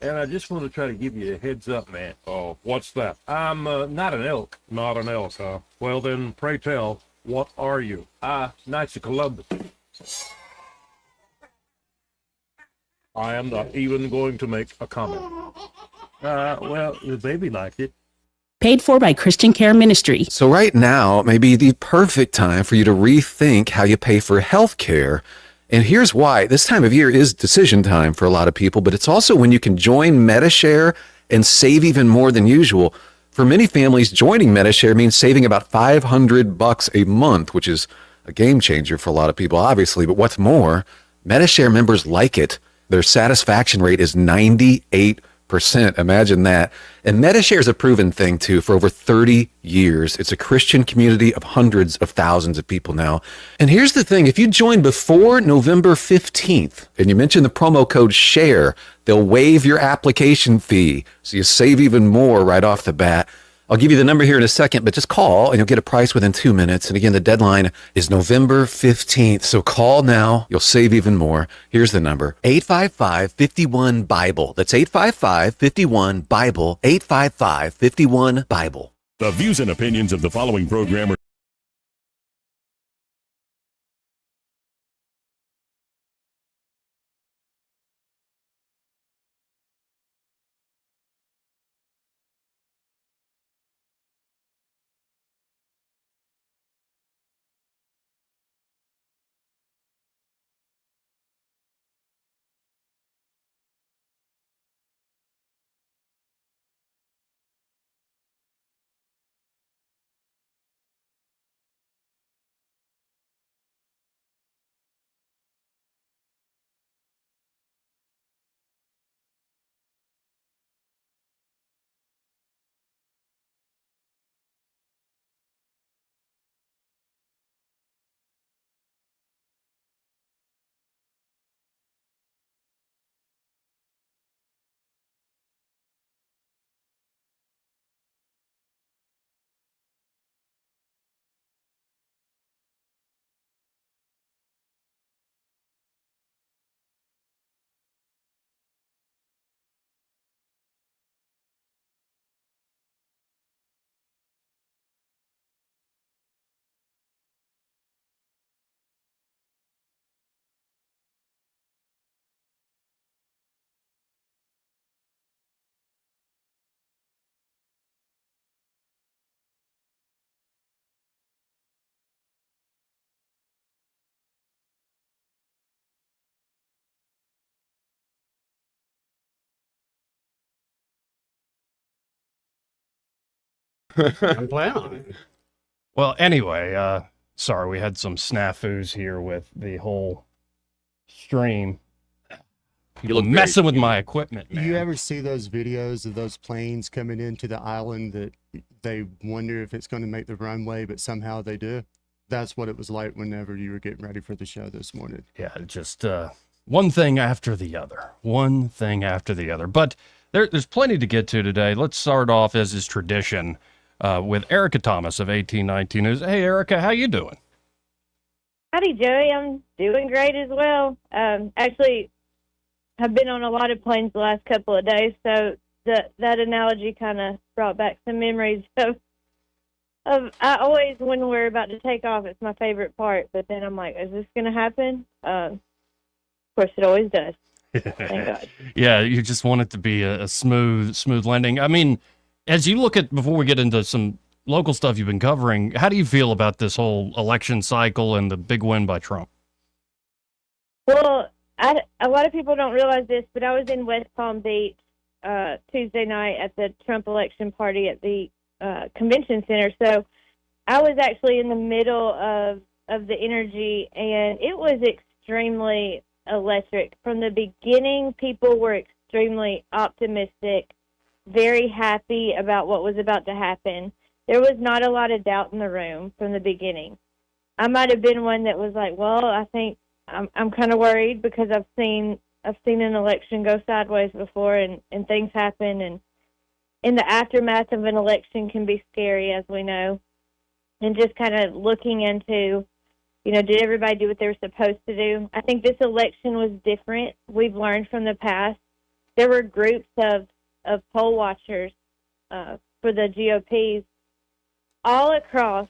and I just want to try to give you a heads up, man. Oh, what's that? I'm not an elk. Not an elk, huh? Well then, pray tell, what are you? Knights of Columbus. I am not even going to make a comment. Well, the baby liked it. Paid for by Christian Care Ministry. So right now may be the perfect time for you to rethink how you pay for health care. And here's why. This time of year is decision time for a lot of people, but it's also when you can join Medi-Share and save even more than usual. For many families, joining Medi-Share means saving about $500 a month, which is a game changer for a lot of people, obviously. But what's more, Medi-Share members like it. Their satisfaction rate is 98%. Imagine that. And Medi-Share is a proven thing, too, for over 30 years. It's a Christian community of hundreds of thousands of people now. And here's the thing. If you join before November 15th and you mention the promo code SHARE, they'll waive your application fee. So you save even more right off the bat. I'll give you the number here in a second, but just call and you'll get a price within 2 minutes. And again, the deadline is November 15th. So call now. You'll save even more. Here's the number, 855-51-BIBLE. That's 855-51-BIBLE, 855-51-BIBLE. The views and opinions of the following program are I'm planning on it. Well, anyway, sorry, we had some snafus here with the whole stream. People look very messing with my equipment, man. You ever see those videos of those planes coming into the island that they wonder if it's going to make the runway, but somehow they do? That's what it was like whenever you were getting ready for the show this morning. Yeah, just one thing after the other. One thing after the other. But there's plenty to get to today. Let's start off, as is tradition, with Erica Thomas of 1819 News. Hey, Erica, how you doing? Howdy, Joey. I'm doing great as well. Actually, I've been on a lot of planes the last couple of days, so that analogy kind of brought back some memories of I always, when we're about to take off, it's my favorite part, but then I'm like, is this going to happen? Of course, it always does. Thank God. Yeah, you just want it to be a smooth landing. I mean, as you look at, before we get into some local stuff you've been covering, how do you feel about this whole election cycle and the big win by Trump? Well, a lot of people don't realize this, but I was in West Palm Beach Tuesday night at the Trump election party at the convention center. So I was actually in the middle of the energy, and it was extremely electric. From the beginning, people were extremely optimistic, very happy about what was about to happen. There was not a lot of doubt in the room from the beginning. I might have been one that was like, well, I think I'm kind of worried because I've seen an election go sideways before, and things happen, and in the aftermath of an election can be scary, as we know. And just kind of looking into, did everybody do what they were supposed to do? I think this election was different. We've learned from the past. there were groups of poll watchers for the GOPs all across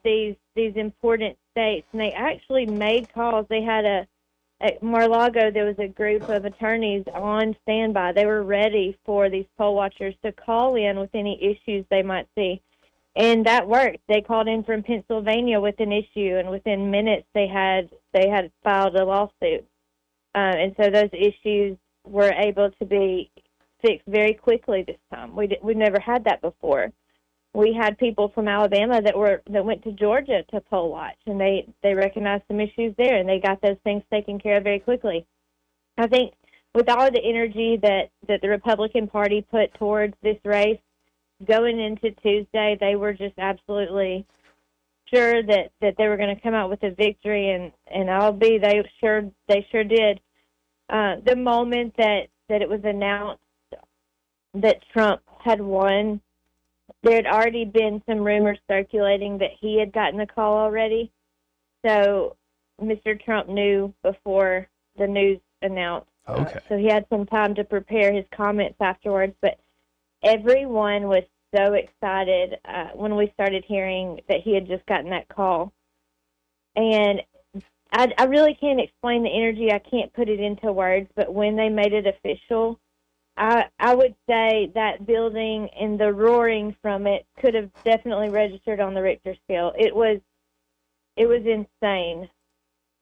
these important states, and they actually made calls. They had at Mar-a-Lago, there was a group of attorneys on standby. They were ready for these poll watchers to call in with any issues they might see. And that worked. They called in from Pennsylvania with an issue, and within minutes they had filed a lawsuit. And so those issues were able to be fixed very quickly this time. We've never had that before. We had people from Alabama that went to Georgia to poll watch, and they recognized some issues there, and they got those things taken care of very quickly. I think with all of the energy that the Republican Party put towards this race, going into Tuesday, they were just absolutely sure that they were going to come out with a victory, and they sure did. The moment that it was announced that Trump had won, there had already been some rumors circulating that he had gotten the call already. So Mr. Trump knew before the news announced. Okay. So he had some time to prepare his comments afterwards. But everyone was so excited when we started hearing that he had just gotten that call. And I really can't explain the energy. I can't put it into words. But when they made it official, I would say that building and the roaring from it could have definitely registered on the Richter scale. It was insane.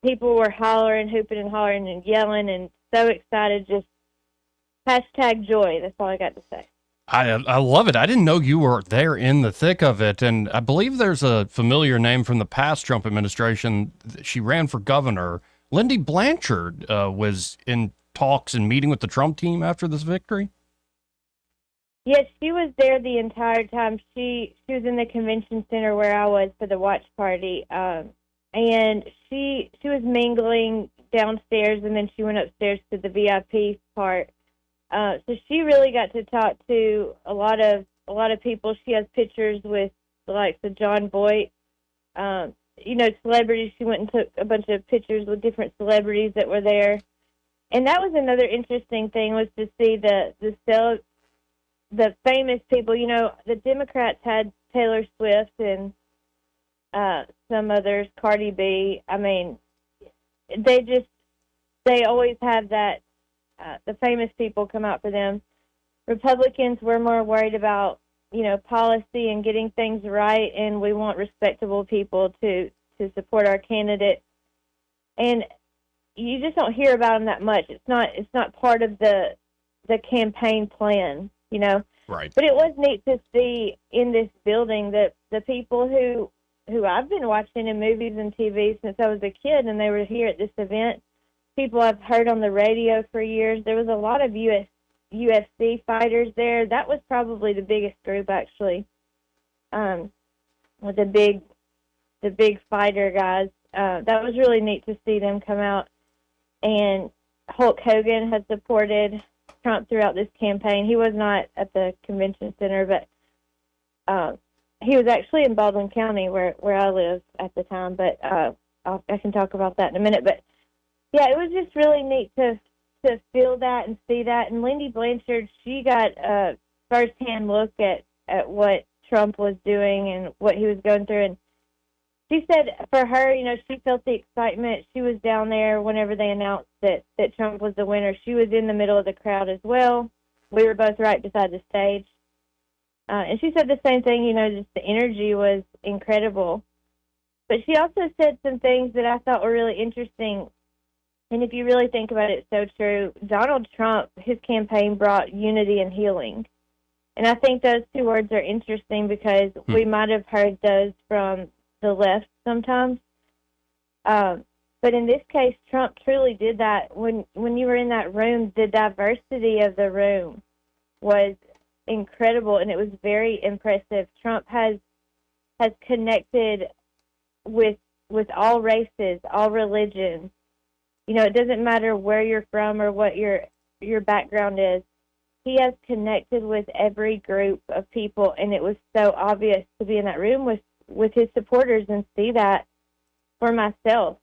People were hollering, hooping and hollering and yelling and so excited. Just hashtag joy. That's all I got to say. I love it. I didn't know you were there in the thick of it. And I believe there's a familiar name from the past Trump administration. She ran for governor. Lindy Blanchard was in talks and meeting with the Trump team after this victory? Yes, she was there the entire time. She was in the convention center where I was for the watch party, and she was mingling downstairs, and then she went upstairs to the VIP part. So she really got to talk to a lot of people. She has pictures with the likes of John Boyd, celebrities. She went and took a bunch of pictures with different celebrities that were there. And that was another interesting thing, was to see the famous people. You know, the Democrats had Taylor Swift and some others, Cardi B. I mean, they always have that, the famous people come out for them. Republicans were more worried about, policy and getting things right, and we want respectable people to support our candidate. And you just don't hear about them that much. It's not part of the campaign plan, Right. But it was neat to see in this building that the people who I've been watching in movies and TV since I was a kid, and they were here at this event, people I've heard on the radio for years. There was a lot of UFC fighters there. That was probably the biggest group, actually, with the big fighter guys. That was really neat to see them come out. And Hulk Hogan has supported Trump throughout this campaign. He was not at the convention center, but he was actually in Baldwin County, where I live at the time. But I can talk about that in a minute. But yeah, it was just really neat to feel that and see that. And Lindy Blanchard, she got a firsthand look at what Trump was doing and what he was going through. And she said for her, she felt the excitement. She was down there whenever they announced that Trump was the winner. She was in the middle of the crowd as well. We were both right beside the stage. And she said the same thing, just the energy was incredible. But she also said some things that I thought were really interesting. And if you really think about it, it's so true. Donald Trump, his campaign brought unity and healing. And I think those two words are interesting because we might have heard those from the left sometimes. But in this case, Trump truly did that. When you were in that room, the diversity of the room was incredible, and it was very impressive. Trump has connected with all races, all religions. It doesn't matter where you're from or what your background is. He has connected with every group of people, and it was so obvious to be in that room with his supporters and see that for myself,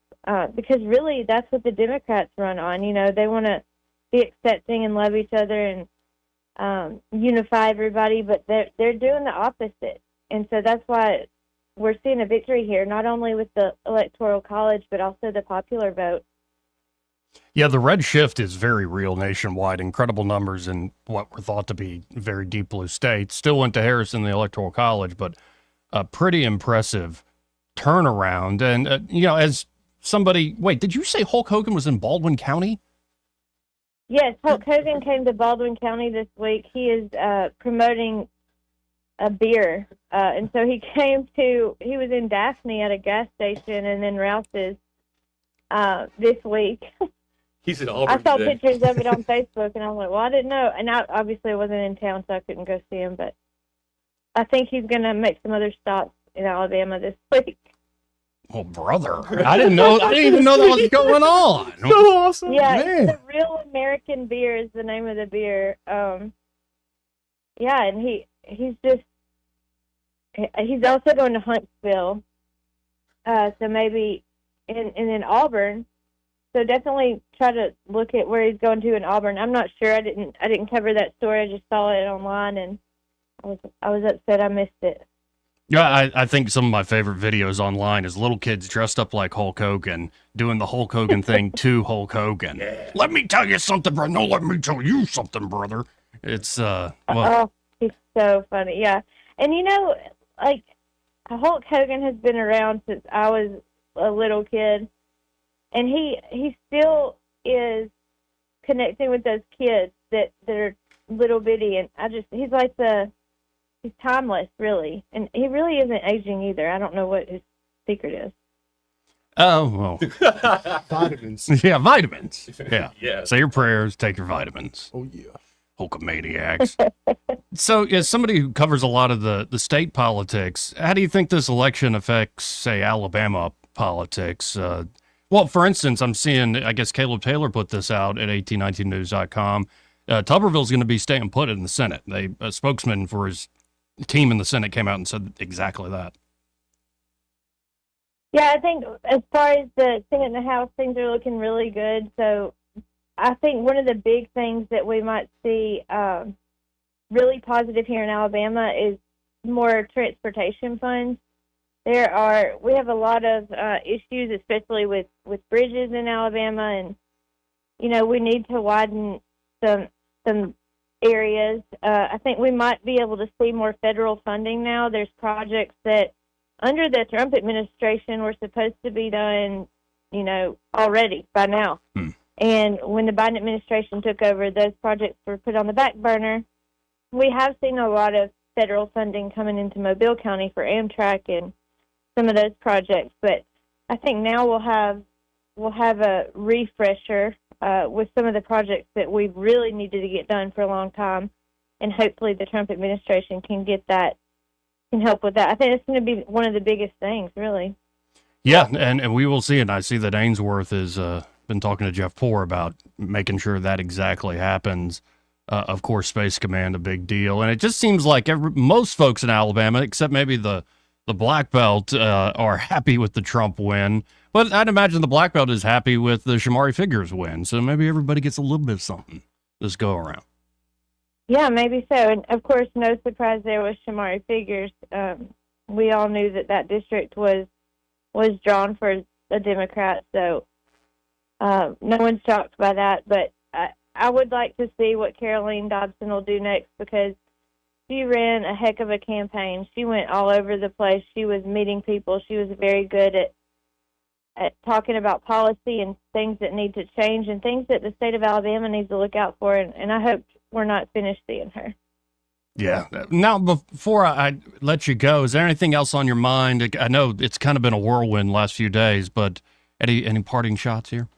because really that's what the Democrats run on. They want to be accepting and love each other and unify everybody, but they're doing the opposite. And so that's why we're seeing a victory here, not only with the Electoral College, but also the popular vote. Yeah, the red shift is very real nationwide. Incredible numbers in what were thought to be very deep blue states. Still went to Harris in the Electoral College, but a pretty impressive turnaround. And, as somebody, wait, did you say Hulk Hogan was in Baldwin County? Yes, Hulk Hogan came to Baldwin County this week. He is promoting a beer. And so he was in Daphne at a gas station and then Rouse's this week. He's in I Auburn saw today. pictures of it on Facebook, and I was like, well, I didn't know. And I obviously wasn't in town, so I couldn't go see him. But I think he's going to make some other stops in Alabama this week. Oh, brother. I didn't even know that was going on. So awesome. Yeah, Man. the Real American Beer is the name of the beer. Yeah, and he's also going to Huntsville. So maybe and in Auburn. So definitely try to look at where he's going to in Auburn. I'm not sure. I didn't cover that story. I just saw it online, and I was upset I missed it. Yeah, I think some of my favorite videos online is little kids dressed up like Hulk Hogan doing the Hulk Hogan thing to Hulk Hogan. Yeah. Let me tell you something, brother. No, let me tell you something, brother. It's Oh, he's so funny. Yeah, and like Hulk Hogan has been around since I was a little kid, and he still is connecting with those kids that are little bitty, and he's like he's timeless, really, and he really isn't aging either. I don't know what his secret is. Oh, well. Vitamins. Yeah, vitamins. Yeah. Yeah. Say your prayers, take your vitamins. Oh, yeah. Hulkamaniacs. So, as somebody who covers a lot of the state politics, how do you think this election affects, say, Alabama politics? Well, for instance, I'm seeing, I guess Caleb Taylor put this out at 1819news.com. Tuberville's going to be staying put in the Senate. A spokesman for his team in the Senate came out and said exactly that. Yeah, I think as far as the Senate and the House, things are looking really good. So I think one of the big things that we might see really positive here in Alabama is more transportation funds. We have a lot of issues, especially with bridges in Alabama, and we need to widen some areas. I think we might be able to see more federal funding now. There's projects that under the Trump administration were supposed to be done, already by now. And when the Biden administration took over, those projects were put on the back burner. We have seen a lot of federal funding coming into Mobile County for Amtrak and some of those projects, but I think now we'll have a refresher with some of the projects that we've really needed to get done for a long time, and hopefully the Trump administration can help with that. I think it's going to be one of the biggest things, really. Yeah, and we will see it. I see that Ainsworth has been talking to Jeff Poore about making sure that exactly happens. Of course, Space Command, a big deal. And it just seems like most folks in Alabama, except maybe the Black Belt, are happy with the Trump win. But I'd imagine the Black Belt is happy with the Shamari Figures win. So maybe everybody gets a little bit of something this go around. Yeah, maybe so. And, of course, no surprise there with Shamari Figures. We all knew that district was drawn for a Democrat, so no one's shocked by that. But I would like to see what Caroline Dobson will do next, because she ran a heck of a campaign. She went all over the place. She was meeting people. She was very good at talking about policy and things that need to change and things that the state of Alabama needs to look out for. And I hope we're not finished seeing her. Yeah. Now, before I let you go, is there anything else on your mind? I know it's kind of been a whirlwind last few days, but any parting shots here?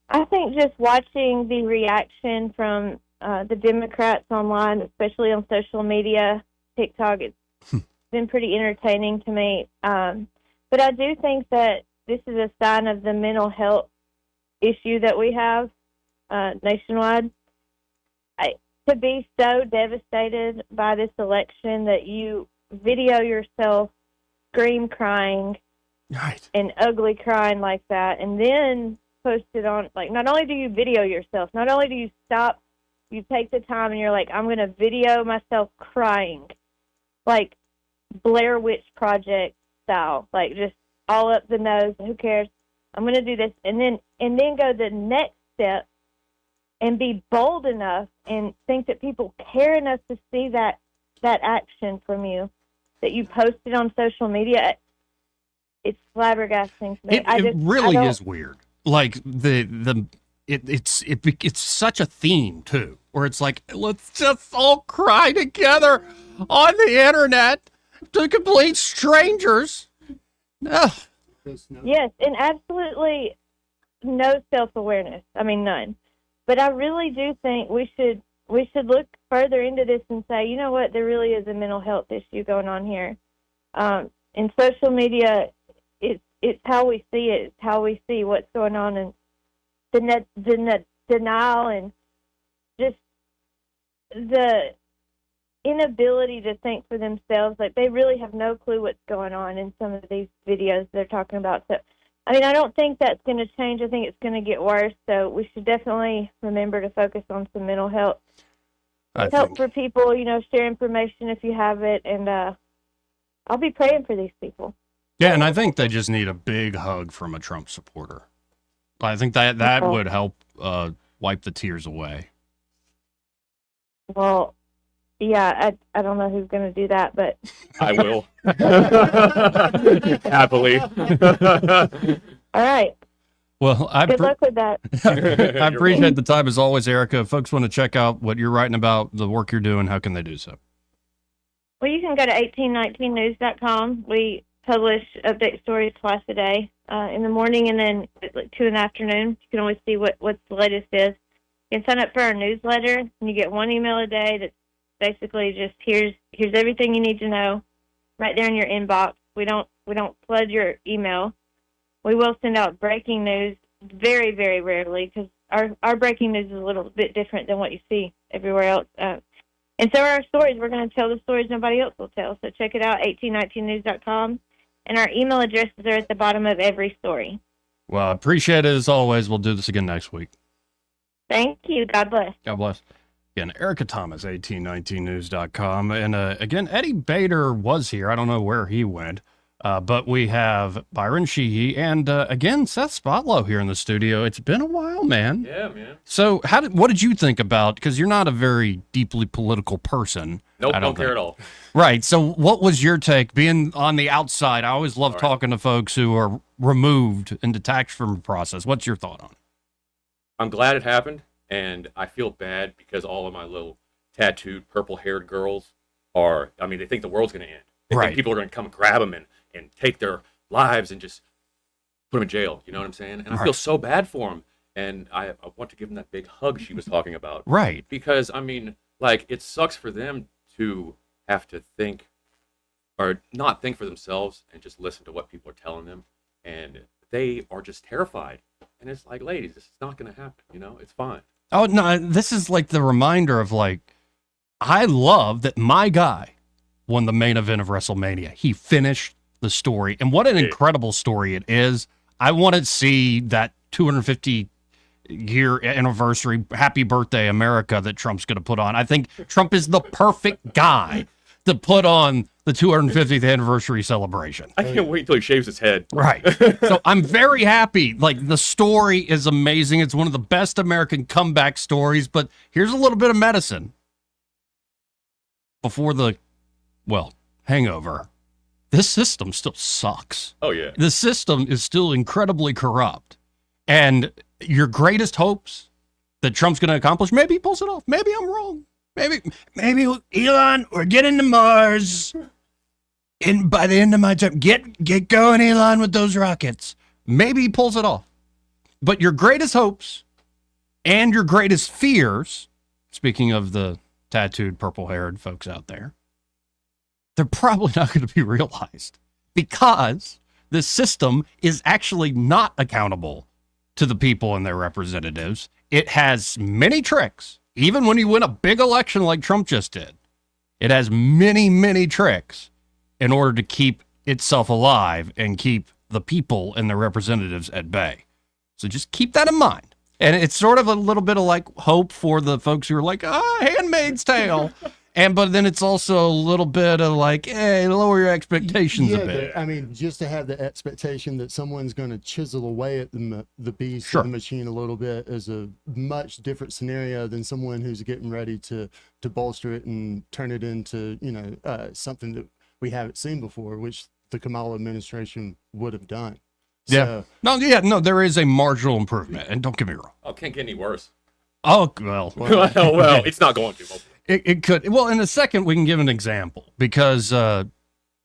I think just watching the reaction from the Democrats online, especially on social media, TikTok, it's been pretty entertaining to me. But I do think that this is a sign of the mental health issue that we have nationwide. To be so devastated by this election that you video yourself scream crying Right. and ugly crying like that, and then post it on, like, not only do you video yourself, not only do you stop, you take the time and you're like, I'm going to video myself crying, like Blair Witch Project style, like just all up the nose, who cares? I'm going to do this. And then go the next step and be bold enough and think that people care enough to see that action from you, that you posted on social media. It's flabbergasting to me. It really is weird. Like it's such a theme too, where it's like, let's just all cry together on the internet to complete strangers. Ugh. Yes, and absolutely no self-awareness. I mean, none. But I really do think we should look further into this and say, you know what, there really is a mental health issue going on here. And social media, it's how we see it. It's how we see what's going on, and the denial and just the inability to think for themselves. Like, they really have no clue what's going on in some of these videos they're talking about. So, I mean, I don't think that's going to change. I think it's going to get worse. So we should definitely remember to focus on some mental health. Help for people, share information if you have it. And I'll be praying for these people. Yeah, and I think they just need a big hug from a Trump supporter. I think that would help wipe the tears away. Well, yeah, I don't know who's going to do that, but I will. Happily. All right. Well, Good luck with that. I appreciate the time as always, Erica. If folks want to check out what you're writing about, the work you're doing, how can they do so? Well, you can go to 1819news.com. We publish update stories twice a day, in the morning and then like 2 in the afternoon. You can always see what the latest is. You can sign up for our newsletter, and you get one email a day that's basically just here's everything you need to know right there in your inbox. We don't flood your email. We will send out breaking news very, very rarely, because our breaking news is a little bit different than what you see everywhere else. And so are our stories. We're going to tell the stories nobody else will tell. So check it out, 1819news.com. And our email addresses are at the bottom of every story. Well, I appreciate it as always. We'll do this again next week. Thank you. God bless. God bless. Again, Erica Thomas, 1819news.com. And again, Eddie Bader was here. I don't know where he went. But we have Byron Sheehy and again, Seth Spotlow here in the studio. It's been a while, man. Yeah, man. So what did you think about, because you're not a very deeply political person. Nope, don't care at all. Right. So what was your take being on the outside? I always love talking to folks who are removed and detached from the process. What's your thought on it? I'm glad it happened, and I feel bad because all of my little tattooed purple-haired girls they think the world's going to end. They think people are going to come grab them and take their lives and just put them in jail. You know what I'm saying? And I feel so bad for them. And I want to give them that big hug she was talking about. Right. Because, it sucks for them to have to think or not think for themselves and just listen to what people are telling them. And they are just terrified. And it's like, ladies, this is not going to happen. It's fine. Oh, no, this is like the reminder of I love that my guy won the main event of WrestleMania. He finished the story, and what an incredible story it is. I want to see that 250-year anniversary, Happy Birthday America, that Trump's going to put on. I think Trump is the perfect guy to put on the 250th anniversary celebration. I can't wait until he shaves his head. Right. So I'm very happy. The story is amazing. It's one of the best American comeback stories, but here's a little bit of medicine before the hangover. This system still sucks. Oh, yeah. The system is still incredibly corrupt. And your greatest hopes that Trump's going to accomplish, maybe he pulls it off. Maybe I'm wrong. Maybe Elon, we're getting to Mars. And by the end of my time, get going, Elon, with those rockets. Maybe he pulls it off. But your greatest hopes and your greatest fears, speaking of the tattooed purple-haired folks out there, they're probably not going to be realized because the system is actually not accountable to the people and their representatives. It has many tricks. Even when you win a big election like Trump just did, it has many, many tricks in order to keep itself alive and keep the people and their representatives at bay. So just keep that in mind. And it's sort of a little bit of like hope for the folks who are like, Handmaid's Tale. But then it's also a little bit of like, hey, lower your expectations a bit. I mean, just to have the expectation that someone's going to chisel away at the beast Sure. of the machine a little bit is a much different scenario than someone who's getting ready to bolster it and turn it into, something that we haven't seen before, which the Kamala administration would have done. Yeah. So, No, there is a marginal improvement. And don't get me wrong. Oh, can't get any worse. Oh, well. Well, it's not going to. It could. Well, in a second, we can give an example because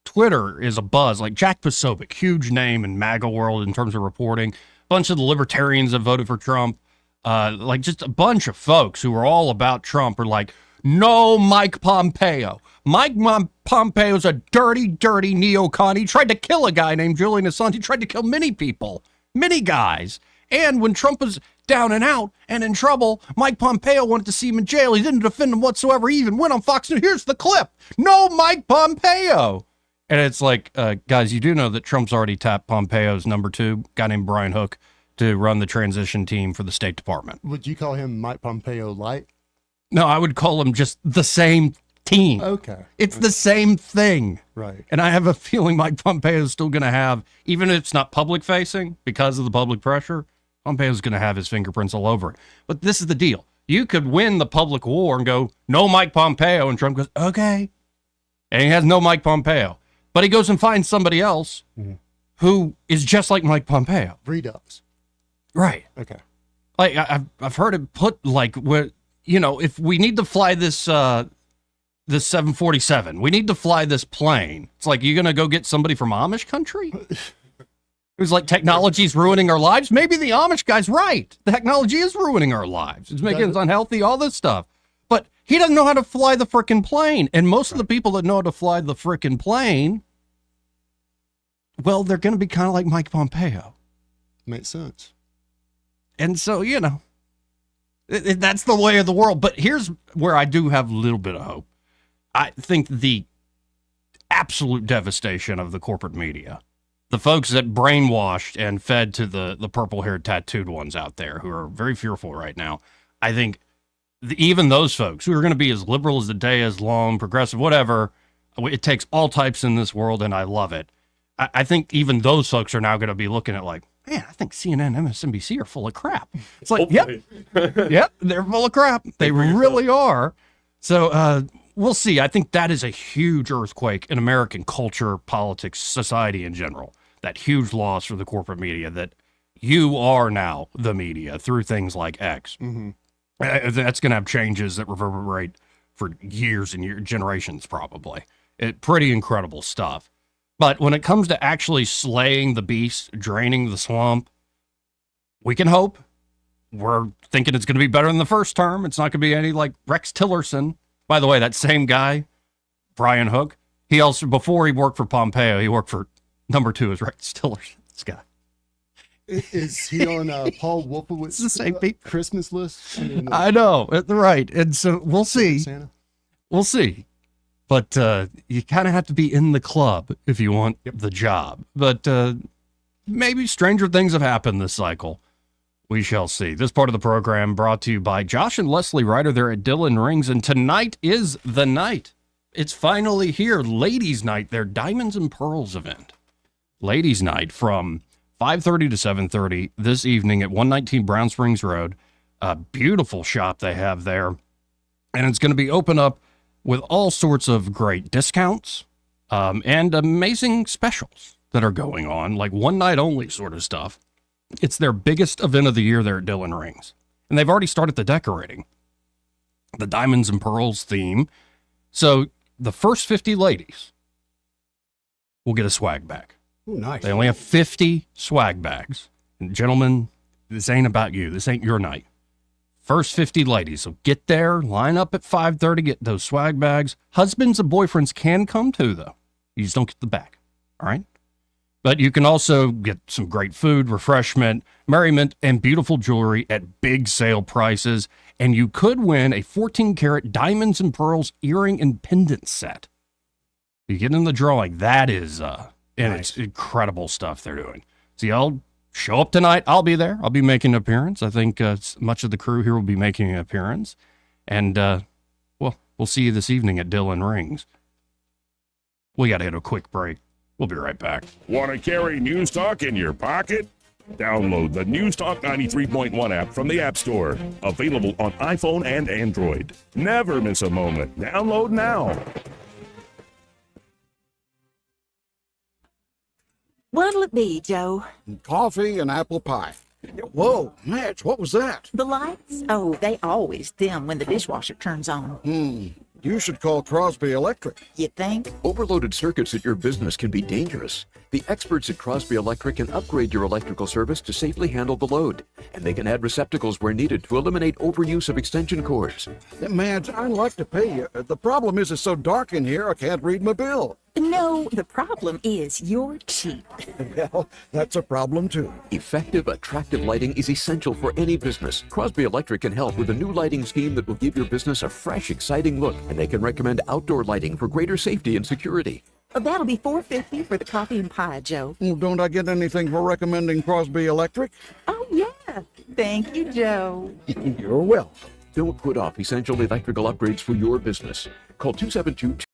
Twitter is a buzz. Like Jack Posobiec, huge name in MAGA world in terms of reporting. A bunch of the libertarians that voted for Trump, like just a bunch of folks who are all about Trump are like, no Mike Pompeo. Mike Pompeo's a dirty, dirty neocon. He tried to kill a guy named Julian Assange. He tried to kill many people, many guys. And when Trump was down and out and in trouble, Mike Pompeo wanted to see him in jail. He didn't defend him whatsoever. He even went on Fox News. Here's the clip. No Mike Pompeo. And it's like, guys, you do know that Trump's already tapped Pompeo's number 2, guy named Brian Hook, to run the transition team for the State Department. would you call him Mike Pompeo light? No, I would call him just the same team. Okay. It's the same thing. Right. And I have a feeling Mike Pompeo is still going to have, even if it's not public facing because of the public pressure, Pompeo's going to have his fingerprints all over it. But this is the deal. You could win the public war and go, no Mike Pompeo. And Trump goes, okay. And he has no Mike Pompeo. But he goes and finds somebody else who is just like Mike Pompeo. Redux. Right. Okay. Like I've heard it put like, where, if we need to fly this 747, we need to fly this plane. It's like, you're going to go get somebody from Amish country? Who's like, technology's ruining our lives? Maybe the Amish guy's right. The technology is ruining our lives. It's making us unhealthy, all this stuff. But he doesn't know how to fly the frickin' plane. And most of the people that know how to fly the frickin' plane, well, they're going to be kind of like Mike Pompeo. Makes sense. And so, that's the way of the world. But here's where I do have a little bit of hope. I think the absolute devastation of the corporate media, the folks that brainwashed and fed to the purple-haired tattooed ones out there who are very fearful right now, I think even those folks who are going to be as liberal as the day is long, progressive, whatever, it takes all types in this world, and I love it. I think even those folks are now going to be looking at like, man, I think CNN, MSNBC are full of crap. It's like, yep, they're full of crap. They really are. So we'll see. I think that is a huge earthquake in American culture, politics, society in general. That huge loss for the corporate media, that you are now the media through things like X. Mm-hmm. That's going to have changes that reverberate for years and generations probably. Pretty incredible stuff. But when it comes to actually slaying the beast, draining the swamp, we can hope. We're thinking it's going to be better than the first term. It's not going to be any like Rex Tillerson. By the way, that same guy, Brian Hook, he also, before he worked for Pompeo, he worked for number 2 as Rex Tillerson. This guy. Is he on Paul Wolfowitz's the same people. Christmas list? I know, right. And so we'll see. Santa? We'll see. But you kind of have to be in the club if you want the job. But maybe stranger things have happened this cycle. We shall see. This part of the program brought to you by Josh and Leslie Ryder. They're at Dillon Rings, and tonight is the night. It's finally here. Ladies' Night, their Diamonds and Pearls event. Ladies' Night from 5:30 to 7:30 this evening at 119 Brown Springs Road. A beautiful shop they have there. And it's going to be open up with all sorts of great discounts and amazing specials that are going on, like one night only sort of stuff. It's their biggest event of the year there at Dillon Rings. And they've already started the decorating. The Diamonds and Pearls theme. So the first 50 ladies will get a swag bag. Oh, nice. They only have 50 swag bags. And gentlemen, this ain't about you. This ain't your night. First 50 ladies. So get there, line up at 5:30, get those swag bags. Husbands and boyfriends can come too, though. You just don't get the bag. All right? But you can also get some great food, refreshment, merriment, and beautiful jewelry at big sale prices. And you could win a 14-karat Diamonds and Pearls earring and pendant set. You get in the drawing. That is, and Nice. It's incredible stuff they're doing. So y'all show up tonight. I'll be there. I'll be making an appearance. I think much of the crew here will be making an appearance. And, well, we'll see you this evening at Dylan Rings. We got to hit a quick break. We'll be right back. Want to carry News Talk in your pocket? Download the News Talk 93.1 app from the App Store. Available on iPhone and Android. Never miss a moment. Download now. What'll it be, Joe? Coffee and apple pie. Whoa, Madge, what was that? The lights? Oh, they always dim when the dishwasher turns on. You should call Crosby Electric. You think? Overloaded circuits at your business can be dangerous. The experts at Crosby Electric can upgrade your electrical service to safely handle the load. And they can add receptacles where needed to eliminate overuse of extension cords. Madge, I'd like to pay you. The problem is it's so dark in here I can't read my bill. No, the problem is you're cheap. Well, that's a problem too. Effective, attractive lighting is essential for any business. Crosby Electric can help with a new lighting scheme that will give your business a fresh, exciting look. And they can recommend outdoor lighting for greater safety and security. That'll be $4.50 for the coffee and pie, Joe. Well, don't I get anything for recommending Crosby Electric? Oh, yeah. Thank you, Joe. You're welcome. Don't put off essential electrical upgrades for your business. Call 272-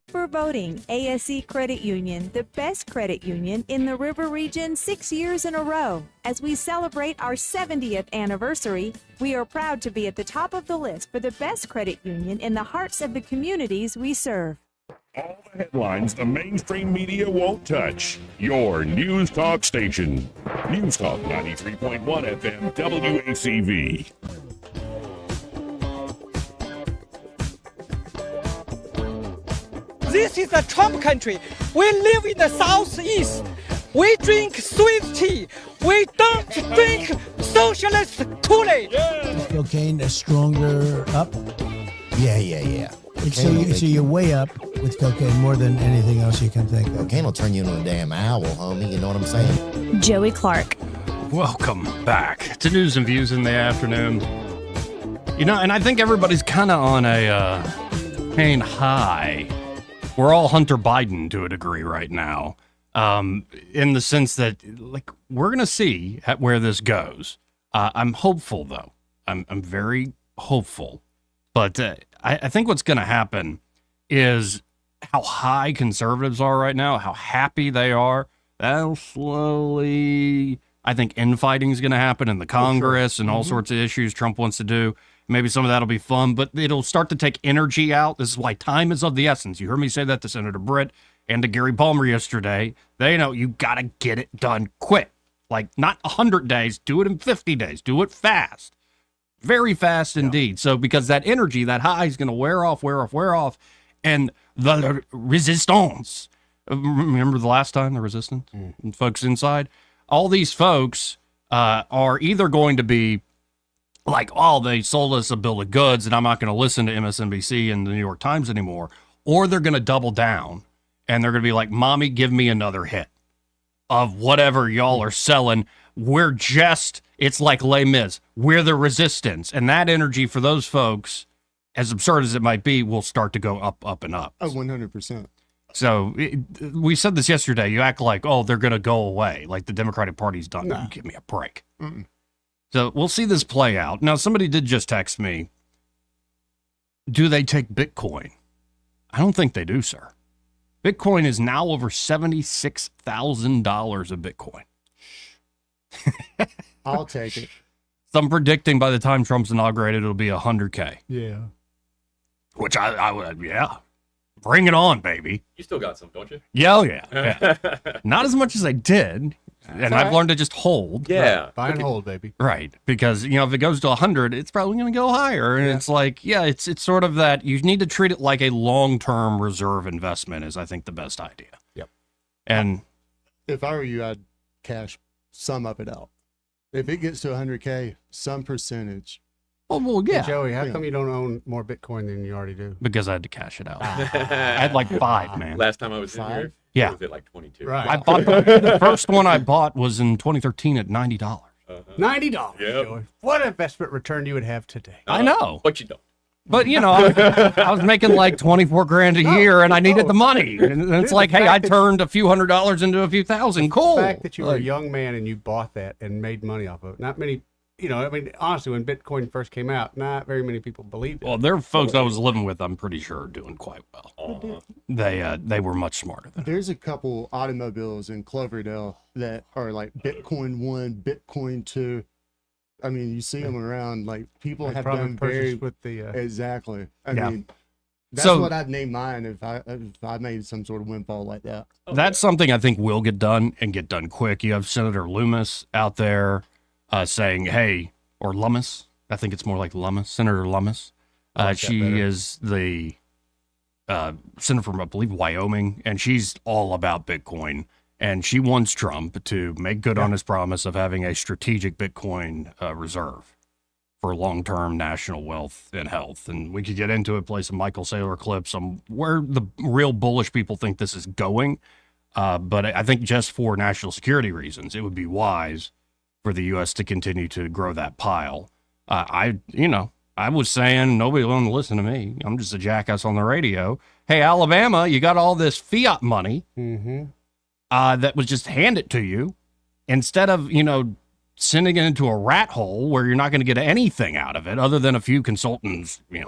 For voting ASE Credit Union, the best credit union in the River Region 6 years in a row. As we celebrate our 70th anniversary, we are proud to be at the top of the list for the best credit union in the hearts of the communities we serve. All the headlines the mainstream media won't touch. Your News Talk station. News Talk 93.1 FM WACV. This is a Trump country. We live in the Southeast. We drink sweet tea. We don't drink socialist Kool-Aid. Cocaine is stronger up? Yeah. So you're way up with cocaine more than anything else you can think of. Cocaine will turn you into a damn owl, homie. You know what I'm saying? Joey Clark. Welcome back to News and Views in the afternoon. You know, and I think everybody's kind of on a pain high. We're all Hunter Biden to a degree right now, in the sense that, like, we're going to see where this goes. I'm hopeful, though. I'm very hopeful. But I think what's going to happen is how high conservatives are right now, how happy they are. That'll slowly, I think infighting is going to happen in the Congress and all sorts of issues Trump wants to do. Maybe some of that will be fun, but it'll start to take energy out. This is why time is of the essence. You heard me say that to Senator Britt and to Gary Palmer yesterday. They know you got to get it done quick. Like, not 100 days, do it in 50 days. Do it fast. Very fast indeed. So because that energy, that high is going to wear off. And the resistance. Remember the last time, the resistance? And folks inside? All these folks are either going to be like, oh, they sold us a bill of goods and I'm not going to listen to MSNBC and the New York Times anymore. Or they're going to double down and they're going to be like, mommy, give me another hit of whatever y'all are selling. it's like Les Mis. We're the resistance. And that energy for those folks, as absurd as it might be, will start to go up, up, and up. Oh, 100%. So we said this yesterday. You act like, oh, they're going to go away. Like the Democratic Party's done. No. Give me a break. Mm-mm. So we'll see this play out. Now, somebody did just text me. Do they take Bitcoin? I don't think they do, sir. Bitcoin is now over $76,000 a Bitcoin. I'll take it. Some predicting by the time Trump's inaugurated, it'll be 100K. Yeah. Which I would, yeah. Bring it on, baby. You still got some, don't you? Yeah, oh yeah. Yeah. Not as much as I did. And I've learned to just hold. Yeah. Buy and hold, baby. Right. Because, if it goes to 100, it's probably going to go higher. And it's like, it's sort of that you need to treat it like a long-term reserve investment is, I think, the best idea. Yep. And if I were you, I'd cash some of it out. If it gets to 100K, some percentage. Well, yeah. Hey, Joey, how come you don't own more Bitcoin than you already do? Because I had to cash it out. I had like 5, man. Last time I was in here, yeah. it was at like 22. Right. I bought the first one I bought was in 2013 at $90. $90. Yep. Joey. What investment return you would have today? I know. But you don't. But, I was making like 24 grand a year and I needed the money. And it's like, hey, I turned a few $100s into a few thousand. Cool. The fact that you were a young man and you bought that and made money off of it. Not many, honestly, when Bitcoin first came out, not very many people believed it. Well, there are folks I was living with, I'm pretty sure, are doing quite well. They were much smarter than There's a couple automobiles in Cloverdale that are like Bitcoin 1, Bitcoin 2. I mean, you see them around. Like people They have probably done purchased very with the exactly. I Yeah. mean, that's So- what I'd name mine if I made some sort of windfall like that. That's something I think will get done and get done quick. You have Senator Loomis out there saying, hey, or Lummis. I think it's more like Lummis, Senator Lummis. She is the senator from, I believe, Wyoming, and she's all about Bitcoin. And she wants Trump to make good on his promise of having a strategic Bitcoin reserve for long-term national wealth and health. And we could get into it, play some Michael Saylor clips on where the real bullish people think this is going. But I think just for national security reasons, it would be wise for the U.S. to continue to grow that pile. I was saying, nobody will listen to me. I'm just a jackass on the radio. Hey, Alabama, you got all this fiat money that was just handed to you instead of, sending it into a rat hole where you're not going to get anything out of it other than a few consultants, they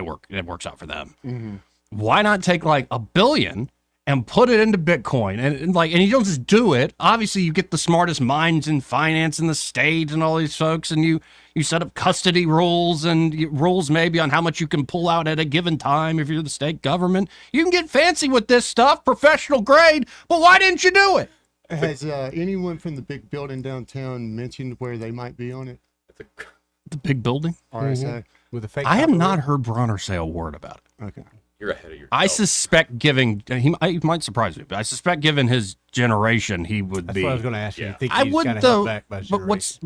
work, it works out for them. Why not take like $1 billion and put it into Bitcoin and you don't just do it. Obviously you get the smartest minds in finance in the state and all these folks, and you set up custody rules and rules maybe on how much you can pull out at a given time. If you're the state government, you can get fancy with this stuff, professional grade, but why didn't you do it? Has anyone from the big building downtown mentioned where they might be on it? The big building? RSA. With a fake I have copyright? not heard Bronner say a word about it. Okay. You're ahead of yourself. I suspect, he might surprise me, but I suspect, given his generation, he would That's be. what I was going to ask you. Yeah. Think I he's would kinda though. held back by his But what's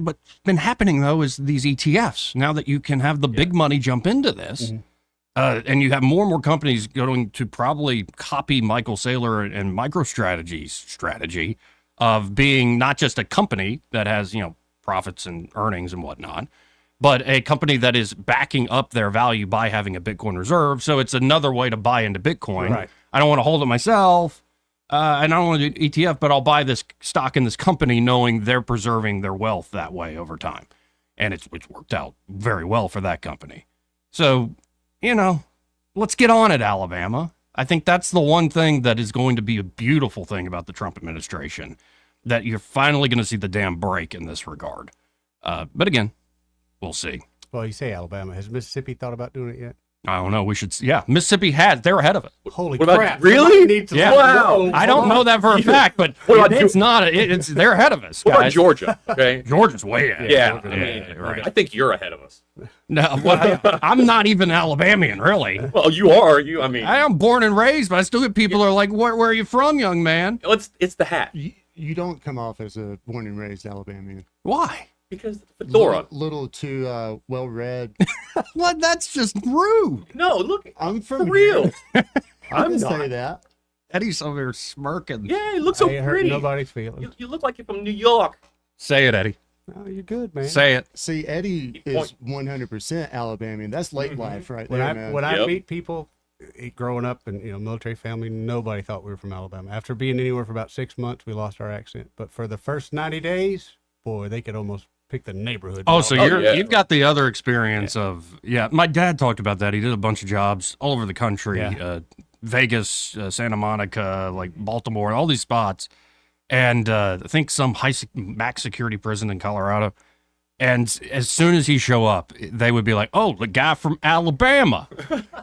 been happening though is these ETFs. Now that you can have the big money jump into this, and you have more and more companies going to probably copy Michael Saylor and MicroStrategy's strategy of being not just a company that has profits and earnings and whatnot, but a company that is backing up their value by having a Bitcoin reserve. So it's another way to buy into Bitcoin. Right. I don't want to hold it myself, and I don't want to do ETF, but I'll buy this stock in this company knowing they're preserving their wealth that way over time. And it's worked out very well for that company. So, let's get on it, Alabama. I think that's the one thing that is going to be a beautiful thing about the Trump administration, that you're finally going to see the damn break in this regard. But again, we'll see. Well, you say Alabama. Has Mississippi thought about doing it yet? I don't know. Mississippi has. They're ahead of it. Holy What about- crap. really? Somebody needs to- Yeah. Wow. I don't know that for a fact, but What about it's not. It's they're ahead of us. What about guys. Georgia? Okay. Georgia's way ahead. Yeah. Right. I think you're ahead of us. No, I'm not even Alabamian, really. Well, you are. I am born and raised, but I still get people who are like, where are you from, young man? It's the hat. You don't come off as a born and raised Alabamian. Why? Because the fedora. Little too well read. Well, that's just rude. No, look. I'm from For real. here. I I'm didn't not. say that. Eddie's over here smirking. Yeah, it looks so I ain't hurt pretty. nobody's feelings. You look like you're from New York. Say it, Eddie. Oh, you're good, man. Say it. See, Eddie is 100% Alabamian. That's late life right When there, I man. when I meet people growing up in military family, nobody thought we were from Alabama. After being anywhere for about 6 months, we lost our accent. But for the first 90 days, boy, they could almost pick the neighborhood. Oh, so you've got the other experience of my dad talked about that. He did a bunch of jobs all over the country, Vegas, Santa Monica, like Baltimore, all these spots, and I think some max security prison in Colorado. And as soon as he show up, they would be like, "Oh, the guy from Alabama."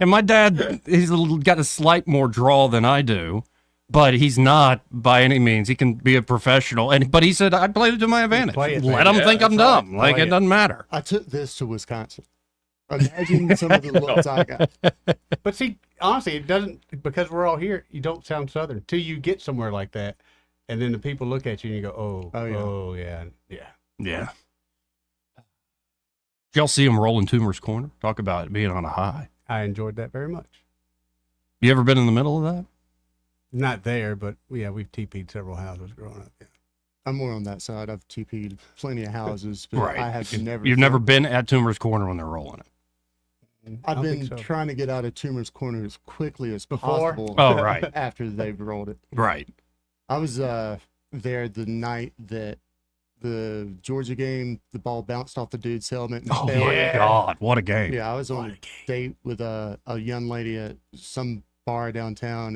And my dad, he's got a slight more drawl than I do, but he's not by any means. He can be a professional, but he said I played it to my advantage. Let them think I'm dumb. Like it doesn't matter. I took this to Wisconsin. Imagine some of the looks I got. But see, honestly, it doesn't, because we're all here, you don't sound Southern till you get somewhere like that. And then the people look at you and you go, yeah. Did y'all see him rolling Toomer's Corner? Talk about it being on a high. I enjoyed that very much. You ever been in the middle of that? Not there, but yeah, we've TP'd several houses growing up. Yeah. I'm more on that side. I've TP'd plenty of houses, but Right. I have never. You've never been at Toomer's Corner when they're rolling it. I've I don't been think so. trying to get out of Tumor's Corner as quickly as Before? possible. Oh, right. After they've rolled it. Right. I was there the night that the Georgia game, the ball bounced off the dude's helmet. And Oh, fell. my God. What a game. Yeah, I was on a date with a young lady at some bar downtown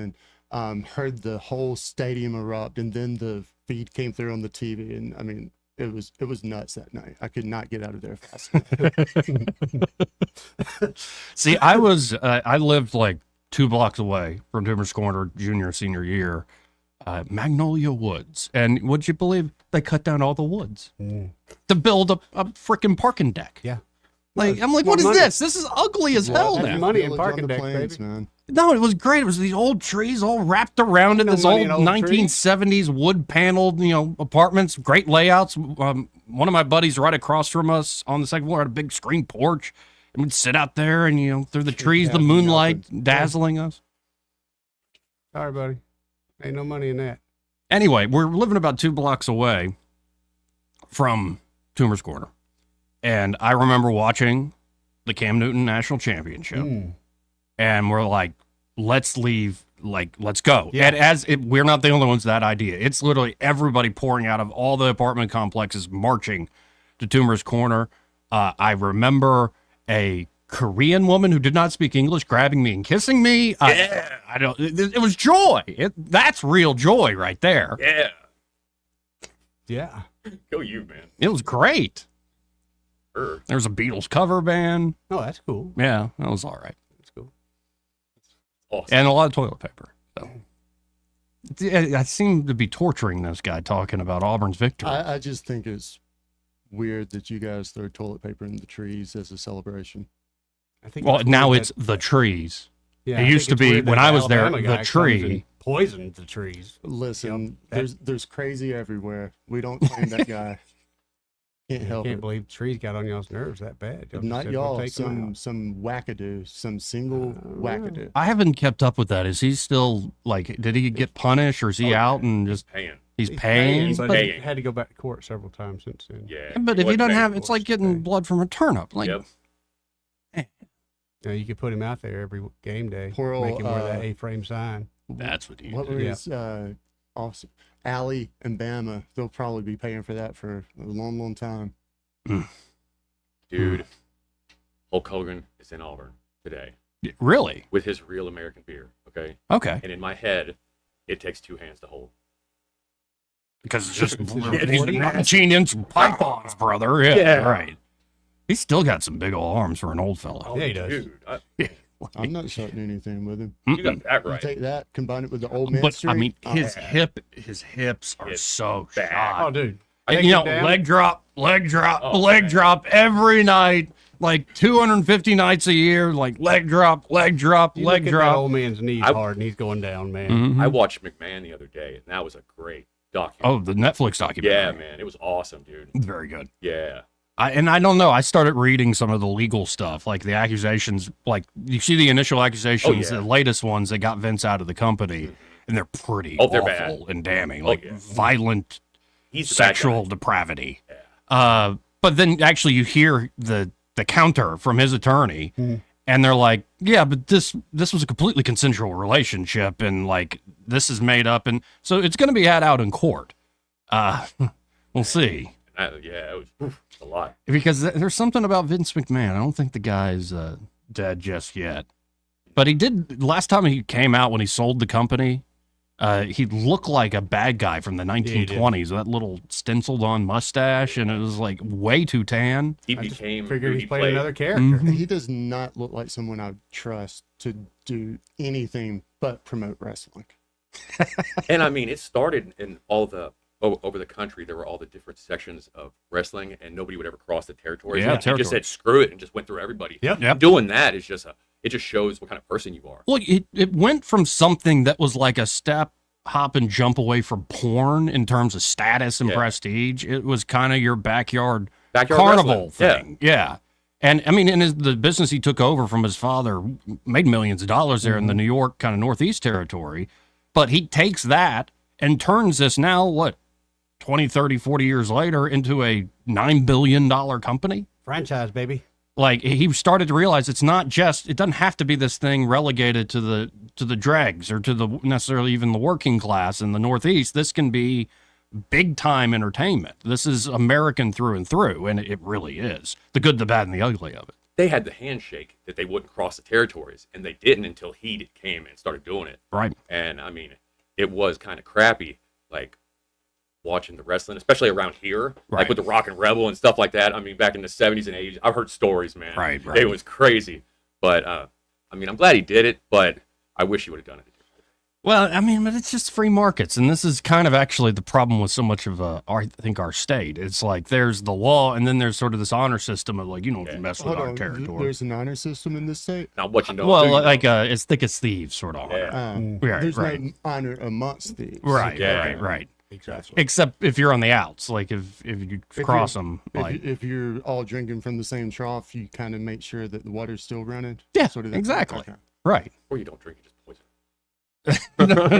and heard the whole stadium erupt, and then the feed came through on the TV, and I mean, it was nuts that night. I could not get out of there fast enough. See, I lived like 2 blocks away from Toomer's Corner junior, senior year, Magnolia Woods. And would you believe they cut down all the woods to build a freaking parking deck? Yeah. Like, I'm like, what is this? This is ugly as hell now. Money in Village parking on the decks, plains, baby. man. No, it was great. It was these old trees all wrapped around it. No This money old in old 1970s wood paneled, apartments, great layouts. One of my buddies right across from us on the second floor had a big screen porch. And we'd sit out there and, through the trees, the moonlight dazzling us. Sorry, buddy. Ain't no money in that. Anyway, we're living about 2 blocks away from Toomer's Corner. And I remember watching the Cam Newton National Championship. And we're like, let's leave, let's go. Yeah. And we're not the only ones that idea. It's literally everybody pouring out of all the apartment complexes marching to Toomer's Corner. I remember a Korean woman who did not speak English grabbing me and kissing me. It was joy. That's real joy right there. Yeah. Yeah. Go you, man. It was great. Sure. There was a Beatles cover band. Oh, that's cool. Yeah, that was all right. That's cool. Awesome. And a lot of toilet paper. So I seem to be torturing this guy talking about Auburn's victory. I just think it's weird that you guys throw toilet paper in the trees as a celebration. I think Well, it's now weird it's that- the trees. Yeah, It I used to think it's be, weird when that I was there, Alabama the guy comes tree. and poisons the trees. Listen, Yep. there's crazy everywhere. We don't claim that guy. Can't help Can't it. believe trees got on y'all's nerves that bad. Y'all just Not said, "We'll y'all, take 'em some wackadoo, some single wackadoo. I haven't kept up with that. Is he still, did he get punished or is he out and just. Paying. He's paying? But But, he had to go back to court several times since then. Yeah. but if you don't have, it's like getting blood from a turnip. Like, Yep. You could put him out there every game day. Poor old, make him wear that A-frame sign. That's what you What do. were Yeah. his officer? Allie and Bama, they'll probably be paying for that for a long, long time. Dude, Hulk Hogan is in Auburn today Really? with his real American beer. Okay. Okay. And in my head, it takes 2 hands to hold. Because it's just It's 19-inch pythons, brother. Yeah, Yeah. right. He's still got some big old arms for an old fella. Yeah, he does. Dude, I'm not starting anything with him. you got that You right. take that, combine it with the old man But streak. I mean, oh, his yeah. hips are It's so bad. shot. Oh, dude. And, Take you him know, down. leg drop, Oh, leg man. drop every night, like 250 nights a year, like leg drop, You leg look at that drop. old man's knees I- hard and he's going down, man. Mhm. I watched McMahon the other day, and that was a great documentary. Oh, the Netflix documentary. yeah, man. It was awesome, dude. Very good. Yeah. I don't know. I started reading some of the legal stuff, like the accusations. Like you see the initial accusations, Oh, yeah. the latest ones that got Vince out of the company. and they're pretty Oh, they're awful bad. and damning, Oh, like yeah. violent He's the bad sexual guy. depravity. But then actually you hear the counter from his attorney, and they're like, yeah, but this was a completely consensual relationship, and like this is made up, and so it's going to be had out in court. We'll see. Yeah, it was a lot. Because there's something about Vince McMahon. I don't think the guy's dead just yet. But he did, last time he came out when he sold the company, he looked like a bad guy from the 1920s, that little stenciled on mustache, and it was like way too tan. He became Figured who he's he playing played. another character. Mhm. He does not look like someone I would trust to do anything but promote wrestling. And I mean, it started in all the over the country. There were all the different sections of wrestling, and nobody would ever cross the territories. Yeah, He just said screw it and just went through everybody. Yep. Doing that is just it just shows what kind of person you are. Well, it went from something that was like a step, hop, and jump away from porn in terms of status and prestige. It was kind of your backyard carnival wrestling. thing. Yeah. And I mean, the business he took over from his father made millions of dollars there in the New York kind of Northeast territory. But he takes that and turns this now, 20, 30, 40 years later into a $9 billion company? Franchise, baby. Like he started to realize it doesn't have to be this thing relegated to the dregs or to the necessarily even the working class in the Northeast. This can be big time entertainment. This is American through and through, and it really is. The good, the bad, and the ugly of it. They had the handshake that they wouldn't cross the territories, and they didn't until he came and started doing it. Right. And I mean, it was kind of crappy, like watching the wrestling, especially around here, like with the Rock and Rebel and stuff like that. I mean, back in the 70s and 80s, I've heard stories, man. Right. It was crazy. But I mean, I'm glad he did it, but I wish he would have done it. Well, I mean, but it's just free markets, and this is kind of actually the problem with so much of our state. It's like there's the law, and then there's sort of this honor system of like, you don't mess with Hold our on, territory. there's an honor system in this state? Now, what you know? Well, like it's thick as thieves sort of honor. Right, There's right. no honor amongst thieves. Right. Exactly. Except if you're on the outs, like if you cross them, like if you're all drinking from the same trough, you kind of make sure that the water's still running. Yeah, sort of that. exactly. Okay. Right. Or you don't drink, you just poison.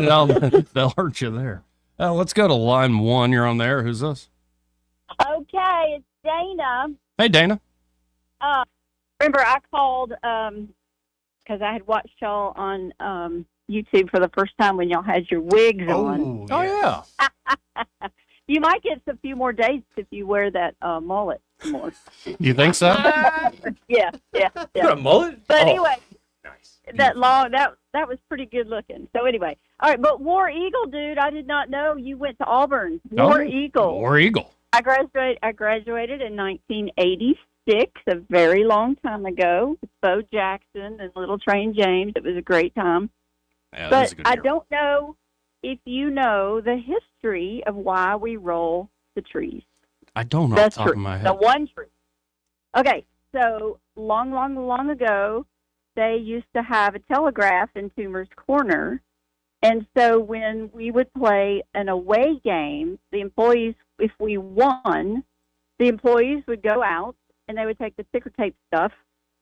No, they'll hurt you there. Let's go to line 1. You're on there. Who's this? Okay, it's Dana. Hey, Dana. Remember, I called because I had watched y'all on YouTube for the first time when y'all had your wigs on. Oh, yeah. You might get a few more dates if you wear that mullet more. You think so? Yeah. got a mullet? But Oh. anyway, that long that was pretty good looking. So anyway, all right. But War Eagle, dude, I did not know you went to Auburn. War Eagle. War Eagle. I graduated in 1986, a very long time ago, with Bo Jackson and Little Train James. It was a great time. Yeah, But I don't know if you know the history of why we roll the trees. I don't know The off the top of tree, my the head. one tree. Okay, so long ago, they used to have a telegraph in Toomer's Corner. And so when we would play an away game, the employees, if we won, the employees would go out and they would take the ticker tape stuff,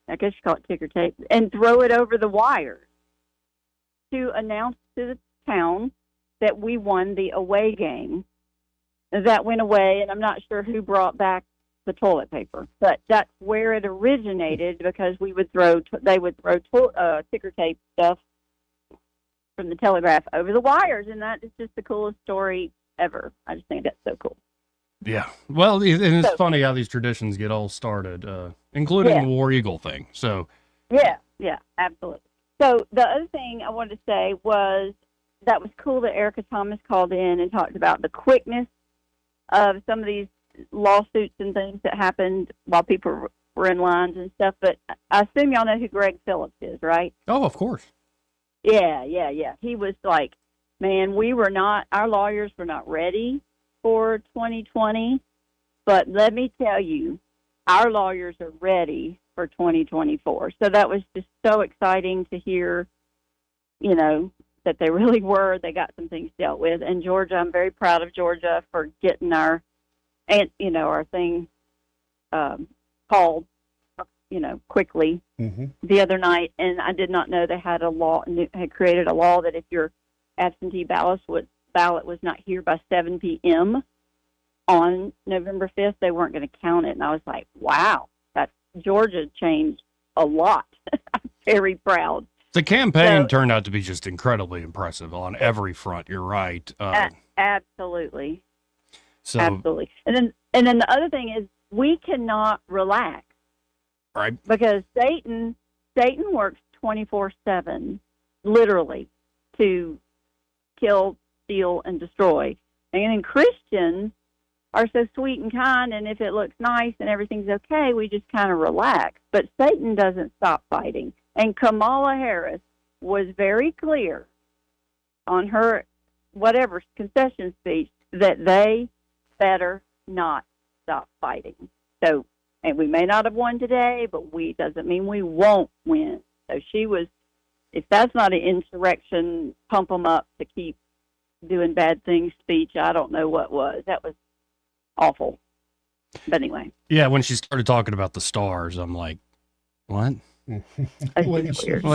I guess you call it ticker tape, and throw it over the wires to announce to the town that we won the away game. That went away, and I'm not sure who brought back the toilet paper, but that's where it originated because they would throw ticker tape stuff from the telegraph over the wires, and that is just the coolest story ever. I just think that's so cool. Yeah. Well, and it's So- funny how these traditions get all started, including Yeah. the War Eagle thing. So, Yeah, absolutely. So the other thing I wanted to say was that was cool that Erica Thomas called in and talked about the quickness of some of these lawsuits and things that happened while people were in lines and stuff. But I assume y'all know who Greg Phillips is, right? oh, of course. Yeah. He was like, man, our lawyers were not ready for 2020, but let me tell you, our lawyers are ready for 2024. So that was just so exciting to hear, that they really were. They got some things dealt with. And Georgia, I'm very proud of Georgia for getting our thing called, quickly the other night. And I did not know they had had created a law that if you're absentee ballot was not here by 7 p.m. on November 5th, they weren't going to count it. And I was like, wow, Georgia changed a lot. I'm very proud. The campaign turned out to be just incredibly impressive on every front. You're right. Absolutely. So, absolutely. And then the other thing is we cannot relax. Right. Because Satan works 24/7, literally, to kill, steal, and destroy. And then Christians are so sweet and kind, and if it looks nice and everything's okay, we just kind of relax. But Satan doesn't stop fighting. And Kamala Harris was very clear on her whatever concession speech that they better not stop fighting. So, and we may not have won today, but doesn't mean we won't win. So she was, if that's not an insurrection, pump them up to keep doing bad things speech, I don't know what was. That was awful. But anyway. Yeah, when she started talking about the stars, I'm like, what?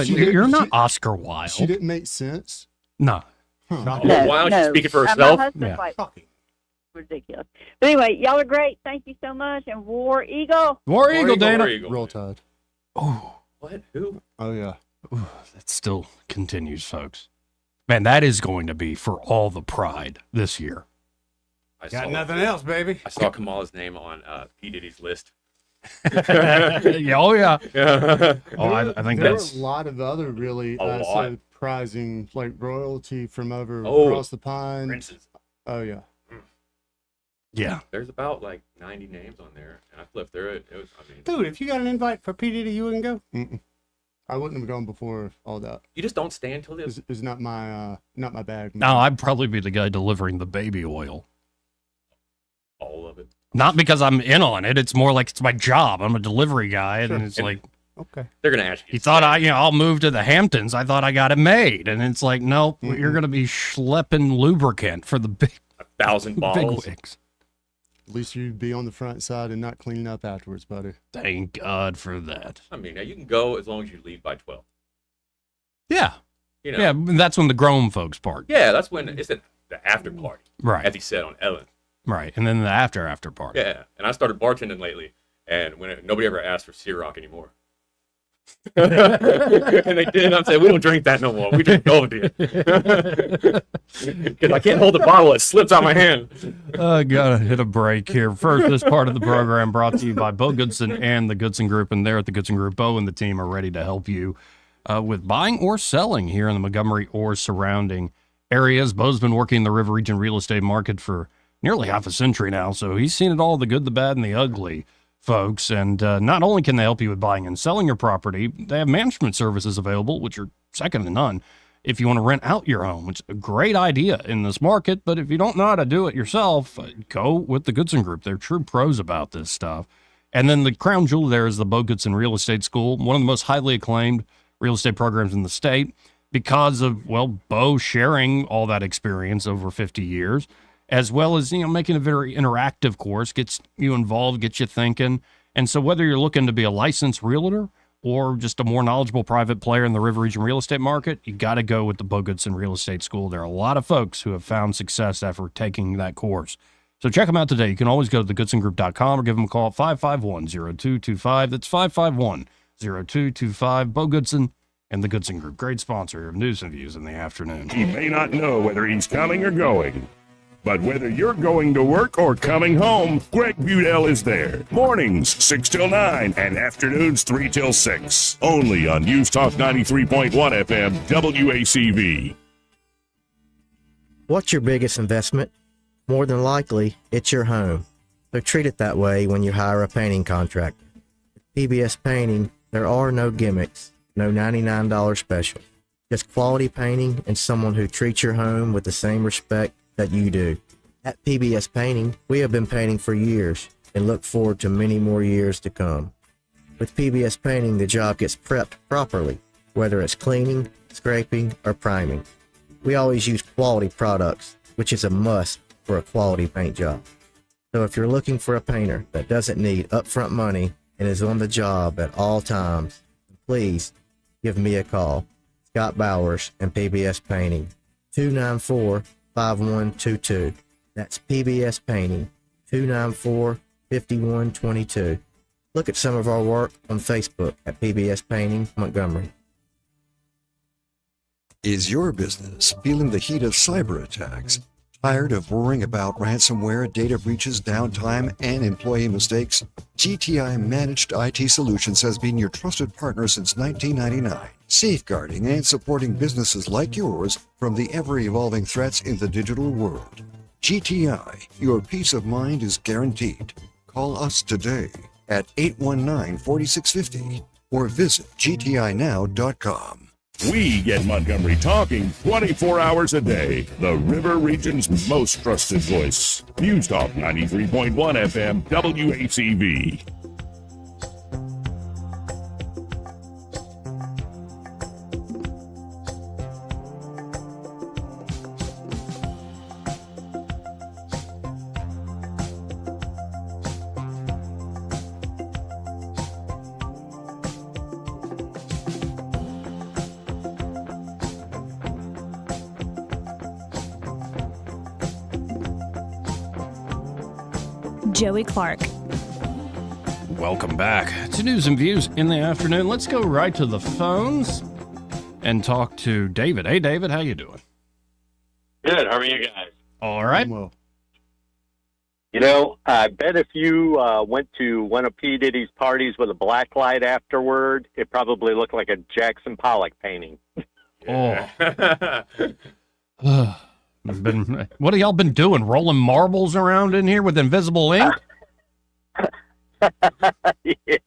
You're not Oscar Wilde. She didn't make sense. No. Wow, she's speaking for herself. Ridiculous. But anyway, y'all are great. Thank you so much. And War Eagle. War Eagle, Dana. Roll Tide. Oh. What? Who? Oh, yeah. Ooh, that still continues, folks. Man, that is going to be for all the pride this year. Got nothing else, baby. I saw Kamala's name on P. Diddy's list. Yeah, oh, yeah. I think there that's were a lot of other really surprising, like royalty from over Oh, across the pond. Princes. Oh, yeah. Yeah. There's about like 90 names on there, and I flipped through it. It was, I mean, Dude, if you got an invite for P. Diddy, you wouldn't go? Mm-mm. I wouldn't have gone before all that. you just don't stand till this. It's not my bag. No, I'd probably be the guy delivering the baby oil. All of it. Not because I'm in on it. It's more like it's my job. I'm a delivery guy, and it's like, okay. They're gonna ask you. he thought I'll move to the Hamptons. I thought I got it made, and it's like, nope, you're gonna be schlepping lubricant for the big 1,000 bottles. wigs. At least you'd be on the front side and not cleaning up afterwards, buddy. Thank God for that. I mean, now you can go as long as you leave by 12. Yeah, You know. yeah. That's when the grown folks part. Yeah, that's when it's at the after party. Right. As he said on Ellen. Right, and then the after party. Yeah, and I started bartending lately, and nobody ever asked for Ciroc anymore. And they did. I'm saying, we don't drink that no more. We drink Belvedere. Because I can't hold the bottle. It slips out my hand. I gotta hit a break here. First, this part of the program brought to you by Bo Goodson and the Goodson Group. And there at the Goodson Group, Bo and the team are ready to help you with buying or selling here in the Montgomery or surrounding areas. Bo's been working in the River Region real estate market for nearly half a century now, so he's seen it all, the good, the bad, and the ugly, folks. And not only can they help you with buying and selling your property, they have management services available, which are second to none. If you want to rent out your home, it's a great idea in this market, but if you don't know how to do it yourself, go with the Goodson Group. They're true pros about this stuff. And then the crown jewel there is the Bo Goodson Real Estate School, one of the most highly acclaimed real estate programs in the state because of, well, Bo sharing all that experience over 50 years. As well as, making a very interactive course, gets you involved, gets you thinking. And so whether you're looking to be a licensed realtor or just a more knowledgeable private player in the River Region real estate market, you got to go with the Bo Goodson Real Estate School. There are a lot of folks who have found success after taking that course. So check them out today. You can always go to thegoodsongroup.com or give them a call at 551-0225. That's 551-0225. Bo Goodson and the Goodson Group. Great sponsor of News and Views in the afternoon. He may not know whether he's coming or going. But whether you're going to work or coming home, Greg Budell is there. Mornings, 6 till 9, and afternoons, 3 till 6. Only on News Talk 93.1 FM, WACV. What's your biggest investment? More than likely, it's your home. So treat it that way when you hire a painting contractor. With PBS Painting, there are no gimmicks, no $99 special. Just quality painting and someone who treats your home with the same respect that you do. At PBS Painting, we have been painting for years and look forward to many more years to come. With PBS Painting, the job gets prepped properly, whether it's cleaning, scraping, or priming. We always use quality products, which is a must for a quality paint job. So if you're looking for a painter that doesn't need upfront money and is on the job at all times, please give me a call. Scott Bowers and PBS Painting, 294-5122. That's PBS Painting, 294-5122. Look at some of our work on Facebook at PBS Painting Montgomery. Is your business feeling the heat of cyber attacks? Tired of worrying about ransomware, data breaches, downtime, and employee mistakes? GTI Managed IT Solutions has been your trusted partner since 1999, safeguarding and supporting businesses like yours from the ever-evolving threats in the digital world. GTI, your peace of mind is guaranteed. Call us today at 819-4650 or visit gtinow.com. We get Montgomery talking 24 hours a day. The River Region's most trusted voice. News Talk 93.1 FM, WACV. Joey Clark. Welcome back to News and Views in the afternoon. Let's go right to the phones and talk to David. Hey, David, how you doing? Good. How are you guys? All right. You know, I bet if you went to one of P. Diddy's parties with a black light afterward, it probably looked like a Jackson Pollock painting. Oh. What have y'all been doing? Rolling marbles around in here with invisible ink? Yeah.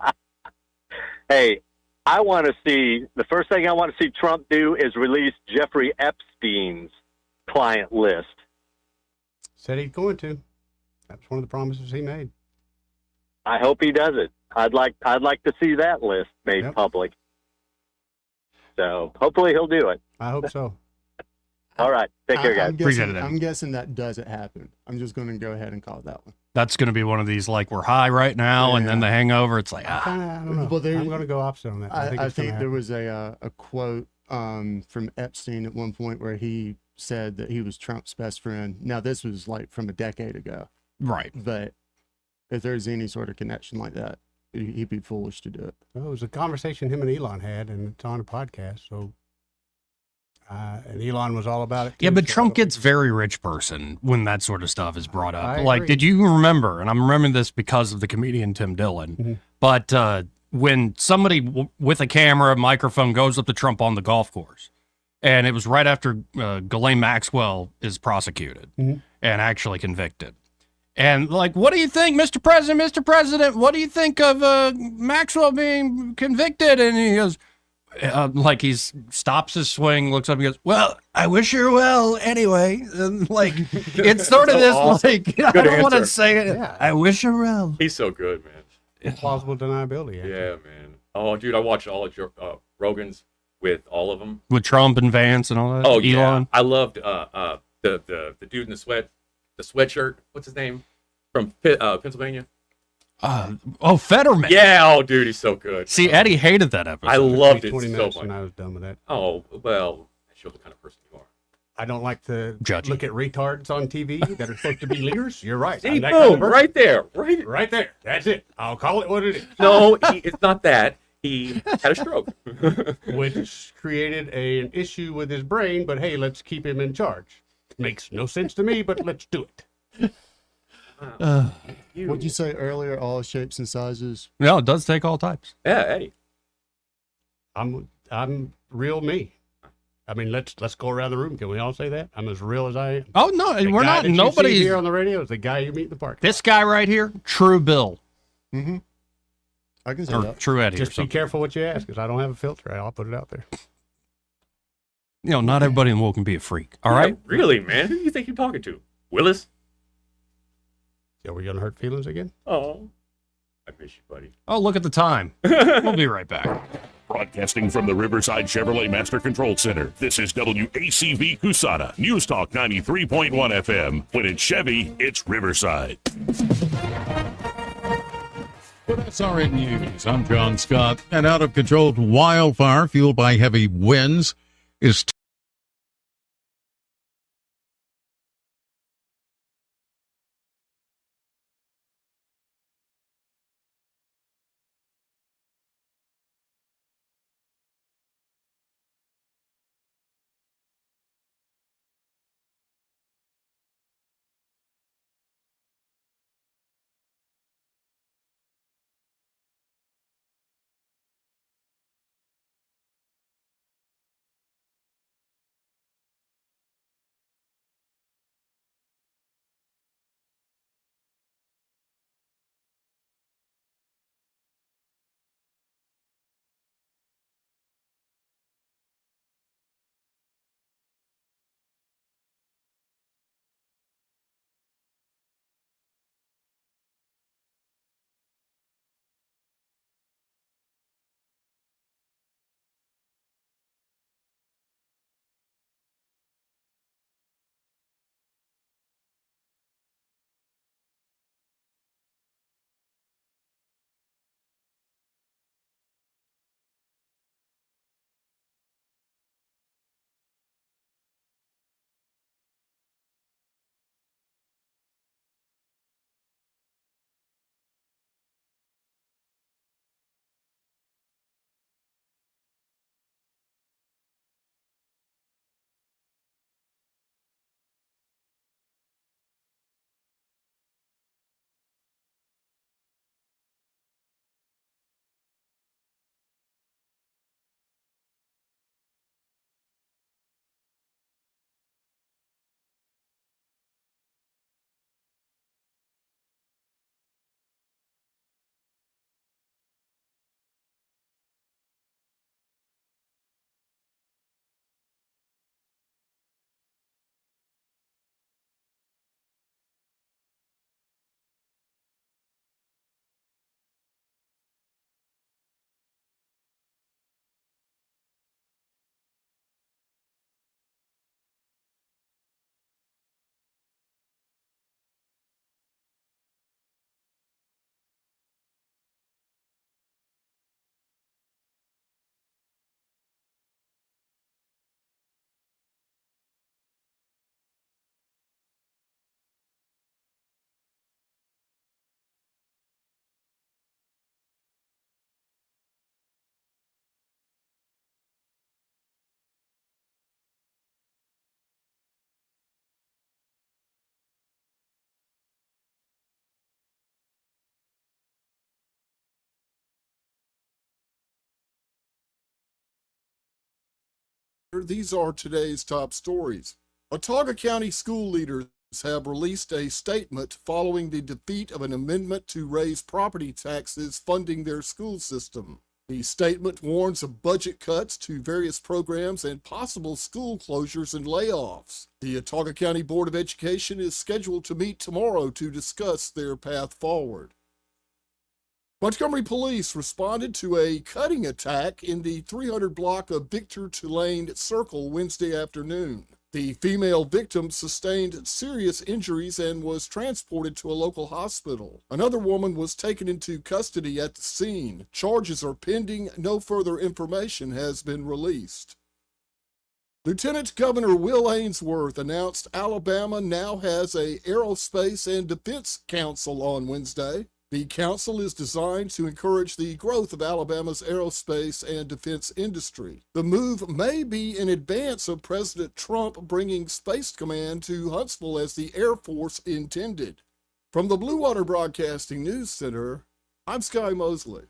Hey, I want to see, the first thing I want to see Trump do is release Jeffrey Epstein's client list. Said he's going to. That's one of the promises he made. I hope he does it. I'd like to see that list made public. So hopefully he'll do it. I hope so. All right. Take care, guys. I'm guessing that doesn't happen. I'm just going to go ahead and call that one. That's going to be one of these, like, we're high right now, and then the hangover, it's like, I don't know. Well, I'm going to go opposite on that. I think there was a quote from Epstein at one point where he said that he was Trump's best friend. Now, this was like from a decade ago. Right. But if there's any sort of connection like that, he'd be foolish to do it. Well, it was a conversation him and Elon had, and it's on a podcast, so... and Elon was all about it, too. Yeah, but Trump gets very rich person when that sort of stuff is brought up. I Like, agree. did you remember, and I'm remembering this because of the comedian Tim Dillon, but when somebody with a camera, microphone goes up to Trump on the golf course, and it was right after Ghislaine Maxwell is prosecuted and actually convicted. And like, what do you think, Mr. President, Mr. President, what do you think of Maxwell being convicted? And he goes... like he stops his swing, looks up and goes, well, I wish her well anyway. And like, it's sort of So this, awesome. like, I Good don't want to answer. say it. Yeah. I wish her well. He's so good, man. Plausible deniability. Yeah, man. Oh, dude, I watched all of your Rogan's with all of them. With Trump and Vance and all that. Oh, yeah. Elon. I loved the dude in the sweatshirt. What's his name? From Pennsylvania. Fetterman. Yeah, oh, dude, he's so good. See, Eddie hated that episode. I loved it 20 so minutes much. and I was done with that. Oh, well, that shows the kind of person you are. I don't like to Judgy. look at retards on TV that are supposed to be leaders. You're right. See, I'm that boom, kind of person. right there. Right there. That's it. I'll call it what it is. No, it's not that. He had a stroke. Which created an issue with his brain, but hey, let's keep him in charge. Makes no sense to me, but let's do it. What'd you say earlier? All shapes and sizes. No, it does take all types. Yeah, Eddie. I'm real me. I mean, let's go around the room. Can we all say that? I'm as real as I am. Oh, no, The we're guy not. that you see Nobody's. here on the radio is the guy you meet in the park. This guy right here, True Bill. Mm-hmm. I can say Or that. True Eddie. Just or be something. careful what you ask, because I don't have a filter. I'll put it out there. You know, not everybody in the world can be a freak. All right? Really, man? Who do you think you're talking to? Willis? Are we going to hurt feelings again? Oh, I miss you, buddy. Oh, look at the time. We'll be right back. Broadcasting from the Riverside Chevrolet Master Control Center, this is WACV Cusana, News Talk 93.1 FM. When it's Chevy, it's Riverside. With SRN News, I'm John Scott. An out-of-control wildfire fueled by heavy winds is these are today's top stories. Watauga County school leaders have released a statement following the defeat of an amendment to raise property taxes funding their school system. The statement warns of budget cuts to various programs and possible school closures and layoffs. The Watauga County Board of Education is scheduled to meet tomorrow to discuss their path forward. Montgomery police responded to a cutting attack in the 300 block of Victor Tulane Circle Wednesday afternoon. The female victim sustained serious injuries and was transported to a local hospital. Another woman was taken into custody at the scene. Charges are pending. No further information has been released. Lieutenant Governor Will Ainsworth announced Alabama now has an Aerospace and Defense Council on Wednesday. The council is designed to encourage the growth of Alabama's aerospace and defense industry. The move may be in advance of President Trump bringing Space Command to Huntsville as the Air Force intended. From the Blue Water Broadcasting News Center, I'm Sky Mosley.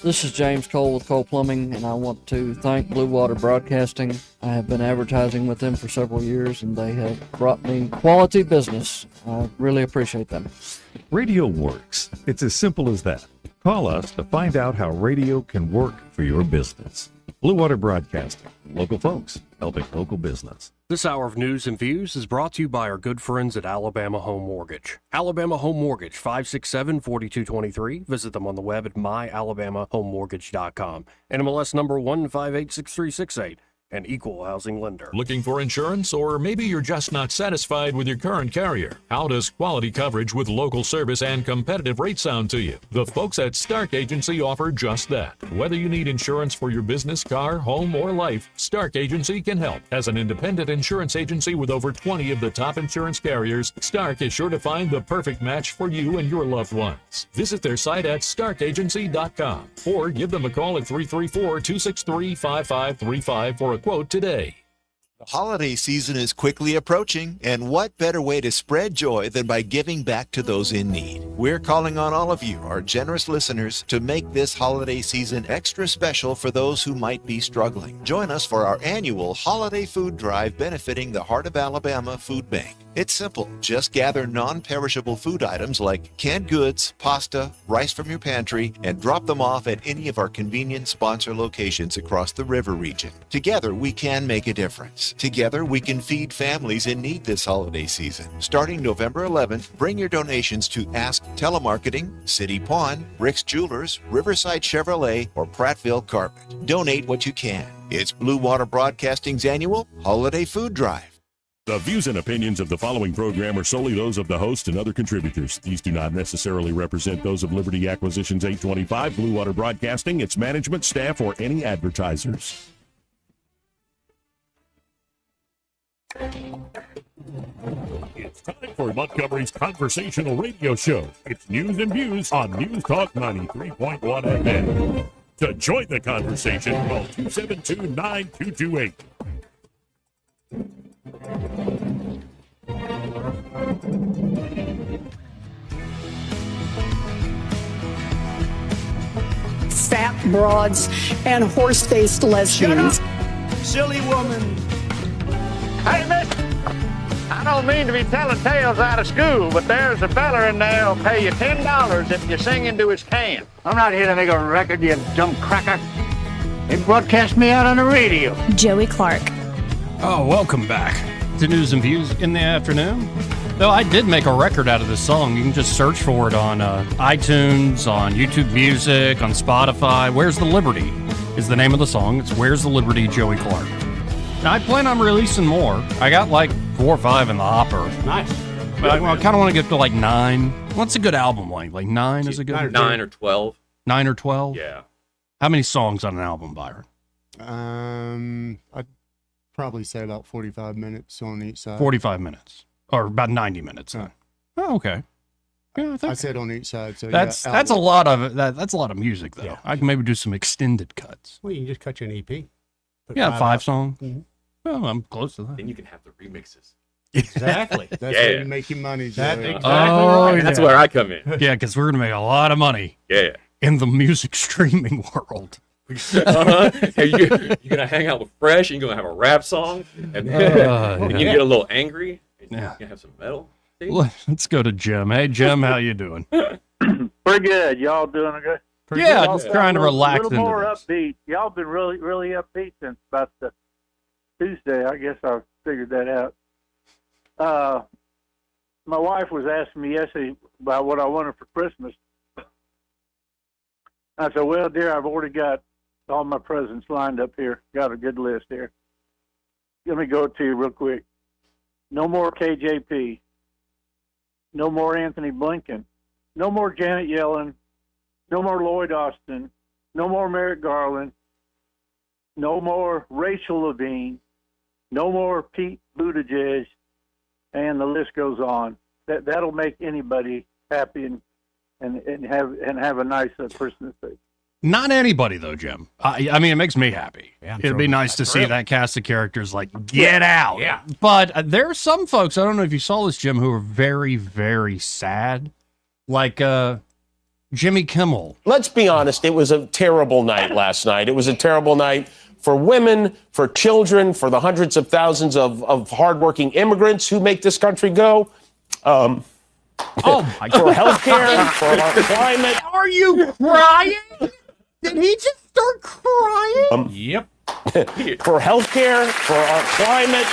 This is James Cole with Cole Plumbing, and I want to thank Blue Water Broadcasting. I have been advertising with them for several years, and they have brought me quality business. I really appreciate them. Radio works. It's as simple as that. Call us to find out how radio can work for your business. Blue Water Broadcasting. Local folks helping local business. This hour of news and views is brought to you by our good friends at Alabama Home Mortgage. Alabama Home Mortgage, 567-4223. Visit them on the web at myalabamahomemortgage.com. NMLS number 1586368. An equal housing lender. Looking for insurance, or maybe you're just not satisfied with your current carrier? How does quality coverage with local service and competitive rates sound to you? The folks at Stark Agency offer just that. Whether you need insurance for your business, car, home, or life, Stark Agency can help. As an independent insurance agency with over 20 of the top insurance carriers, Stark is sure to find the perfect match for you and your loved ones. Visit their site at starkagency.com or give them a call at 334-263-5535 for a quote today. The holiday season is quickly approaching, and what better way to spread joy than by giving back to those in need? We're calling on all of you, our generous listeners, to make this holiday season extra special for those who might be struggling. Join us for our annual holiday food drive benefiting the Heart of Alabama Food Bank. It's simple. Just gather non-perishable food items like canned goods, pasta, rice from your pantry, and drop them off at any of our convenient sponsor locations across the river region. Together, we can make a difference. Together, we can feed families in need this holiday season. Starting November 11th, bring your donations to Ask Telemarketing, City Pawn, Rick's Jewelers, Riverside Chevrolet, or Prattville Carpet. Donate what you can. It's Blue Water Broadcasting's annual Holiday Food Drive. The views and opinions of the following program are solely those of the host and other contributors. These do not necessarily represent those of Liberty Acquisitions 825, Blue Water Broadcasting, its management, staff, or any advertisers. It's time for Montgomery's conversational radio show. It's news and views on News Talk 93.1 FM. To join the conversation, call 272-9228. Fat broads and horse-faced lesbians. Silly woman. Hey, miss, I don't mean to be telling tales out of school, but there's a fella in there who'll pay you $10 if you sing into his can. I'm not here to make a record, you dumb cracker. They broadcast me out on the radio. Joey Clark. Oh, welcome back to News and Views in the afternoon. Though I did make a record out of this song. You can just search for it on iTunes, on YouTube Music, on Spotify. Where's the Liberty is the name of the song. It's Where's the Liberty, Joey Clark. Now, I plan on releasing more. I got like 4 or 5 in the hopper. Nice. But I kind of want to get to like 9. What's a good album length? Like 9 is a good? 9 or 12. 9 or 12? Yeah. How many songs on an album, Byron? I'd probably say about 45 minutes on each side. 45 minutes. Or about 90 minutes. Oh, okay. Yeah, I said on each side. So that's a lot of that's a lot of music though. Yeah. I can maybe do some extended cuts. Well, you can just cut you an EP. Yeah, 5 songs. Mm-hmm. Well, I'm close to that. Then you can have the remixes. Exactly. That's where you make your money. Exactly. Oh, That's where I come in. Yeah, because we're gonna make a lot of money. Yeah. In the music streaming world. Hey, you're gonna hang out with Fresh, and you're gonna have a rap song, and and you get a little angry, and you're gonna have some metal. See? Let's go to Jim. Hey, Jim, how you doing? Pretty good. Y'all doing good? Yeah, Y'all just sound trying to relax A little into more this. upbeat. Y'all been really upbeat since about the Tuesday. I guess I figured that out. My wife was asking me yesterday about what I wanted for Christmas. I said, well, dear, I've already got all my presents lined up here. Got a good list here. Let me go to you real quick. No more KJP. No more Anthony Blinken. No more Janet Yellen. No more Lloyd Austin. No more Merrick Garland. No more Rachel Levine. No more Pete Buttigieg. And the list goes on. That'll make anybody happy and have a nice Christmas Day. Not anybody though, Jim. I mean, it makes me happy. Yeah, I'm It'd sure be it nice makes to me see thrilled. that cast of characters like get out. Yeah. But there are some folks, I don't know if you saw this, Jim, who are very, very sad. Like Jimmy Kimmel. Let's be honest, it was a terrible night last night. It was a terrible night for women, for children, for the hundreds of thousands of hardworking immigrants who make this country go. For healthcare, for our climate. Are you crying? Did he just start crying? Yep. For healthcare, for our climate,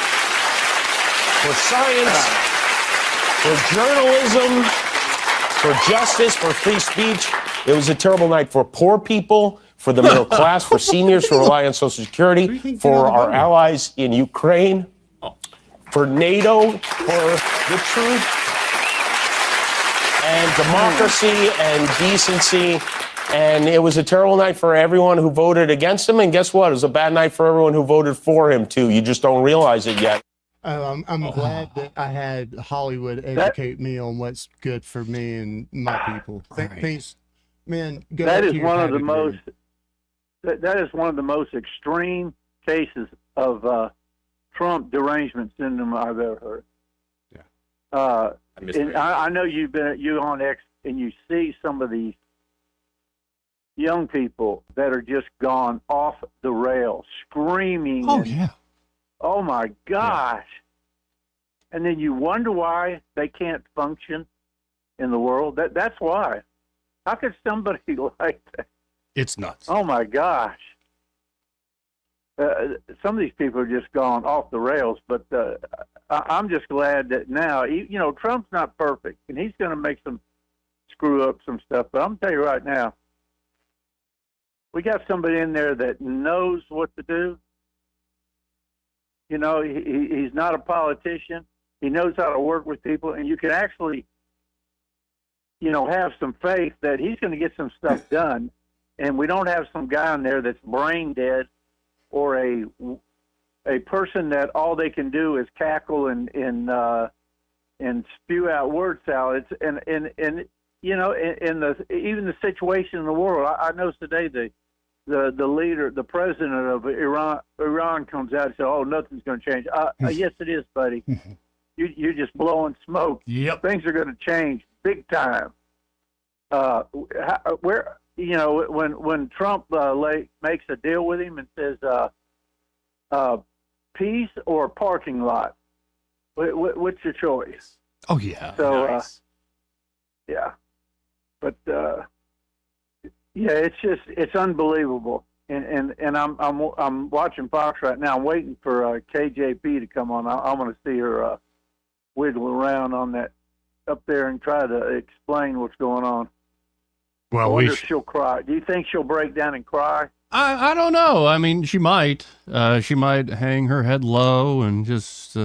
for science, for journalism, for justice, for free speech. It was a terrible night for poor people, for the middle class, for seniors who rely on Social Security, for our allies in Ukraine, for NATO, for the truth and democracy and decency. And it was a terrible night for everyone who voted against him. And guess what? It was a bad night for everyone who voted for him, too. You just don't realize it yet. I'm glad that I had Hollywood educate me on what's good for me and my people. Thanks, man. Go That back is to your one of the category. that is one of the most extreme cases of Trump derangement syndrome I've ever heard. Yeah. And I know you on X and you see some of these young people that are just gone off the rails, screaming. Oh, and, yeah. Oh my gosh. Yeah. And then you wonder why they can't function in the world. That's why. How could somebody like that? It's nuts. Oh my gosh. Some of these people are just gone off the rails, but I'm just glad that now, Trump's not perfect, and he's going to make some screw up some stuff. But I'm going to tell you right now, we got somebody in there that knows what to do. He's not a politician. He knows how to work with people, and you can actually, have some faith that he's going to get some stuff done. And we don't have some guy in there that's brain dead or a person that all they can do is cackle and spew out word salads. And even the situation in the world. I know today the leader, the president of Iran comes out and says, "Oh, nothing's going to change." Yes, it is, buddy. You're just blowing smoke. Yep. Things are going to change big time. When Trump makes a deal with him and says, peace or parking lot, what's your choice? Oh, yeah. So, Nice. yeah. But, it's unbelievable. And I'm watching Fox right now. I'm waiting for KJP to come on. I want to see her wiggle around on that up there and try to explain what's going on. Well, I we wonder if she'll cry. Do you think she'll break down and cry? I don't know. I mean, she might. She might hang her head low and just.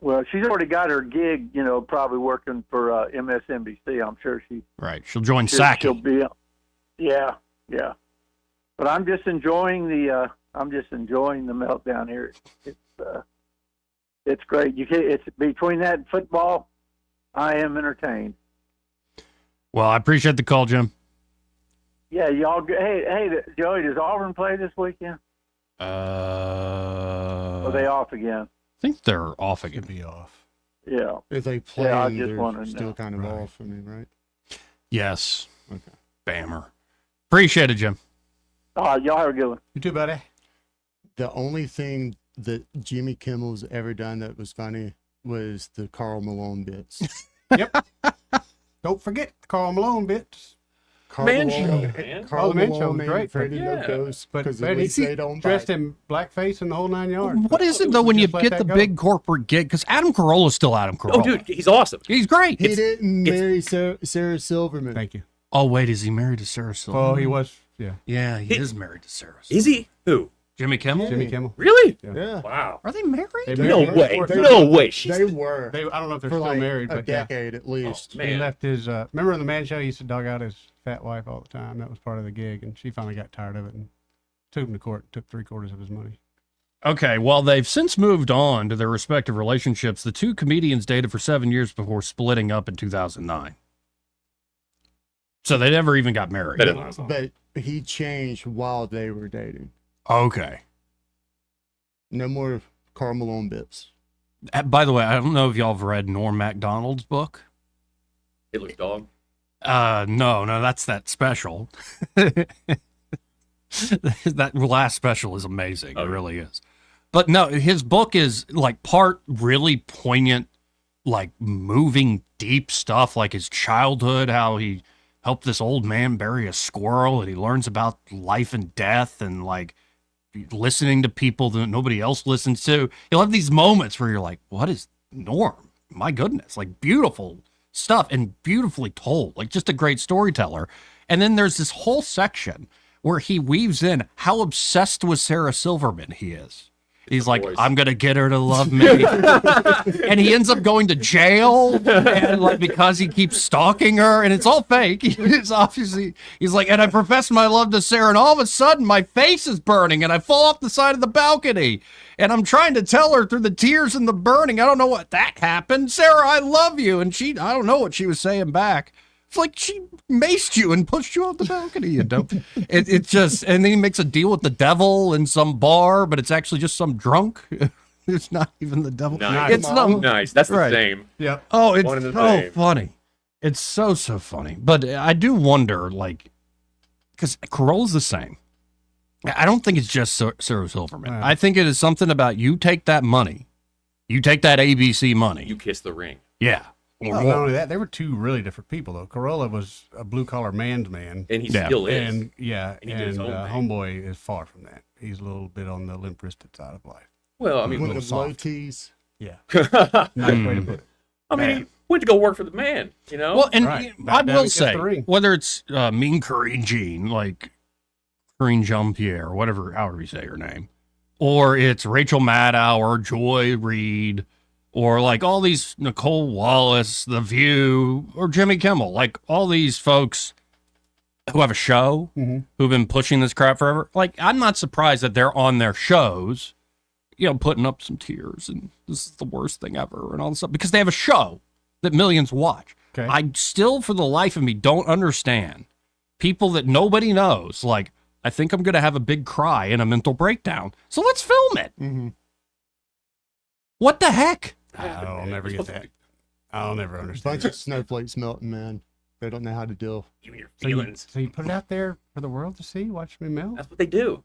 Well, she's already got her gig, probably working for MSNBC. I'm sure she. Right. She'll join Psaki. She'll be. Yeah. But I'm just enjoying the meltdown here. It's great. It's between that and football. I am entertained. Well, I appreciate the call, Jim. Yeah, y'all. Hey, Joey, does Auburn play this weekend? Are they off again? I think they're off again. Be off. Yeah. If they play, I just they're wanted to still know. kind of off. I mean, right? Yes. Okay. Bammer. Appreciate it, Jim. Y'all have a good one. You too, buddy. The only thing that Jimmy Kimmel's ever done that was funny was the Carl Malone bits. Yep. Don't forget the Carl Malone bits. Carl Man Malone, show, man. Carl Man Malone show was made great. Freddie Yeah. No Ghost But because at least they don't dressed bite. in blackface and the whole 9 yards. What is it though when you Just let get that the go. big corporate gig? Because Adam Carolla's still Adam Carolla. Oh, dude, he's awesome. He's great. He didn't marry Sarah Silverman. Thank you. Oh wait, is he married to Sarah Silverman? Well, he was. Yeah. Yeah, he is married to Sarah. Is he? Who? Jimmy Kimmel. Jimmy Kimmel. Really? Yeah. Wow. Are they married? No way. No way. She's They were. They, I don't know if they're for still like married, a but yeah. decade at least. He man. left his. Remember in the Man Show, he used to dog out his fat wife all the time. That was part of the gig, and she finally got tired of it and took him to court. Took 3/4 of his money. Okay, well, they've since moved on to their respective relationships. The two comedians dated for 7 years before splitting up in 2009. So they never even got married. They didn't last long. But he changed while they were dating. Okay. No more Carl Malone bits. By the way, I don't know if y'all have read Norm Macdonald's book. Hitler's dog. No, that's that special. That last special is amazing. It really is. But no, his book is like part really poignant, like moving, deep stuff, like his childhood, how he helped this old man bury a squirrel, and he learns about life and death and like listening to people that nobody else listens to. You'll have these moments where you're like, what is Norm? My goodness, like beautiful stuff and beautifully told, like just a great storyteller. And then there's this whole section where he weaves in how obsessed with Sarah Silverman he is. He's like, I'm going to get her to love me. And he ends up going to jail and like because he keeps stalking her and it's all fake. It's obviously, he's like, and I profess my love to Sarah and all of a sudden my face is burning and I fall off the side of the balcony and I'm trying to tell her through the tears and the burning. I don't know what that happened. Sarah, I love you. And I don't know what she was saying back. It's like she maced you and pushed you off the balcony, you dope. It just, and then he makes a deal with the devil in some bar, but it's actually just some drunk. It's not even the devil. Nice. It's some, Nice. That's the right. same. Yeah. Oh, it's One and the so same. funny. It's so funny. But I do wonder, like, because Carolla's the same. I don't think it's just Sarah Silverman. Wow. I think it is something about you take that money, you take that ABC money. You kiss the ring. Yeah. Or Well, more. not only that, they were two really different people, though. Corolla was a blue-collar man's man. And he Yeah. still is. And, yeah, And he did his own thing. Homeboy is far from that. He's a little bit on the limp-wristed side of life. Well, I mean, One little of the low soft. tees. Yeah. Nice way to put it. I mean, he went to go work for the man, you know? Well, and Right. I Back down will and kiss say, the ring. whether it's Mean Corinne Jean, like Corinne Jean-Pierre, whatever, however you say her name, or it's Rachel Maddow or Joy Reid, or like all these Nicole Wallace, The View, or Jimmy Kimmel, like all these folks who have a show, who've been pushing this crap forever. Like, I'm not surprised that they're on their shows, you know, putting up some tears and this is the worst thing ever and all this stuff because they have a show that millions watch. Okay. I still, for the life of me, don't understand people that nobody knows. Like, I think I'm going to have a big cry and a mental breakdown. So let's film it. Mm-hmm. What the heck? I'll never get that. I'll never understand. Bunch of snowflakes melting, man. They don't know how to deal. You and your So you, feelings. so you put it out there for the world to see, watch me melt? That's what they do.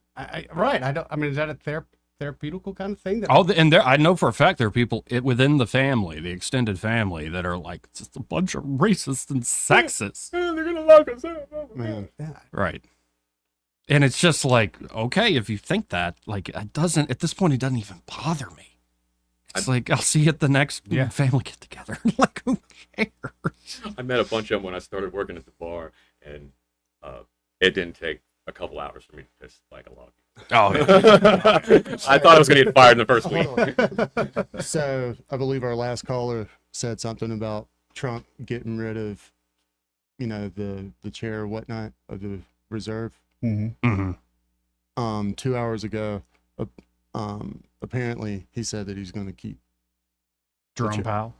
Right. I mean, is that a therapeutical kind of thing? That And I know for a fact there are people within the family, the extended family, that are like just a bunch of racists and sexists. They're going to lock us up. Man. Right. And it's just like, okay, if you think that, like, it doesn't, at this point, it doesn't even bother me. It's like, I'll see you at the next family get together. Like, who cares? I met a bunch of them when I started working at the bar, and it didn't take a couple hours for me to piss like a lot. Oh, yeah. I thought I was going to get fired in the first week. So I believe our last caller said something about Trump getting rid of, you know, the chair or whatnot of the reserve. Mm-hmm. 2 hours ago, apparently he said that he's going to keep Jerome Powell.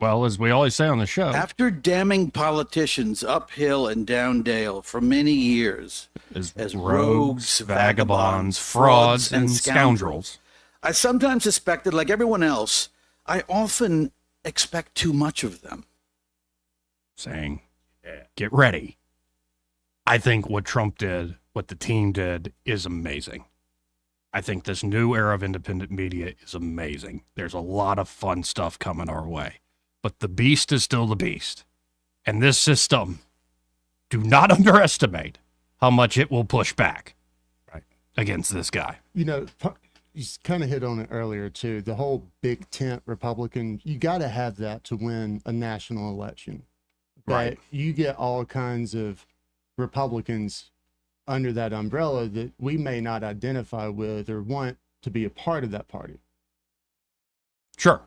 Well, as we always say on the show, After damning politicians uphill and down Dale for many years as rogues, vagabonds, frauds, and scoundrels, I sometimes suspected, like everyone else, I often expect too much of them. saying, get ready. I think what Trump did, what the team did, is amazing. I think this new era of independent media is amazing. There's a lot of fun stuff coming our way. But the beast is still the beast. And this system, do not underestimate how much it will push back against this guy. You know, you kind of hit on it earlier, too. The whole big tent Republican, you got to have that to win a national election. Right. You get all kinds of Republicans under that umbrella that we may not identify with or want to be a part of that party. Sure.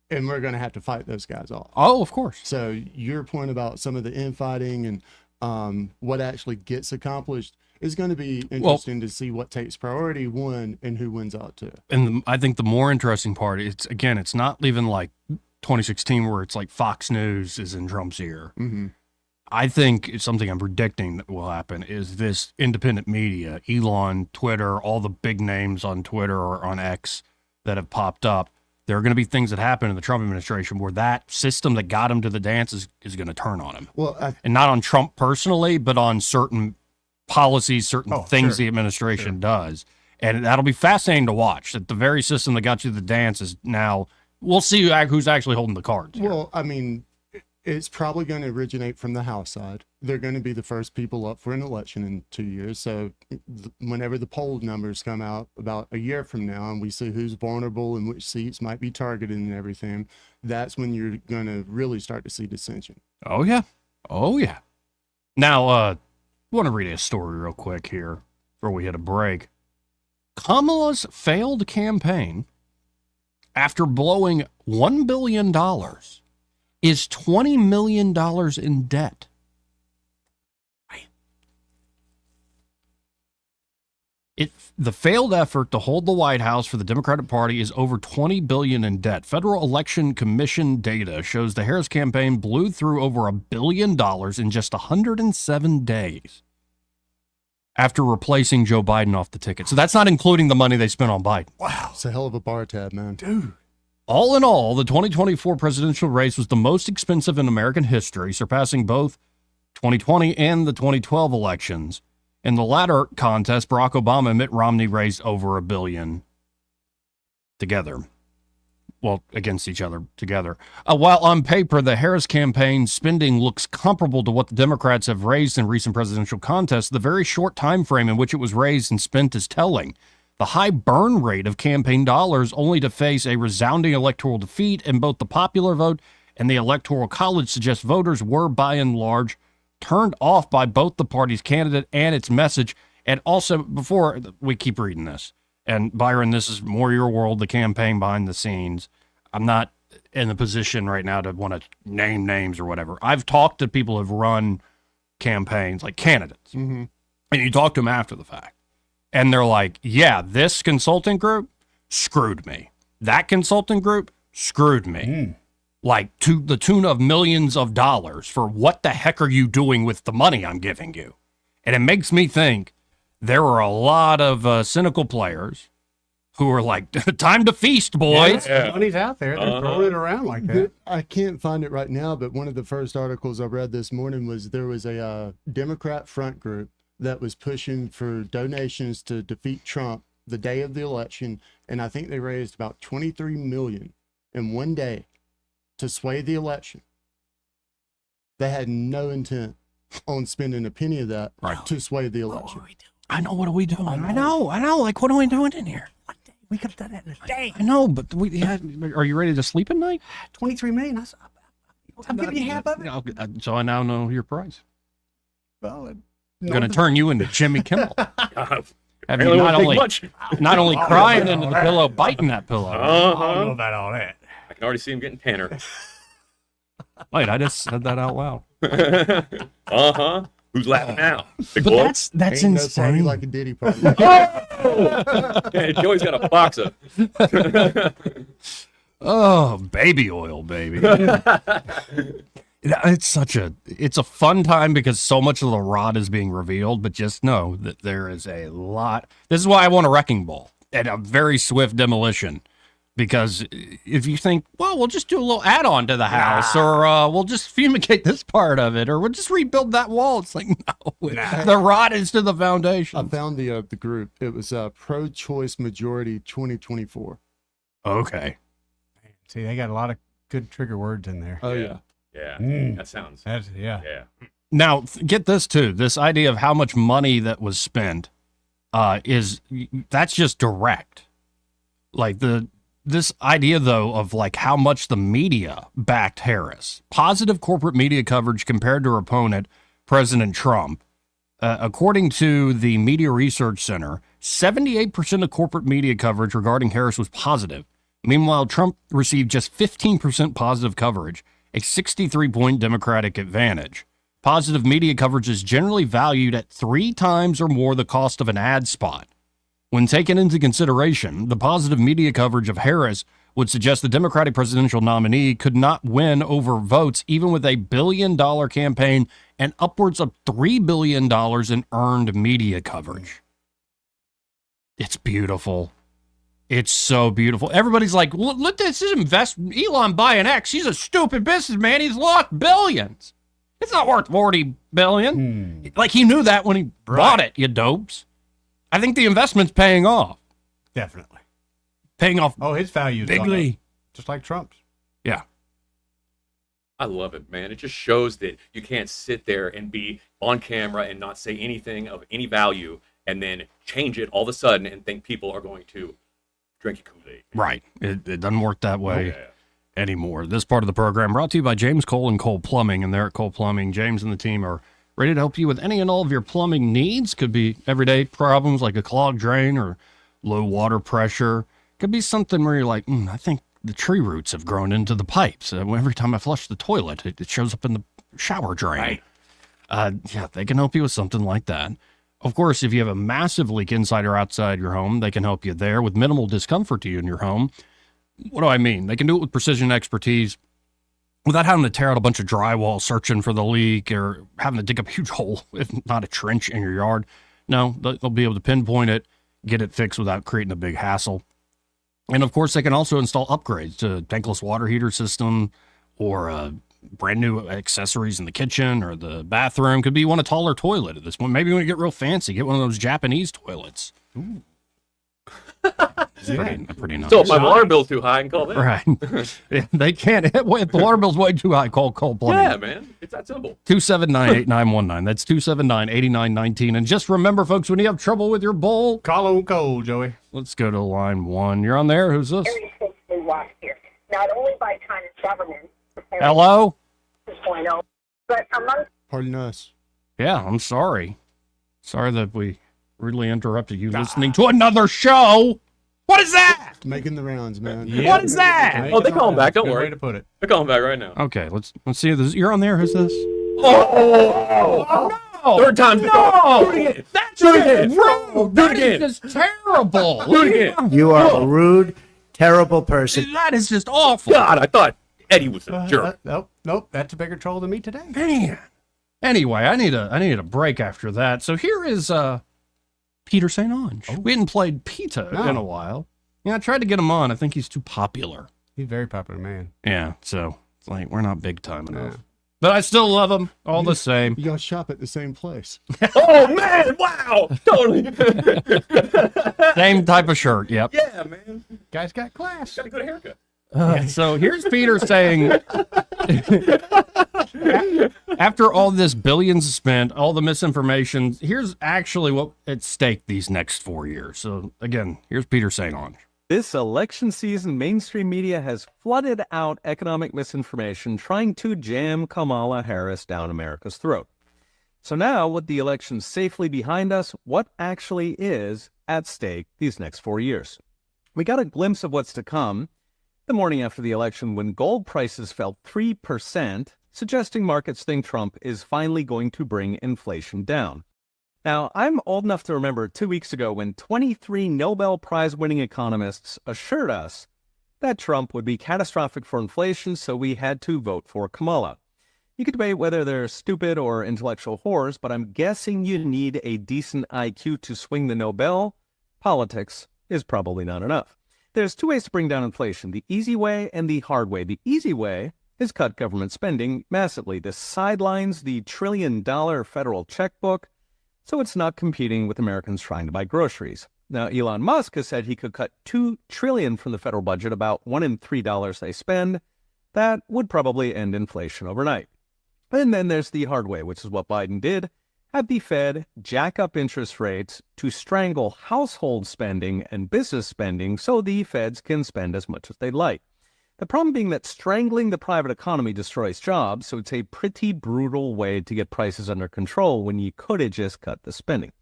And we're going to have to fight those guys off. Oh, of course. So your point about some of the infighting and what actually gets accomplished is going to be interesting to see what takes priority, one, and who wins out two. And I think the more interesting part, it's not even like 2016 where it's like Fox News is in Trump's ear. Mm-hmm. I think it's something I'm predicting that will happen is this independent media, Elon, Twitter, all the big names on Twitter or on X that have popped up. There are going to be things that happen in the Trump administration where that system that got him to the dance is going to turn on him. Well, and not on Trump personally, but on certain policies, certain things the administration does. And that'll be fascinating to watch, that the very system that got you to the dance is now, we'll see who's actually holding the cards. Well, I mean, it's probably going to originate from the House side. They're going to be the first people up for an election in 2 years. So whenever the poll numbers come out about a year from now and we see who's vulnerable and which seats might be targeted and everything, that's when you're going to really start to see dissension. Oh, yeah. Oh, yeah. Now, I want to read a story real quick here before we hit a break. Kamala's failed campaign after blowing $1 billion is $20 million in debt. The failed effort to hold the White House for the Democratic Party is over $20 billion in debt. Federal Election Commission data shows the Harris campaign blew through over $1 billion in just 107 days after replacing Joe Biden off the ticket. So that's not including the money they spent on Biden. Wow. It's a hell of a bar tab, man. Dude. All in all, the 2024 presidential race was the most expensive in American history, surpassing both 2020 and the 2012 elections. In the latter contest, Barack Obama and Mitt Romney raised over $1 billion together. Well, against each other together. While on paper, the Harris campaign spending looks comparable to what the Democrats have raised in recent presidential contests, the very short time frame in which it was raised and spent is telling. The high burn rate of campaign dollars only to face a resounding electoral defeat in both the popular vote and the Electoral College suggests voters were, by and large, turned off by both the party's candidate and its message. And also, before we keep reading this, and Byron, this is more your world, the campaign behind the scenes. I'm not in the position right now to want to name names or whatever. I've talked to people who have run campaigns, like candidates, and you talk to them after the fact. And they're like, yeah, this consulting group screwed me. That consulting group screwed me. Like to the tune of millions of dollars for what the heck are you doing with the money I'm giving you? And it makes me think there are a lot of cynical players who are like, time to feast, boys. Yeah, money's out there. They're throwing it around like that. I can't find it right now, but one of the first articles I read this morning was there was a Democrat front group that was pushing for donations to defeat Trump the day of the election. And I think they raised about $23 million in one day to sway the election. They had no intent on spending a penny of that to sway the election. I know, what are we doing? I know. Like, what are we doing in here? We could have done that in a day. I know, but are you ready to sleep at night? 23 million. I'm giving you half of it. So I now know your price. Well, I'm going to turn you into Jimmy Kimmel. Have you Really not won't take only, much. not only crying into the pillow, biting that pillow. I don't know about all that. I can already see him getting tanner. Wait, I just said that out loud. Who's laughing now? Big But boy? that's Ain't no party insane. like a Diddy party. Yeah, Joey's got a box of. Oh, baby oil, baby. It's a fun time because so much of the rod is being revealed, but just know that there is a lot. This is why I want a wrecking ball and a very swift demolition Because if you think, well, we'll just do a little add-on to the house, or we'll just fumigate this part of it, or we'll just rebuild that wall. It's like, no, the rot is to the foundation. I found the group. It was Pro-Choice Majority 2024. Okay. See, they got a lot of good trigger words in there. Oh yeah. Yeah. That sounds. Yeah. Now, get this too. This idea of how much money that was spent that's just direct. Like this idea though of like how much the media backed Harris. Positive corporate media coverage compared to her opponent, President Trump. According to the Media Research Center, 78% of corporate media coverage regarding Harris was positive. Meanwhile, Trump received just 15% positive coverage, a 63-point Democratic advantage. Positive media coverage is generally valued at 3 times or more the cost of an ad spot. When taken into consideration, the positive media coverage of Harris would suggest the Democratic presidential nominee could not win over votes even with a $1 billion campaign and upwards of $3 billion in earned media coverage. It's beautiful. It's so beautiful. Everybody's like, look, this is Elon buying X. He's a stupid businessman. He's lost billions. It's not worth $40 billion. Like he knew that when he bought it, you dopes. I think the investment's paying off. Definitely. Paying off. Oh, his value's bigly. gone up, just like Trump's. Yeah. I love it, man. It just shows that you can't sit there and be on camera and not say anything of any value and then change it all of a sudden and think people are going to drink your Kool-Aid. Right. It doesn't work that way anymore. This part of the program brought to you by James Cole and Cole Plumbing. And there at Cole Plumbing, James and the team are ready to help you with any and all of your plumbing needs. Could be everyday problems like a clogged drain or low water pressure. Could be something where you're like, I think the tree roots have grown into the pipes. Every time I flush the toilet, it shows up in the shower drain. Right. Yeah, they can help you with something like that. Of course, if you have a massive leak inside or outside your home, they can help you there with minimal discomfort to you in your home. What do I mean? They can do it with precision expertise without having to tear out a bunch of drywall searching for the leak or having to dig up a huge hole, if not a trench, in your yard. No, they'll be able to pinpoint it, get it fixed without creating a big hassle. And of course, they can also install upgrades to tankless water heater system or brand new accessories in the kitchen or the bathroom. Could be you want a taller toilet at this point. Maybe you want to get real fancy, get one of those Japanese toilets. Ooh. Pretty nice. So if my water bill's too high, I can call them. Right. Yeah, they can't. If the water bill's way too high, call Cole Plumbing. Yeah, man. It's that simple. 279-8919. That's 279-8919. And just remember, folks, when you have trouble with your bowl, call on Cole, Joey. Let's go to line 1. You're on there. Who's this? Lost here, not only by China's government. Hello? 2.0, but among. Pardon us. Yeah, I'm sorry. Sorry that we rudely interrupted you listening to another show. What is that? Making the rounds, man. Yeah. What is that? Oh, they call him back. Don't Good worry. way to put it. They're calling back right now. Okay, let's see if this. You're on there. Who's this? Oh, no! Third time's the charm. Do it again. That's Do it again. rude. Do it again. That is just terrible. Do it again. You are a rude, terrible person. That is just awful. God, I thought Eddie was a jerk. Nope. That's a bigger troll than me today. Man. Anyway, I need a break after that. So here is Peter St. Ange. We hadn't played PETA in a while. Yeah, I tried to get him on. I think he's too popular. He's a very popular man. Yeah, so it's like we're not big time enough. But I still love him all the same. You guys shop at the same place. Oh, man. Wow. Totally. Same type of shirt. Yep. Yeah, man. Guy's got class. Got a good haircut. So here's Peter saying, after all this billions spent, all the misinformation, here's actually what at stake these next 4 years. So again, here's Peter St. Ange. This election season, mainstream media has flooded out economic misinformation, trying to jam Kamala Harris down America's throat. So now, with the election safely behind us, what actually is at stake these next 4 years? We got a glimpse of what's to come the morning after the election when gold prices fell 3%, suggesting markets think Trump is finally going to bring inflation down. Now, I'm old enough to remember 2 weeks ago when 23 Nobel Prize-winning economists assured us that Trump would be catastrophic for inflation, so we had to vote for Kamala. You could debate whether they're stupid or intellectual whores, but I'm guessing you need a decent IQ to swing the Nobel. Politics is probably not enough. There's two ways to bring down inflation, the easy way and the hard way. The easy way is cut government spending massively. This sidelines the trillion-dollar federal checkbook, so it's not competing with Americans trying to buy groceries. Now, Elon Musk has said he could cut $2 trillion from the federal budget, about $1 in $3 they spend. That would probably end inflation overnight. And then there's the hard way, which is what Biden did, have the Fed jack up interest rates to strangle household spending and business spending so the Feds can spend as much as they'd like. The problem being that strangling the private economy destroys jobs, so it's a pretty brutal way to get prices under control when you could have just cut the spending.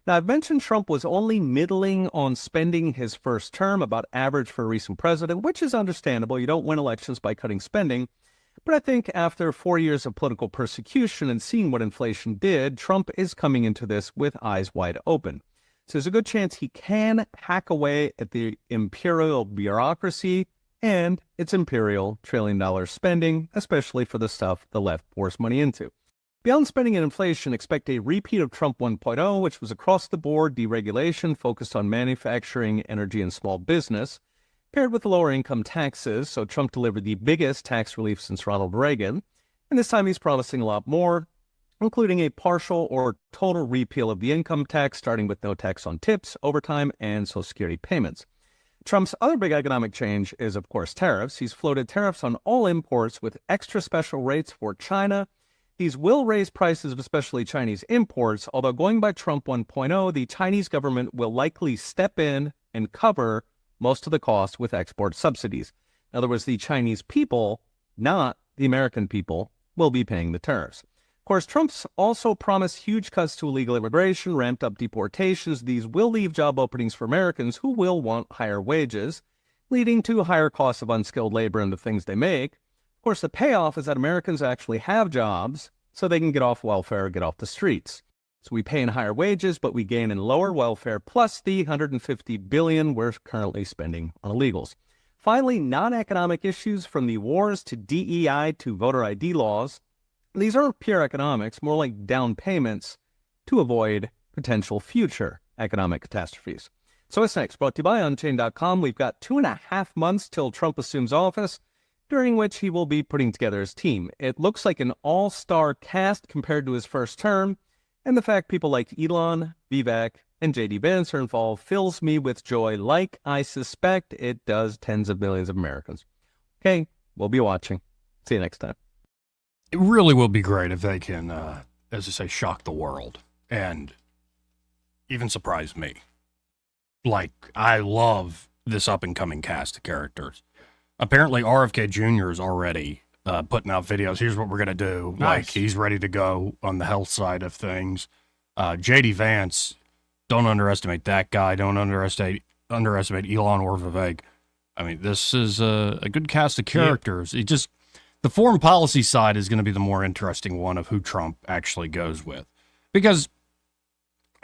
Now, I've mentioned Trump was only middling on spending his first term, about average for a recent president, which is understandable. You don't win elections by cutting spending. But I think after 4 years of political persecution and seeing what inflation did, Trump is coming into this with eyes wide open. So there's a good chance he can hack away at the imperial bureaucracy and its imperial trillion-dollar spending, especially for the stuff the left pours money into. Beyond spending and inflation, expect a repeat of Trump 1.0, which was across-the-board deregulation focused on manufacturing, energy, and small business, paired with lower income taxes. So Trump delivered the biggest tax relief since Ronald Reagan, and this time he's promising a lot more, including a partial or total repeal of the income tax, starting with no tax on tips, overtime, and Social Security payments. Trump's other big economic change is, of course, tariffs. He's floated tariffs on all imports with extra special rates for China. These will raise prices of especially Chinese imports, although going by Trump 1.0, the Chinese government will likely step in and cover most of the cost with export subsidies. In other words, the Chinese people, not the American people, will be paying the tariffs. Of course, Trump's also promised huge cuts to illegal immigration, ramped up deportations. These will leave job openings for Americans who will want higher wages, leading to higher costs of unskilled labor and the things they make. Of course, the payoff is that Americans actually have jobs so they can get off welfare or get off the streets. So we pay in higher wages, but we gain in lower welfare, plus the $150 billion we're currently spending on illegals. Finally, non-economic issues, from the wars to DEI to voter ID laws. These aren't pure economics, more like down payments to avoid potential future economic catastrophes. So what's next? Brought to you by Unchained.com. We've got 2.5 months till Trump assumes office, during which he will be putting together his team. It looks like an all-star cast compared to his first term, and the fact people like Elon, Vivek, and J.D. Vance are involved fills me with joy, like I suspect it does tens of millions of Americans. Okay, we'll be watching. See you next time. It really will be great if they can, as I say, shock the world and even surprise me. Like, I love this up-and-coming cast of characters. Apparently, RFK Jr. is already putting out videos. Here's what we're going to do. Nice. Like, he's ready to go on the health side of things. J.D. Vance, don't underestimate that guy. Don't underestimate Elon or Vivek. I mean, this is a good cast of characters. It just... The foreign policy side is going to be the more interesting one of who Trump actually goes with. Because,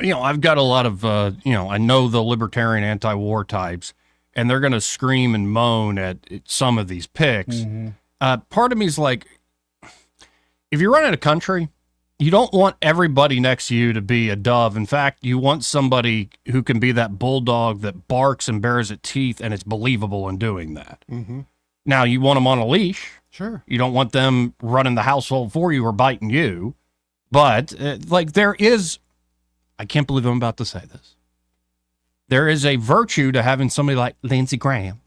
I've got a lot of, I know the libertarian anti-war types, and they're going to scream and moan at some of these picks. Mm-hmm. Part of me is like, if you're running a country, you don't want everybody next to you to be a dove. In fact, you want somebody who can be that bulldog that barks and bares its teeth, and it's believable in doing that. Mm-hmm. Now, you want them on a leash. Sure. You don't want them running the household for you or biting you. But, there is, I can't believe I'm about to say this. There is a virtue to having somebody like Lindsey Graham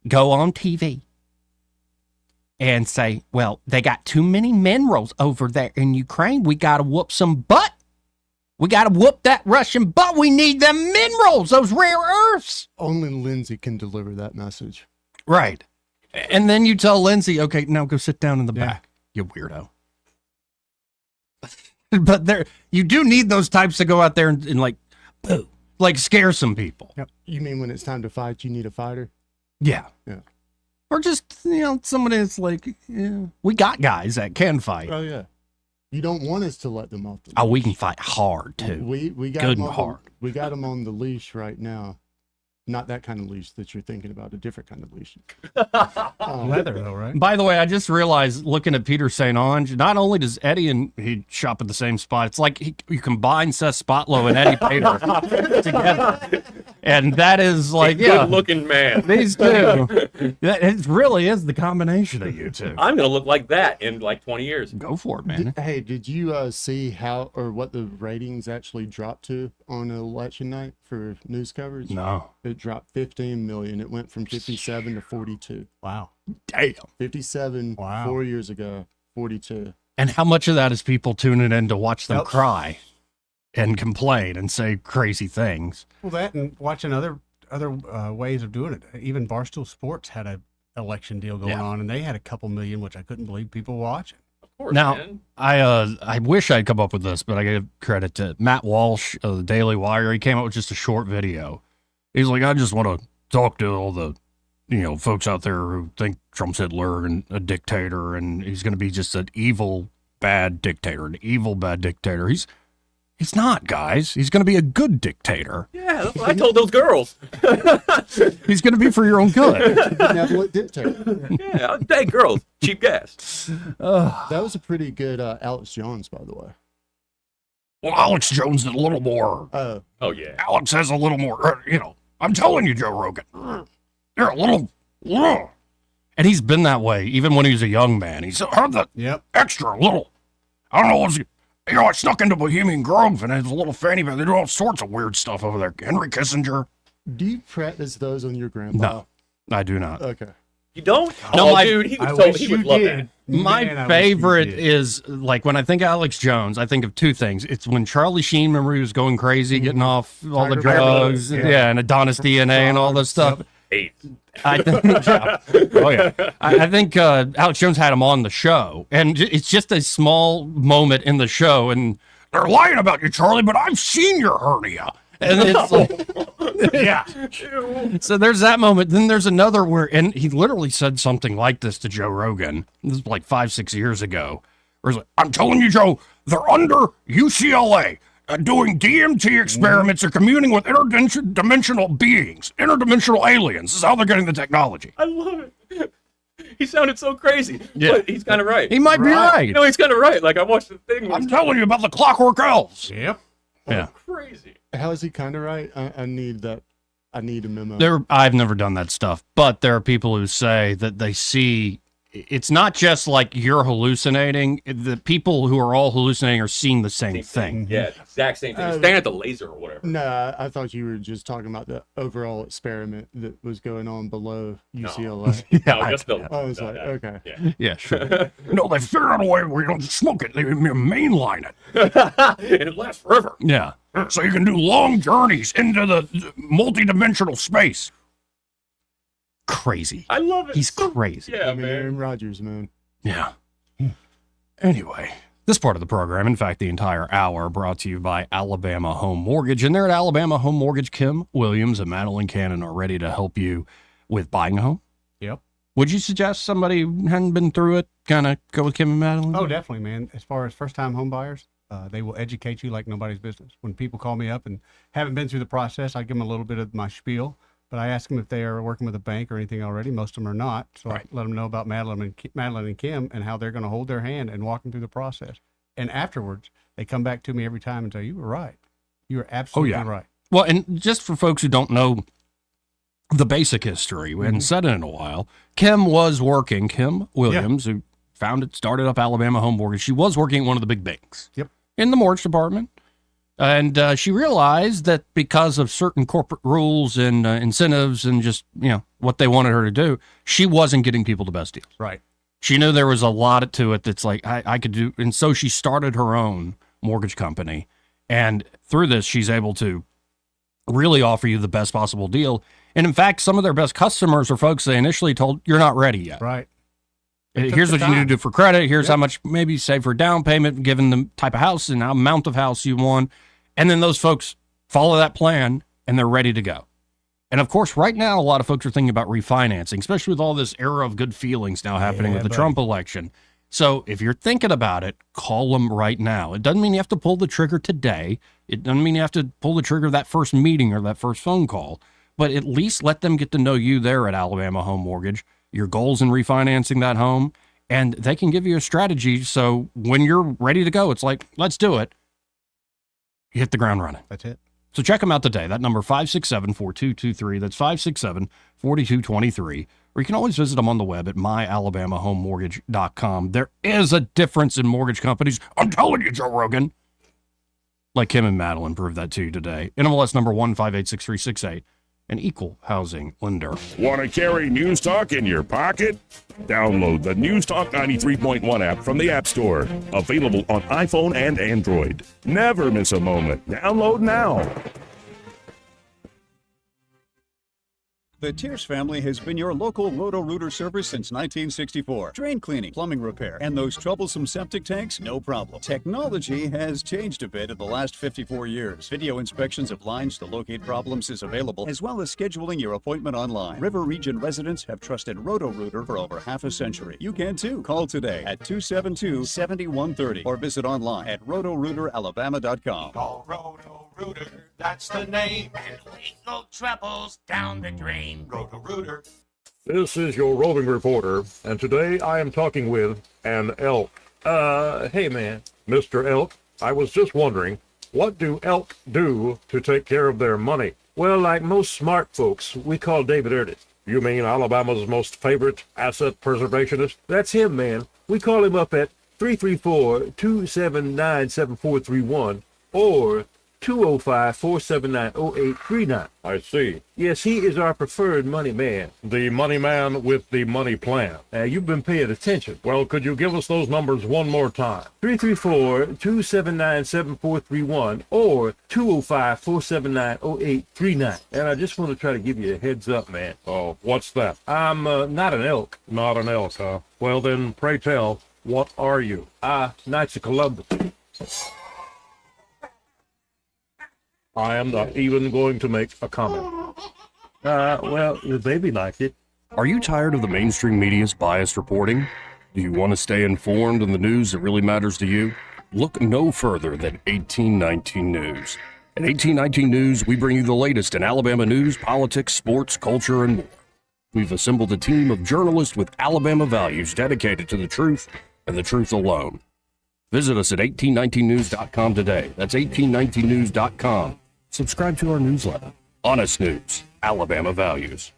go on TV and say, well, they got too many minerals over there in Ukraine. We got to whoop some butt. We got to whoop that Russian butt. We need them minerals, those rare earths. Only Lindsey can deliver that message. Right. And then you tell Lindsey, okay, now go sit down in the back, you weirdo. But you do need those types to go out there and boo, scare some people. Yep. You mean when it's time to fight, you need a fighter? Yeah. Yeah. Or just, somebody that's we got guys that can fight. Oh, yeah. You don't want us to let them off the leash. Oh, we can fight hard, too. We got good them and hard. We got them on the leash right now. Not that kind of leash that you're thinking about, a different kind of leash. Leather, though, right? By the way, I just realized, looking at Peter St. Onge, not only does Eddie and he shop at the same spot, it's like you combine Seth Spotlow and Eddie Pater together. And that is like, a good-looking man. These two. It really is the combination of you two. I'm gonna look like that in like 20 years. Go for it, man. Hey, did you see how or what the ratings actually dropped to on election night for news coverage? No. It dropped 15 million. It went from 57 to 42. Wow. Damn. 57 Wow. 4 years ago, 42. And how much of that is people tuning in to watch them Yep. cry and complain and say crazy things? Well, that and watching other ways of doing it. Even Barstool Sports had a election deal going on, and they had a couple million, which I couldn't believe people were watching. Of course, Now, man. I wish I'd come up with this, but I give credit to Matt Walsh of the Daily Wire. He came up with just a short video. He's like, I just want to talk to all the, folks out there who think Trump's Hitler and a dictator, and he's going to be just an evil, bad dictator, He's not, guys. He's going to be a good dictator. Yeah, that's what I told those girls. He's going to be for your own good. Benevolent dictator. Yeah, hey, girls, cheap gas. That was a pretty good Alex Jones, by the way. Well, Alex Jones is a little more. Oh yeah. Alex has a little more. I'm telling you, Joe Rogan, you're a little. And he's been that way even when he was a young man. He's had that extra little. I don't know what's. I snuck into Bohemian Grove and it's a little fanny pack. They do all sorts of weird stuff over there. Henry Kissinger. Do you practice those on your grandpa? No, I do not. Okay. You don't? No, Dude, he would love that. My favorite is like when I think of Alex Jones, I think of two things. It's when Charlie Sheen, remember he was going crazy, getting off all the drugs, and Adonis DNA and all this stuff. I think, I think Alex Jones had him on the show, and it's just a small moment in the show, and they're lying about you, Charlie, but I've seen your hernia. And it's like, yeah. So there's that moment. Then there's another and he literally said something like this to Joe Rogan. This is like 5-6 years ago. Where he's like, I'm telling you, Joe, they're under UCLA doing DMT experiments. They're communing with interdimensional beings, interdimensional aliens. This is how they're getting the technology. I love it. He sounded so crazy. Yeah. But he's kind of right. He might be right. No, he's kind of right. Like I watched the thing. I'm telling you about the Clockwork Elves. Yep. Yeah. Crazy. How is he kind of right? I need that. I need a memo. I've never done that stuff, but there are people who say that they see. It's not just like you're hallucinating. The people who are all hallucinating are seeing the same thing. Yeah, exact same thing. Staring at the laser or whatever. No, I thought you were just talking about the overall experiment that was going on below UCLA. I was like, okay. Yeah, sure. No, they figured out a way where you don't smoke it. They mainline it. And it lasts forever. Yeah. So you can do long journeys into the multi-dimensional space. Crazy. I love it. He's crazy. Yeah, man. Aaron Rodgers, man. Yeah. Anyway, this part of the program, in fact, the entire hour, brought to you by Alabama Home Mortgage. And there at Alabama Home Mortgage, Kim Williams and Madeline Cannon are ready to help you with buying a home. Yep. Would you suggest somebody who hadn't been through it kind of go with Kim and Madeline? Oh, definitely, man. As far as first-time home buyers, they will educate you like nobody's business. When people call me up and haven't been through the process, I give them a little bit of my spiel. But I ask them if they are working with a bank or anything already. Most of them are not. So I let them know about Madeline and Kim and how they're going to hold their hand and walk them through the process. And afterwards, they come back to me every time and say, you were right. You were absolutely right. Well, and just for folks who don't know the basic history, we hadn't said it in a while, Kim was working, Kim Williams, who started up Alabama Home Mortgage. She was working at one of the big banks in the mortgage department. And she realized that because of certain corporate rules and incentives and just, what they wanted her to do, she wasn't getting people the best deals. Right. She knew there was a lot to it that's like, I could do. And so she started her own mortgage company. And through this, she's able to really offer you the best possible deal. And in fact, some of their best customers are folks they initially told, you're not ready yet. Right. Here's what you need to do for credit. Here's how much maybe save for down payment, given the type of house and amount of house you want. And then those folks follow that plan and they're ready to go. And of course, right now, a lot of folks are thinking about refinancing, especially with all this era of good feelings now happening with the Trump election. So if you're thinking about it, call them right now. It doesn't mean you have to pull the trigger today. It doesn't mean you have to pull the trigger that first meeting or that first phone call, but at least let them get to know you there at Alabama Home Mortgage, your goals in refinancing that home, and they can give you a strategy. So when you're ready to go, it's like, let's do it. You hit the ground running. That's it. So check them out today. That number 567-4223. That's 567-4223. Or you can always visit them on the web at myalabamahomemortgage.com. There is a difference in mortgage companies. I'm telling you, Joe Rogan. Like Kim and Madeline proved that to you today. NMLS number 1586368. An equal housing lender. Want to carry News Talk in your pocket? Download the News Talk 93.1 app from the App Store. Available on iPhone and Android. Never miss a moment. Download now. The Tierce family has been your local Roto-Rooter service since 1964. Drain cleaning, plumbing repair, and those troublesome septic tanks, no problem. Technology has changed a bit in the last 54 years. Video inspections of lines to locate problems is available, as well as scheduling your appointment online. River Region residents have trusted Roto-Rooter for over half a century. You can too. Call today at 272-7130 or visit online at rotorooteralabama.com. Call Roto-Rooter, that's the name, and legal troubles down the drain. Roto-Rooter. This is your roving reporter, and today I am talking with an elk. Hey man, Mr. Elk, I was just wondering, what do elk do to take care of their money? Well, like most smart folks, we call David Erdis. You mean Alabama's most favorite asset preservationist? That's him, man. We call him up at 334-279-7431 or 205-479-0839. I see. Yes, he is our preferred money man. The money man with the money plan. You've been paying attention. Well, could you give us those numbers one more time? 334-279-7431 or 205-479-0839. And I just want to try to give you a heads up, man. Oh, what's that? I'm not an elk. Not an elk, huh? Well, then, pray tell, what are you? Knights of Columbus. I am not even going to make a comment. Well, the baby liked it. Are you tired of the mainstream media's biased reporting? Do you want to stay informed on the news that really matters to you? Look no further than 1819 News. At 1819 News, we bring you the latest in Alabama news, politics, sports, culture, and more. We've assembled a team of journalists with Alabama values dedicated to the truth and the truth alone. Visit us at 1819news.com today. That's 1819news.com. Subscribe to our newsletter. Honest News, Alabama Values.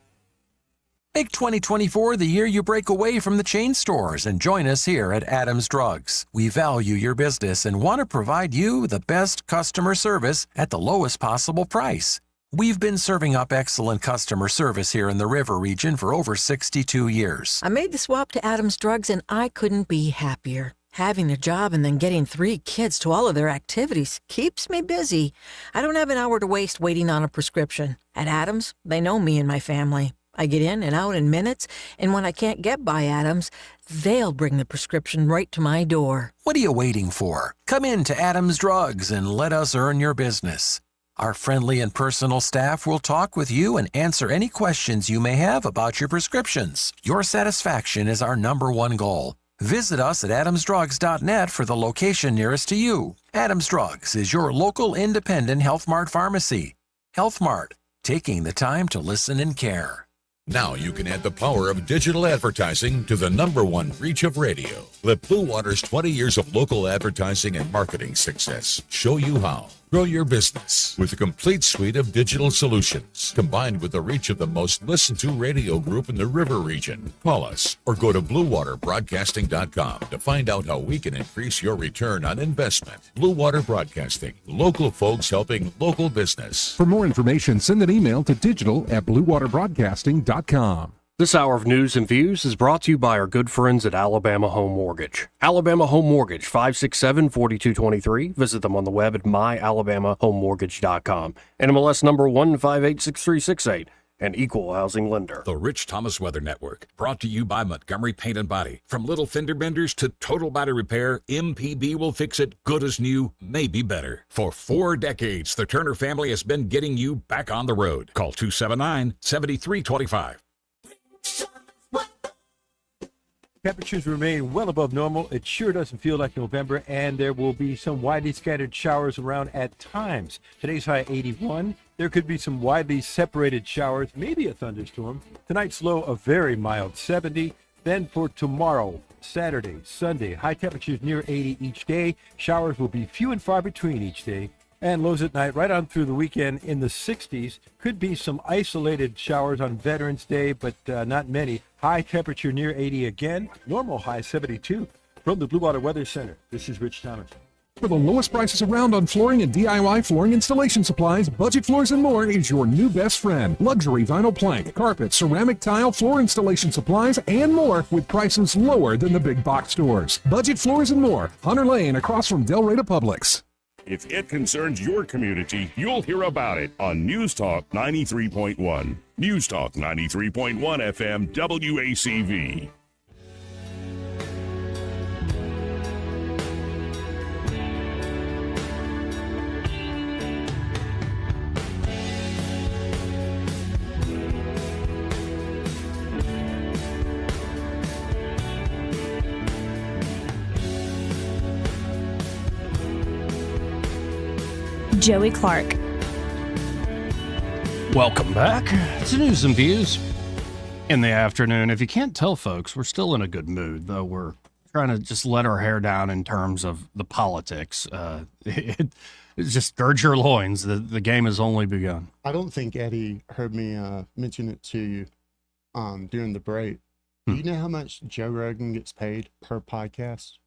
Make 2024 the year you break away from the chain stores and join us here at Adams Drugs. We value your business and want to provide you the best customer service at the lowest possible price. We've been serving up excellent customer service here in the River Region for over 62 years. I made the swap to Adams Drugs and I couldn't be happier. Having a job and then getting 3 kids to all of their activities keeps me busy. I don't have an hour to waste waiting on a prescription. At Adams, they know me and my family. I get in and out in minutes, and when I can't get by Adams, they'll bring the prescription right to my door. What are you waiting for? Come in to Adams Drugs and let us earn your business. Our friendly and personal staff will talk with you and answer any questions you may have about your prescriptions. Your satisfaction is our #1 goal. Visit us at adamsdrugs.net for the location nearest to you. Adams Drugs is your local independent Health Mart pharmacy. Health Mart, taking the time to listen and care. Now you can add the power of digital advertising to the #1 reach of radio. Let Blue Water's 20 years of local advertising and marketing success show you how. Grow your business with a complete suite of digital solutions, combined with the reach of the most listened to radio group in the River Region. Call us or go to BlueWaterBroadcasting.com to find out how we can increase your return on investment. Blue Water Broadcasting, local folks helping local business. For more information, send an email to digital@BlueWaterBroadcasting.com. This hour of news and views is brought to you by our good friends at Alabama Home Mortgage. Alabama Home Mortgage, 567-4223. Visit them on the web at myalabamahomemortgage.com. NMLS number 1586368. An equal housing lender. The Rich Thomas Weather Network, brought to you by Montgomery Paint and Body. From little fender benders to total body repair, MPB will fix it good as new, maybe better. For 4 decades, the Turner family has been getting you back on the road. Call 279-7325. Temperatures remain well above normal. It sure doesn't feel like November, and there will be some widely scattered showers around at times. Today's high 81. There could be some widely separated showers, maybe a thunderstorm. Tonight's low, a very mild 70. Then for tomorrow, Saturday, Sunday, high temperatures near 80 each day. Showers will be few and far between each day. And lows at night right on through the weekend in the 60s. Could be some isolated showers on Veterans Day, but not many. High temperature near 80 again. Normal high 72. From the Blue Water Weather Center, this is Rich Thomas. For the lowest prices around on flooring and DIY flooring installation supplies, Budget Floors and More is your new best friend. Luxury vinyl plank, carpet, ceramic tile, floor installation supplies, and more with prices lower than the big box stores. Budget Floors and More, Hunter Lane across from Del Rey Publix. If it concerns your community, you'll hear about it on News Talk 93.1. News Talk 93.1 FM WACV. Joey Clark. Welcome back to News and Views in the afternoon. If you can't tell, folks, we're still in a good mood, though we're trying to just let our hair down in terms of the politics. It just gird your loins. The game has only begun. I don't think Eddie heard me mention it to you during the break. Do you know how much Joe Rogan gets paid per podcast?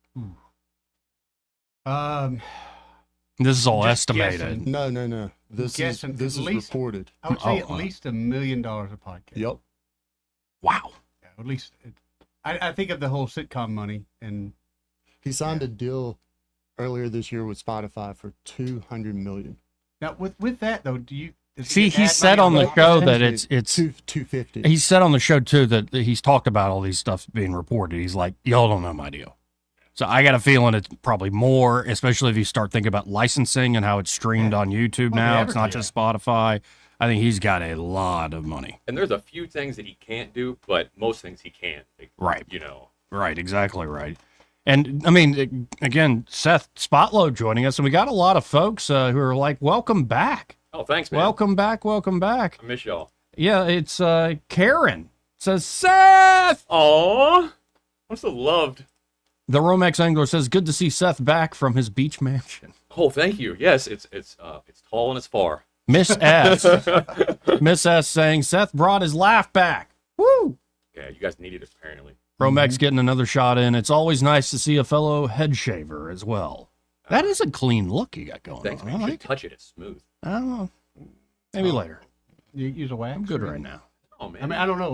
This is all Just estimated. guessing. No. This is reported. I would say at least $1 million a podcast. Yep. Wow. Yeah, at least. I think of the whole sitcom money, and he signed a deal earlier this year with Spotify for $200 million. Now, with that though, do you See, he said on the show that it's 250. He said on the show too that he's talked about all these stuff being reported. He's like, y'all don't know my deal. So I got a feeling it's probably more, especially if you start thinking about licensing and how it's streamed on YouTube now. It's not just Spotify. I think he's got a lot of money. And there's a few things that he can't do, but most things he can. Right. You know. Right. Exactly right. And I mean, again, Seth Spotlow joining us, and we got a lot of folks who are like, "Welcome back." Oh, thanks, man. Welcome back. Welcome back. I miss y'all. Yeah, it's Karen says, Seth. Aw, I'm so loved. The Romex Angler says, good to see Seth back from his beach mansion. Oh, thank you. Yes, it's tall and it's far. Miss S. Miss S saying, Seth brought his laugh back. Woo! Yeah, you guys needed it, apparently. Romex getting another shot in. It's always nice to see a fellow head shaver as well. That is a clean look you got going Thanks, on. man. I You like should touch it. It's smooth. I don't know. Maybe later. You use a wax? I'm good right now. Oh, man. I mean, I don't know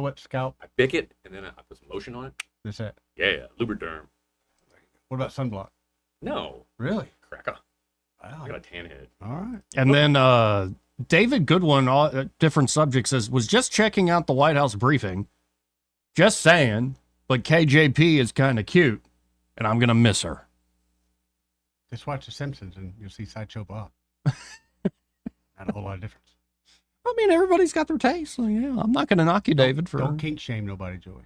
what scalp. I bick it, and then I put some lotion on it. That's it. Yeah, Lubriderm. What about sunblock? No. Really? Cracker. Wow. I got a tan head. All right. And then David Goodwin, different subject, says, was just checking out the White House briefing. Just saying, but KJP is kind of cute, and I'm going to miss her. Just watch The Simpsons and you'll see Sideshow Bob. Not a whole lot of difference. I mean, everybody's got their taste. So, yeah, I'm not going to knock you, David, for Don't kink shame nobody, Joey.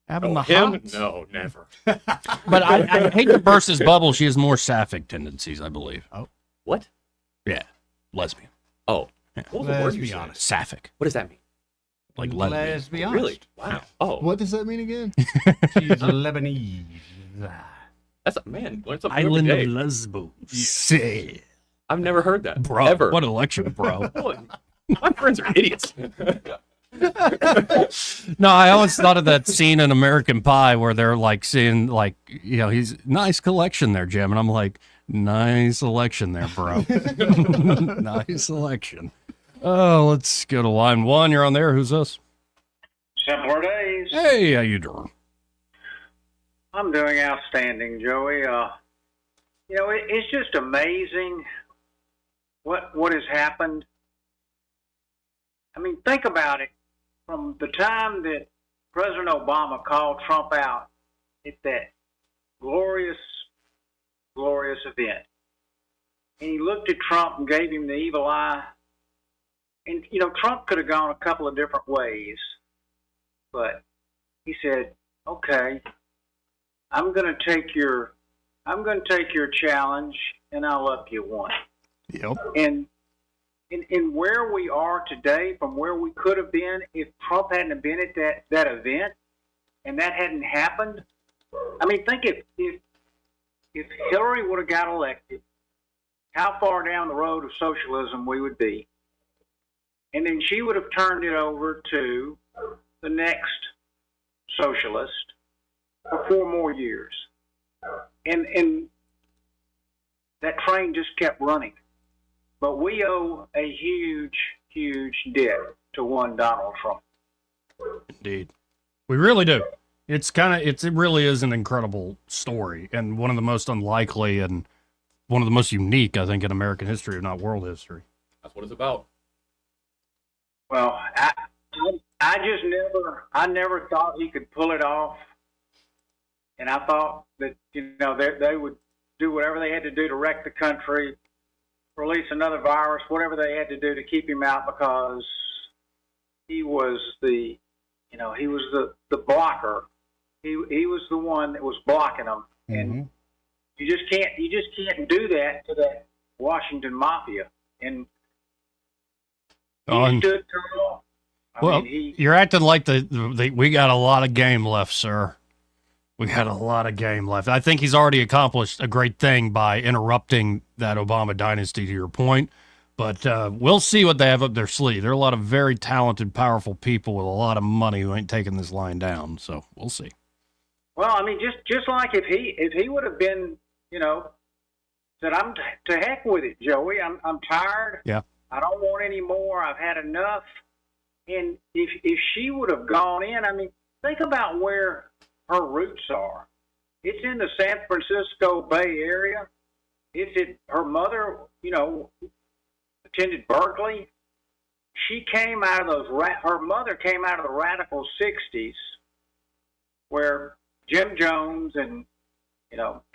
having the him? hots. No, never. But I hate to burst his bubble. She has more sapphic tendencies, I believe. Oh. What? Yeah. Lesbian. Oh. Yeah. What was the word Let's you be said? honest. Sapphic. What does that mean? Like lesbian. Let's be honest. Really? Wow. Oh. What does that mean again? She's Lebanese. That's a man. Learn something Island every of day. Lesbos. I've never heard that. Bro, Ever. what an election, bro. My friends are idiots. No, I always thought of that scene in American Pie where they're like seeing, like, you know, he's nice collection there, Jim. And I'm like, nice selection there, bro. Nice selection. Oh, let's go to line one. You're on there. Who's this? Simpler days. Hey, how you doing? I'm doing outstanding, Joey. You know, it's just amazing what has happened. I mean, think about it. From the time that President Obama called Trump out at that glorious, glorious event, and he looked at Trump and gave him the evil eye. And, you know, Trump could have gone a couple of different ways, but he said, okay, I'm going to take your challenge and I'll up you one. Yep. And in where we are today, from where we could have been if Trump hadn't have been at that event and that hadn't happened. I mean, think if Hillary would have got elected how far down the road of socialism we would be. And then she would have turned it over to the next socialist for 4 more years. And that train just kept running. But we owe a huge, huge debt to one Donald Trump. Indeed. We really do. It really is an incredible story, and one of the most unlikely and one of the most unique, I think, in American history, if not world history. That's what it's about. Well, I never thought he could pull it off. And I thought that, they would do whatever they had to do to wreck the country, release another virus, whatever they had to do to keep him out, because he was the blocker. He was the one that was blocking them. And you just can't do that to that Washington mafia. And he stood tall. You're acting like we got a lot of game left, sir. We had a lot of game left. I think he's already accomplished a great thing by interrupting that Obama dynasty, to your point. But we'll see what they have up their sleeve. There are a lot of very talented, powerful people with a lot of money who ain't taking this line down. So we'll see. Well, I mean, just like if he would have been, said, "I'm to heck with it, Joey. I'm tired. Yeah. I don't want any more. I've had enough." And if she would have gone in, I mean, think about where her roots are. It's in the San Francisco Bay Area. Her mother, attended Berkeley. She came out of her mother came out of the radical 60s, where Jim Jones and,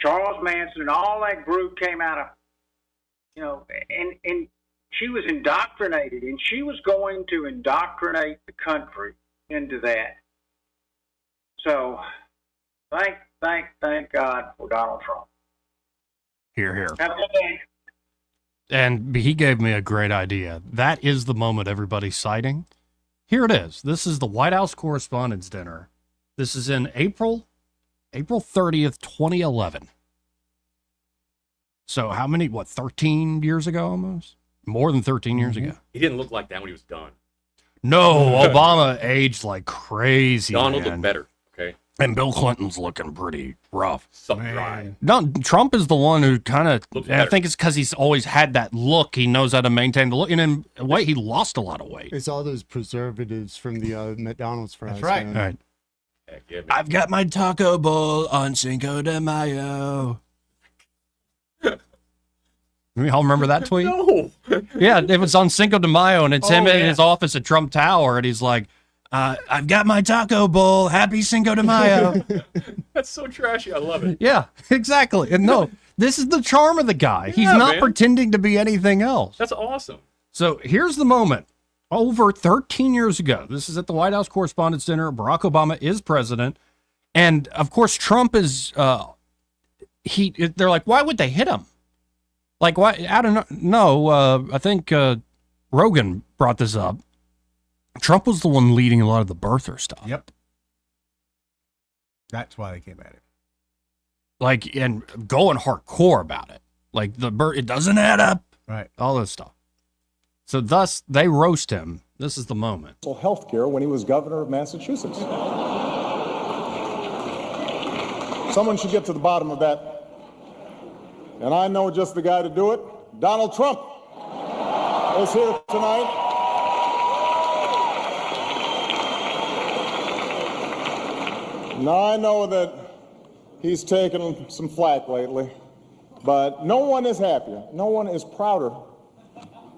Charles Manson and all that group came out of, and she was indoctrinated, and she was going to indoctrinate the country into that. So, thank God for Donald Trump. Hear, hear. Have a good day. And he gave me a great idea. That is the moment everybody's citing. Here it is. This is the White House Correspondents' Dinner. This is in April 30th, 2011. So how many, 13 years ago almost? More than 13 years ago. He didn't look like that when he was done. No, Obama aged like crazy. Donald man. looked better, okay? And Bill Clinton's looking pretty rough. Something dry. No, Trump is the one who kind of, I better. think it's because he's always had that look. He knows how to maintain the look. And in a way, he lost a lot of weight. It's all those preservatives from the McDonald's fries. That's right. man. All right. I've got my taco bowl on Cinco de Mayo. You all remember that tweet? No. Yeah, it was on Cinco de Mayo, and it's him in yeah. his office at Trump Tower, and he's like, I've got my taco bowl. Happy Cinco de Mayo. That's so trashy. I love it. Yeah, exactly. And no, this is the charm of the guy. He's Yeah, not man. pretending to be anything else. That's awesome. So here's the moment. Over 13 years ago, this is at the White House Correspondents' Dinner. Barack Obama is president. And, of course, Trump is, they're like, why would they hit him? Like, why? I don't know. I think Rogan brought this up. Trump was the one leading a lot of the birther stuff. Yep. That's why they came at him. Like, and going hardcore about it. Like, it doesn't add up. Right. All this stuff. So thus, they roast him. This is the moment. Health care when he was governor of Massachusetts. Someone should get to the bottom of that. And I know just the guy to do it. Donald Trump is here tonight. Now, I know that he's taken some flack lately, but no one is happier, no one is prouder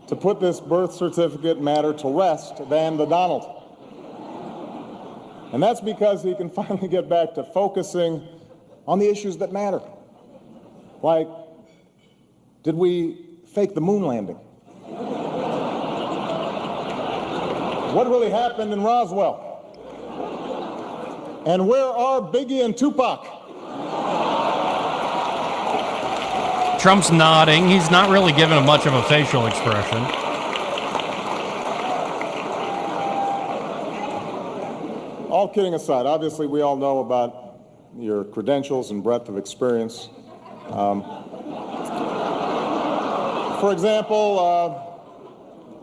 to put this birth certificate matter to rest than the Donald. And that's because he can finally get back to focusing on the issues that matter. Like, did we fake the moon landing? What really happened in Roswell? And where are Biggie and Tupac? Trump's nodding. He's not really giving much of a facial expression. All kidding aside, obviously we all know about your credentials and breadth of experience. For example,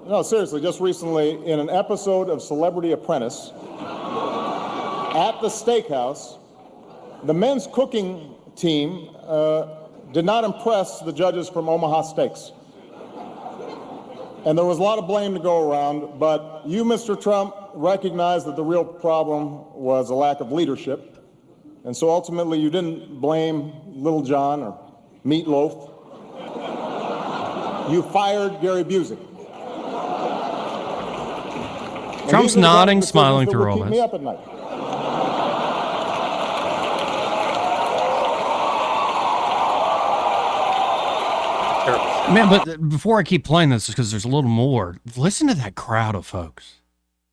no, seriously, just recently in an episode of Celebrity Apprentice at the steakhouse, the men's cooking team did not impress the judges from Omaha Steaks. And there was a lot of blame to go around, but you, Mr. Trump, recognized that the real problem was a lack of leadership. And so ultimately you didn't blame Little John or Meatloaf. You fired Gary Busey. Trump's nodding, smiling through all Keep me this. up at night. Man, but before I keep playing this, because there's a little more, listen to that crowd of folks.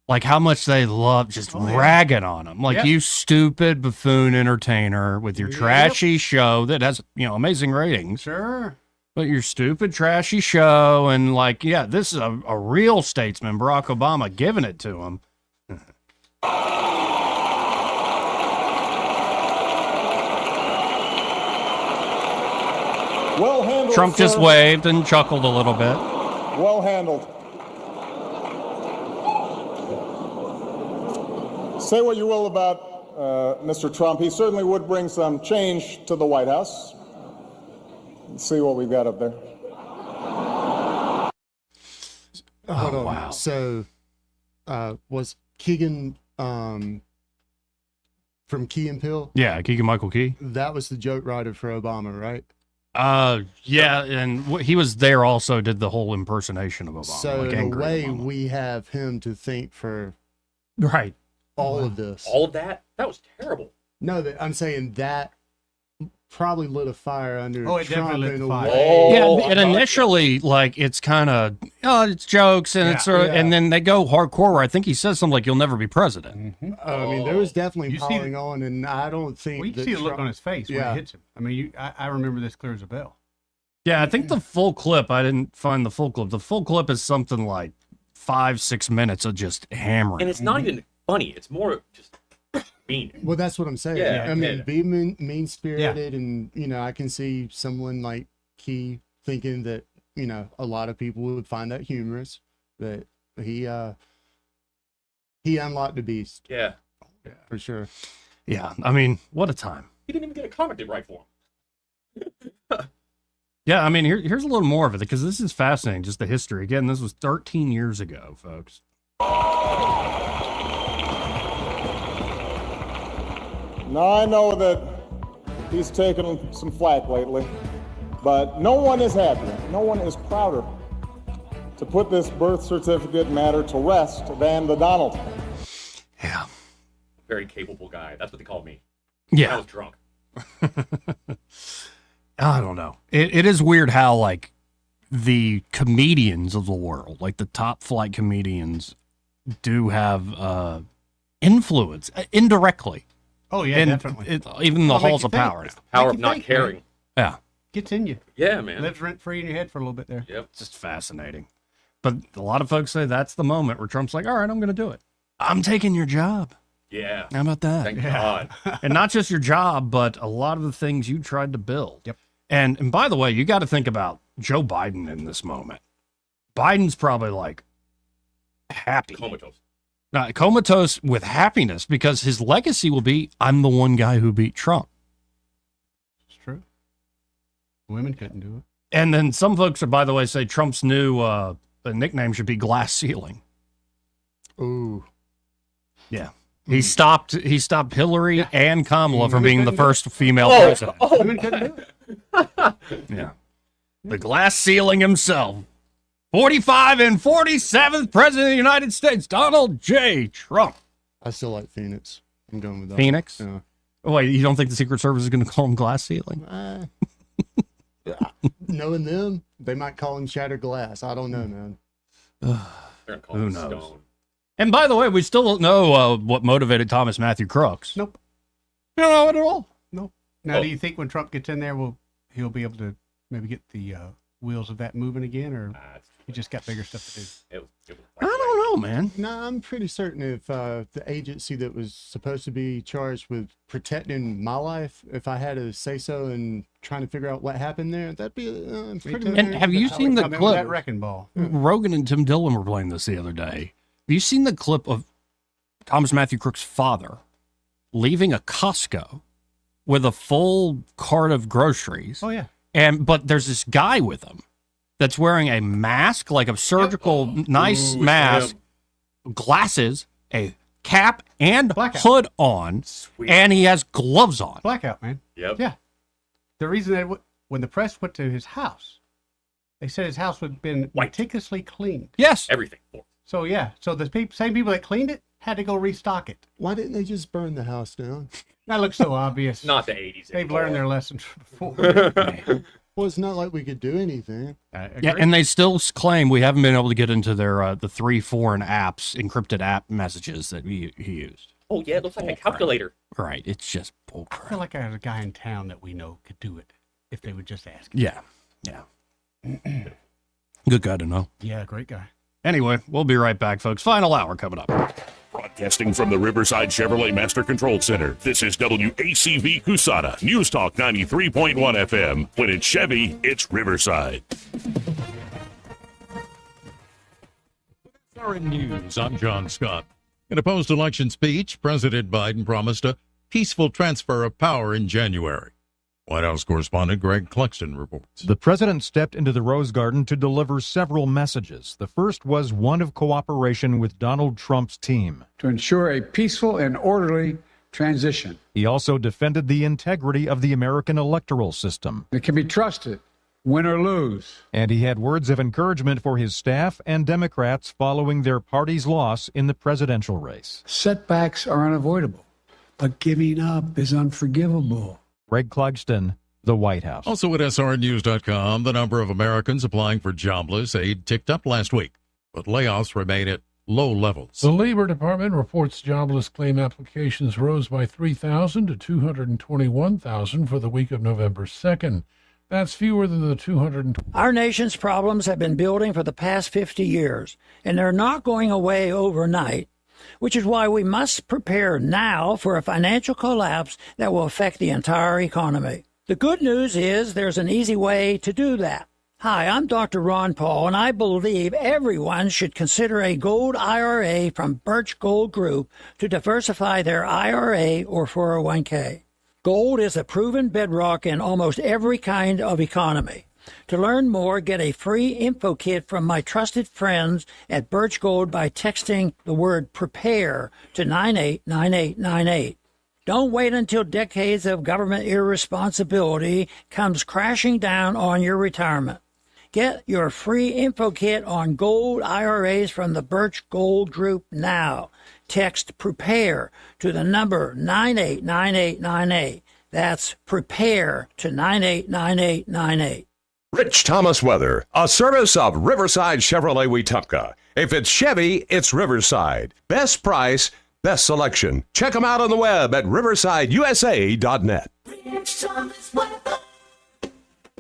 Like how much they love just ragging on him. Like, Yep. you stupid buffoon entertainer with your trashy show that has, amazing ratings. Sure. But your stupid, trashy show, and like, yeah, this is a real statesman, Barack Obama, giving it to him. Well handled, Trump just sir. waved and chuckled a little bit. Well handled. Say what you will about Mr. Trump. He certainly would bring some change to the White House. Let's see what we've got up there. Hold on. wow. So, was Keegan from Key and Peele? Yeah, Keegan-Michael Key. That was the joke writer for Obama, right? Yeah, and he was there also, did the whole impersonation of Obama. So like in a angry way, Obama. we have him to thank for Right. all of this. All of that? That was terrible. No, I'm saying that probably lit a fire under Oh, it Trump definitely lit in the a fire. way. Yeah, and initially, like, it's kind of, it's jokes, and it's sort of, and then they go hardcore where I think he says something like, "You'll never be president." I mean, there was definitely You see piling on, and I don't think Well, you that see the look Trump- on his face when Yeah. it hits him. I mean, I remember this clear as a bell. Yeah, I think the full clip, I didn't find the full clip. The full clip is something like 5-6 minutes of just hammering. And it's not even funny. It's more just mean. Well, that's what I'm saying. Yeah, I mean, yeah. be mean spirited, and I can see someone like Key thinking that a lot of people would find that humorous. That he unlocked the beast. Yeah. For sure. Yeah, I mean, what a time. He didn't even get a comment right for him. Yeah, I mean, here's a little more of it, because this is fascinating, just the history. Again, this was 13 years ago, folks. Now, I know that he's taken some flack lately, but no one is happier, no one is prouder to put this birth certificate matter to rest than the Donald. Very capable guy. That's what they called me. Yeah. I was drunk. I don't know. It is weird how, like, the comedians of the world, like the top flight comedians, do have influence indirectly. Oh, yeah, And definitely. even the Well, make halls you of think. power now. Power Make of you not think, caring. man. Yeah. Gets in you. Yeah, man. Lives rent free in your head for a little bit there. Yep. Just fascinating. But a lot of folks say that's the moment where Trump's like, all right, I'm going to do it. I'm taking your job. Yeah. How about that? Thank God. And not just your job, but a lot of the things you tried to build. Yep. And by the way, you got to think about Joe Biden in this moment. Biden's probably like happy. Comatose with happiness, because his legacy will be, I'm the one guy who beat Trump. It's true. Women couldn't do it. And then some folks, by the way, say Trump's new nickname should be Glass Ceiling. Ooh. Yeah. He stopped Hillary and Kamala from being the first female Oh, president. Women couldn't do it. Yeah. The Glass Ceiling himself. 45 and 47th President of the United States, Donald J. Trump. I still like Phoenix. I'm going with that. Phoenix? Yeah. Oh, wait, you don't think the Secret Service is going to call him Glass Ceiling? Knowing them, they might call him Shattered Glass. I don't know, man. They're gonna call Who him knows? Stone. And by the way, we still don't know what motivated Thomas Matthew Crooks. Nope. You don't know it at all. Nope. Now, do you think when Trump gets in there, he'll be able to maybe get the wheels of that moving again, or he just got bigger stuff to do? I don't know, man. No, I'm pretty certain if the agency that was supposed to be charged with protecting my life, if I had a say so in trying to figure out what happened there, that'd be pretty. And have you seen the clip? That wrecking ball. Rogan and Tim Dillon were playing this the other day. Have you seen the clip of Thomas Matthew Crook's father leaving a Costco with a full cart of groceries? Oh yeah. But there's this guy with him that's wearing a mask, like a surgical nice mask, glasses, a cap and hood on, and he has gloves on. Blackout, man. Yep. Yeah. The reason that when the press went to his house, they said his house had been meticulously cleaned. Yes. Everything. So yeah. So the same people that cleaned it had to go restock it. Why didn't they just burn the house down? That looks so obvious. Not the 80s. They've learned their lessons before. Well, it's not like we could do anything. Yeah, and they still claim we haven't been able to get into their the 3 foreign apps, encrypted app messages that he used. Oh yeah, it looks like a calculator. Right, it's just bull I feel like I have a guy in town that we know could do it if they would just ask. Yeah. Good guy to know. Yeah, great guy. Anyway, we'll be right back, folks. Final hour coming up. Broadcasting from the Riverside Chevrolet Master Control Center, this is WACV Cusana, News Talk 93.1 FM. When it's Chevy, it's Riverside. SRN News, I'm John Scott. In a post-election speech, President Biden promised a peaceful transfer of power in January. White House correspondent Greg Cluxton reports. The president stepped into the Rose Garden to deliver several messages. The first was one of cooperation with Donald Trump's team to ensure a peaceful and orderly transition. He also defended the integrity of the American electoral system. It can be trusted, win or lose. And he had words of encouragement for his staff and Democrats following their party's loss in the presidential race. Setbacks are unavoidable, but giving up is unforgivable. Greg Clugston, the White House. Also at SRNews.com, the number of Americans applying for jobless aid ticked up last week, but layoffs remain at low levels. The Labor Department reports jobless claim applications rose by 3,000 to 221,000 for the week of November 2nd. That's fewer than the 220. Our nation's problems have been building for the past 50 years, and they're not going away overnight, which is why we must prepare now for a financial collapse that will affect the entire economy. The good news is there's an easy way to do that. Hi, I'm Dr. Ron Paul, and I believe everyone should consider a gold IRA from Birch Gold Group to diversify their IRA or 401k. Gold is a proven bedrock in almost every kind of economy. To learn more, get a free info kit from my trusted friends at Birch Gold by texting the word PREPARE to 989898. Don't wait until decades of government irresponsibility comes crashing down on your retirement. Get your free info kit on gold IRAs from the Birch Gold Group now. Text PREPARE to the number 989898. That's PREPARE to 989898. Rich Thomas Weather, a service of Riverside Chevrolet Wetumpka. If it's Chevy, it's Riverside. Best price, best selection. Check them out on the web at riversideusa.net.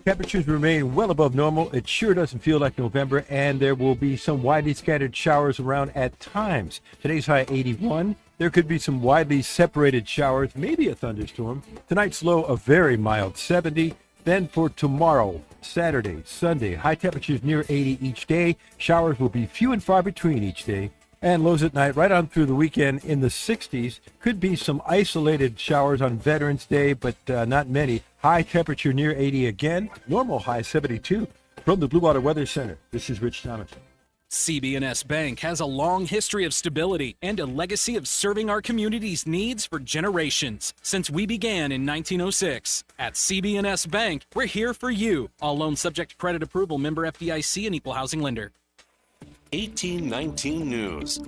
Temperatures remain well above normal. It sure doesn't feel like November, and there will be some widely scattered showers around at times. Today's high 81. There could be some widely separated showers, maybe a thunderstorm. Tonight's low, a very mild 70. Then for tomorrow, Saturday, Sunday, high temperatures near 80 each day. Showers will be few and far between each day. And lows at night right on through the weekend in the 60s. Could be some isolated showers on Veterans Day, but not many. High temperature near 80 again. Normal high 72. From the Blue Water Weather Center, this is Rich Thomas. CB&S Bank has a long history of stability and a legacy of serving our community's needs for generations since we began in 1906. At CB&S Bank, we're here for you. All loans subject to credit approval, member FDIC, and equal housing lender. 1819 News.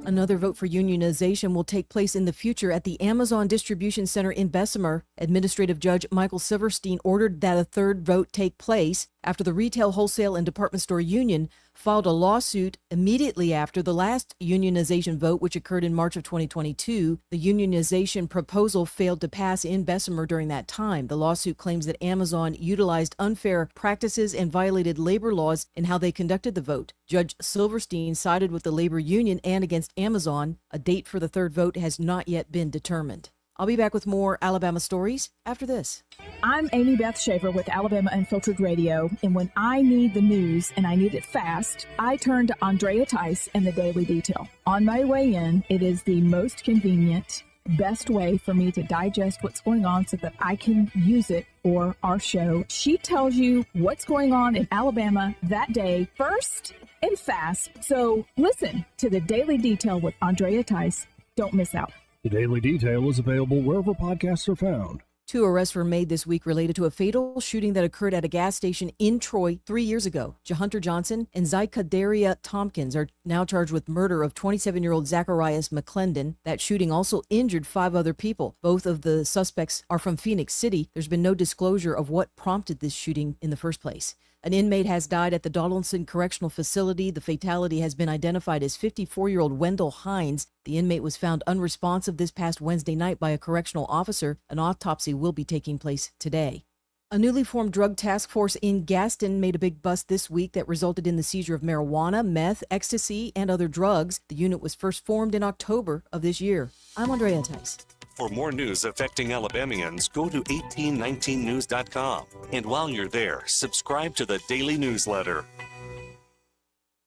Another vote for unionization will take place in the future at the Amazon Distribution Center in Bessemer. Administrative Judge Michael Silverstein ordered that a third vote take place after the Retail, Wholesale, and Department Store Union filed a lawsuit immediately after the last unionization vote, which occurred in March of 2022. The unionization proposal failed to pass in Bessemer during that time. The lawsuit claims that Amazon utilized unfair practices and violated labor laws in how they conducted the vote. Judge Silverstein sided with the labor union and against Amazon. A date for the third vote has not yet been determined. I'll be back with more Alabama stories after this. I'm Amy Beth Schaefer with Alabama Unfiltered Radio, and when I need the news and I need it fast, I turn to Andrea Tice and the Daily Detail. On my way in, it is the most convenient, best way for me to digest what's going on so that I can use it for our show. She tells you what's going on in Alabama that day first and fast. So listen to the Daily Detail with Andrea Tice. Don't miss out. The Daily Detail is available wherever podcasts are found. 2 arrests were made this week related to a fatal shooting that occurred at a gas station in Troy 3 years ago. Jahunter Johnson and Zycadaria Tompkins are now charged with murder of 27-year-old Zacharias McClendon. That shooting also injured 5 other people. Both of the suspects are from Phoenix City. There's been no disclosure of what prompted this shooting in the first place. An inmate has died at the Donaldson Correctional Facility. The fatality has been identified as 54-year-old Wendell Hines. The inmate was found unresponsive this past Wednesday night by a correctional officer. An autopsy will be taking place today. A newly formed drug task force in Gaston made a big bust this week that resulted in the seizure of marijuana, meth, ecstasy, and other drugs. The unit was first formed in October of this year. I'm Andrea Tice. For more news affecting Alabamians, go to 1819news.com. And while you're there, subscribe to the daily newsletter.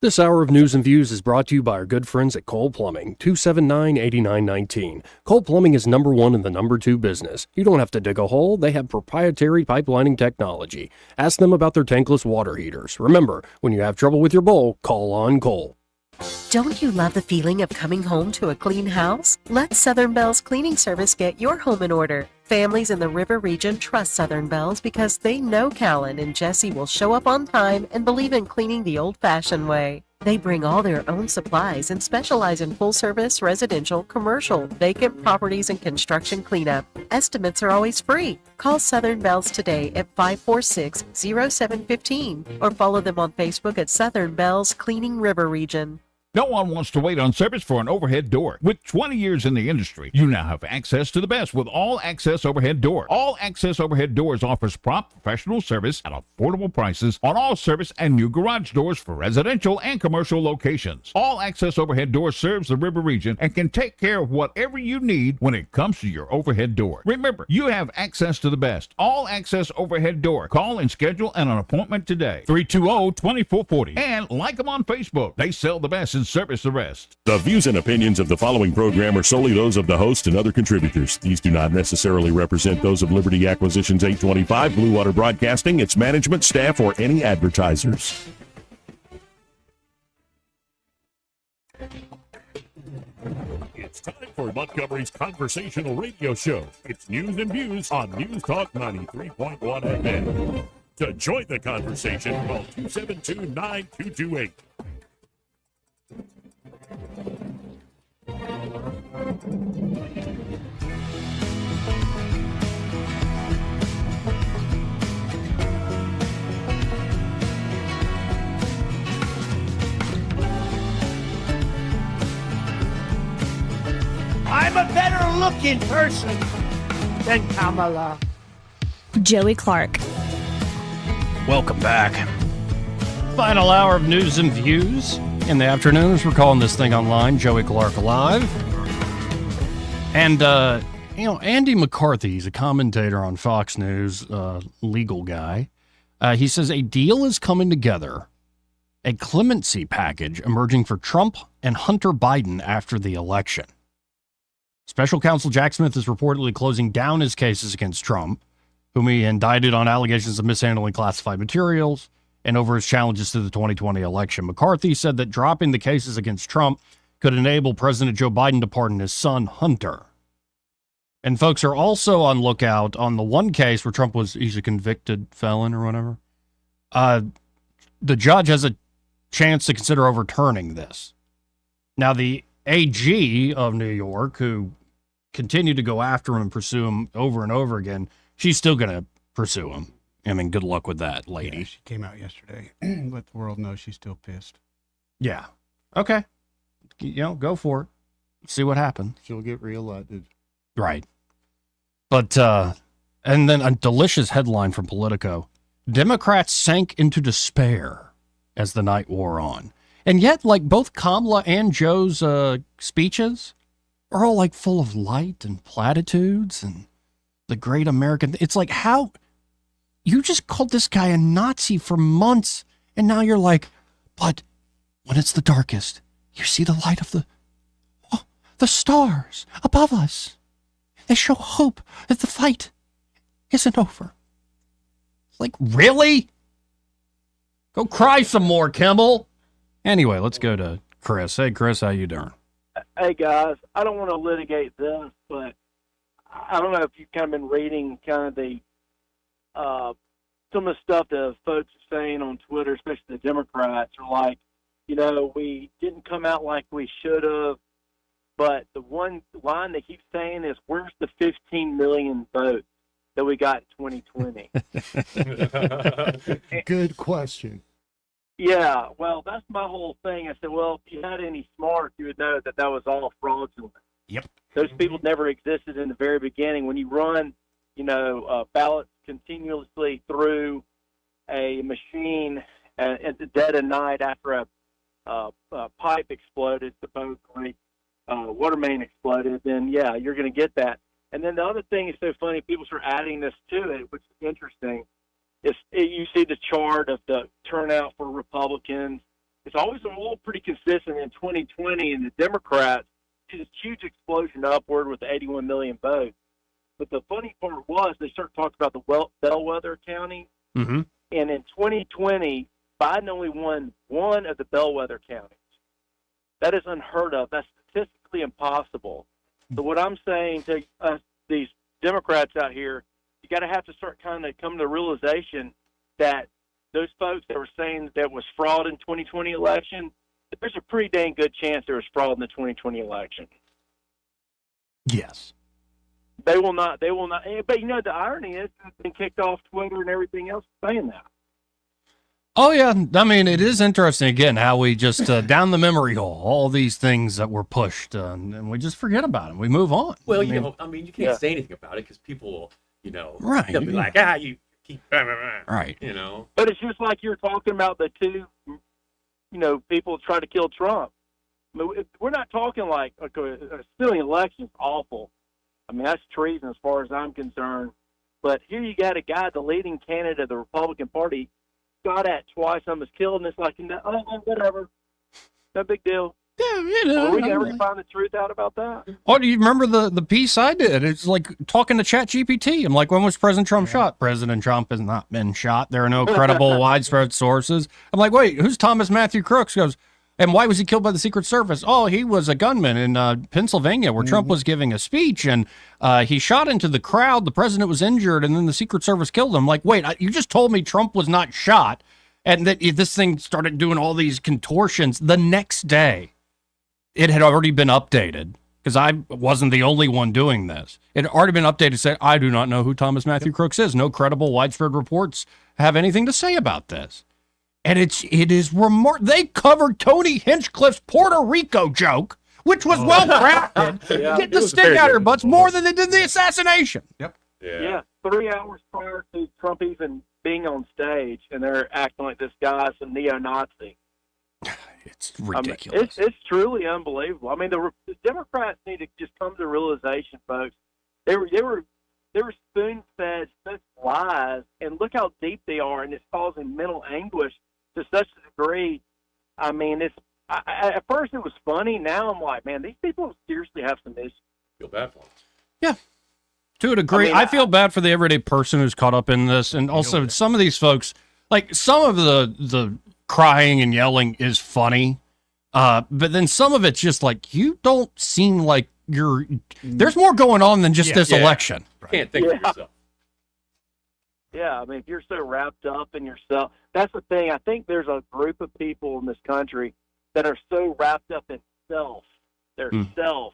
This hour of News and Views is brought to you by our good friends at Cole Plumbing, 279-8919. Cole Plumbing is number 1 in the number 2 business. You don't have to dig a hole. They have proprietary pipelining technology. Ask them about their tankless water heaters. Remember, when you have trouble with your bowl, call on Cole. Don't you love the feeling of coming home to a clean house? Let Southern Bell's cleaning service get your home in order. Families in the River region trust Southern Bell's because they know Callan and Jesse will show up on time and believe in cleaning the old-fashioned way. They bring all their own supplies and specialize in full-service, residential, commercial, vacant properties, and construction cleanup. Estimates are always free. Call Southern Bells today at 546-0715 or follow them on Facebook at Southern Bells Cleaning River Region. No one wants to wait on service for an overhead door. With 20 years in the industry, you now have access to the best with All Access Overhead Door. All Access Overhead Doors offers prompt professional service at affordable prices on all service and new garage doors for residential and commercial locations. All Access Overhead Door serves the River region and can take care of whatever you need when it comes to your overhead door. Remember, you have access to the best. All Access Overhead Door. Call and schedule an appointment today. 320-2440. And like them on Facebook. They sell the best and service the rest. The views and opinions of the following program are solely those of the host and other contributors. These do not necessarily represent those of Liberty Acquisitions 825, Blue Water Broadcasting, its management, staff, or any advertisers. It's time for Montgomery's Conversational Radio Show. It's News and Views on News Talk 93.1 FM. To join the conversation, call 272-9228. I'm a better looking person than Kamala. Joey Clark. Welcome back. Final hour of News and Views in the afternoons. We're calling this thing online Joey Clark Live. And, Andy McCarthy, he's a commentator on Fox News, legal guy. He says a deal is coming together, a clemency package emerging for Trump and Hunter Biden after the election. Special counsel Jack Smith is reportedly closing down his cases against Trump, whom he indicted on allegations of mishandling classified materials and over his challenges to the 2020 election. McCarthy said that dropping the cases against Trump could enable President Joe Biden to pardon his son, Hunter. And folks are also on lookout on the one case where Trump he's a convicted felon or whatever. The judge has a chance to consider overturning this. Now, the AG of New York, who continued to go after him and pursue him over and over again, she's still going to pursue him I mean, good luck with that, lady. Yeah, she came out yesterday. Let the world know she's still pissed. Yeah. Okay. Go for it. See what happens. She'll get reelected. Right. But, and then a delicious headline from Politico. Democrats sank into despair as the night wore on. And yet, like, both Kamala and Joe's speeches are all, like, full of light and platitudes and the great American. It's like, how you just called this guy a Nazi for months, and now you're like, but when it's the darkest, you see the light of the stars above us. They show hope that the fight isn't over. Like, really? Go cry some more, Kimball. Anyway, let's go to Chris. Hey, Chris, how you doing? Hey, guys. I don't want to litigate this, but I don't know if you've kind of been reading kind of the some of the stuff that folks are saying on Twitter, especially the Democrats, are like, we didn't come out like we should have. But the one line they keep saying is, where's the 15 million votes that we got in 2020? Good question. Yeah, well, that's my whole thing. I said, well, if you had any smarts, you would know that was all fraudulent. Yep. Those people never existed in the very beginning. When you run, ballots continuously through a machine at the dead of night after a pipe exploded, supposedly, water main exploded, then yeah, you're going to get that. And then the other thing is so funny, people start adding this to it, which is interesting. You see the chart of the turnout for Republicans. It's always all pretty consistent in 2020, and the Democrats see this huge explosion upward with the 81 million votes. But the funny part was they started talking about the bellwether county, Mm-hmm. and in 2020, Biden only won one of the bellwether counties. That is unheard of. That's statistically impossible. So what I'm saying to us, these Democrats out here, you got to have to start kind of coming to the realization that those folks that were saying that was fraud in 2020 election, there's a pretty dang good chance there was fraud in the 2020 election. Yes. They will not. But the irony is it's been kicked off Twitter and everything else saying that. Oh, yeah. I mean, it is interesting, again, how we just, down the memory hole, all these things that were pushed, and we just forget about them. We move on. Well, you can't say anything about it because people will, right. they'll be like, you keep, right. But it's just like you're talking about the two, people try to kill Trump. I mean, we're not talking like stealing elections is awful. I mean, that's treason as far as I'm concerned. But here you got a guy, the leading candidate of the Republican Party, got at twice, almost killed, and it's like, whatever. No big deal. Yeah, Are we ever going to find the truth out about that? Oh, do you remember the piece I did? It's like talking to ChatGPT. I'm like, when was President Trump shot? President Trump has not been shot. There are no credible, widespread sources. I'm like, wait, who's Thomas Matthew Crooks? He goes, and why was he killed by the Secret Service? Oh, he was a gunman in Pennsylvania where Trump was giving a speech, and he shot into the crowd. The president was injured, and then the Secret Service killed him. I'm like, wait, you just told me Trump was not shot, and that this thing started doing all these contortions. The next day, it had already been updated, because I wasn't the only one doing this. It had already been updated, saying, I do not know who Thomas Matthew Crooks is. No credible, widespread reports have anything to say about this. And it is remarkable. They covered Tony Hinchcliffe's Puerto Rico joke, which was well crafted. Get the stick out of your butts more than they did the assassination. Yep. Yeah. 3 hours prior to Trump even being on stage, and they're acting like this guy's a neo-Nazi. It's ridiculous. It's truly unbelievable. I mean, the Democrats need to just come to the realization, folks. They were spoon-fed such lies, and look how deep they are, and it's causing mental anguish to such a degree. I mean, at first it was funny. Now I'm like, man, these people seriously have some issues. Feel bad for them. Yeah. To a degree, I feel bad for the everyday person who's caught up in this, and also some of these folks, like some of the crying and yelling is funny, but then some of it's just like, you don't seem like there's more going on than just this election. You can't think for yourself. Yeah, I mean, if you're so wrapped up in yourself, that's the thing. I think there's a group of people in this country that are so wrapped up in their self,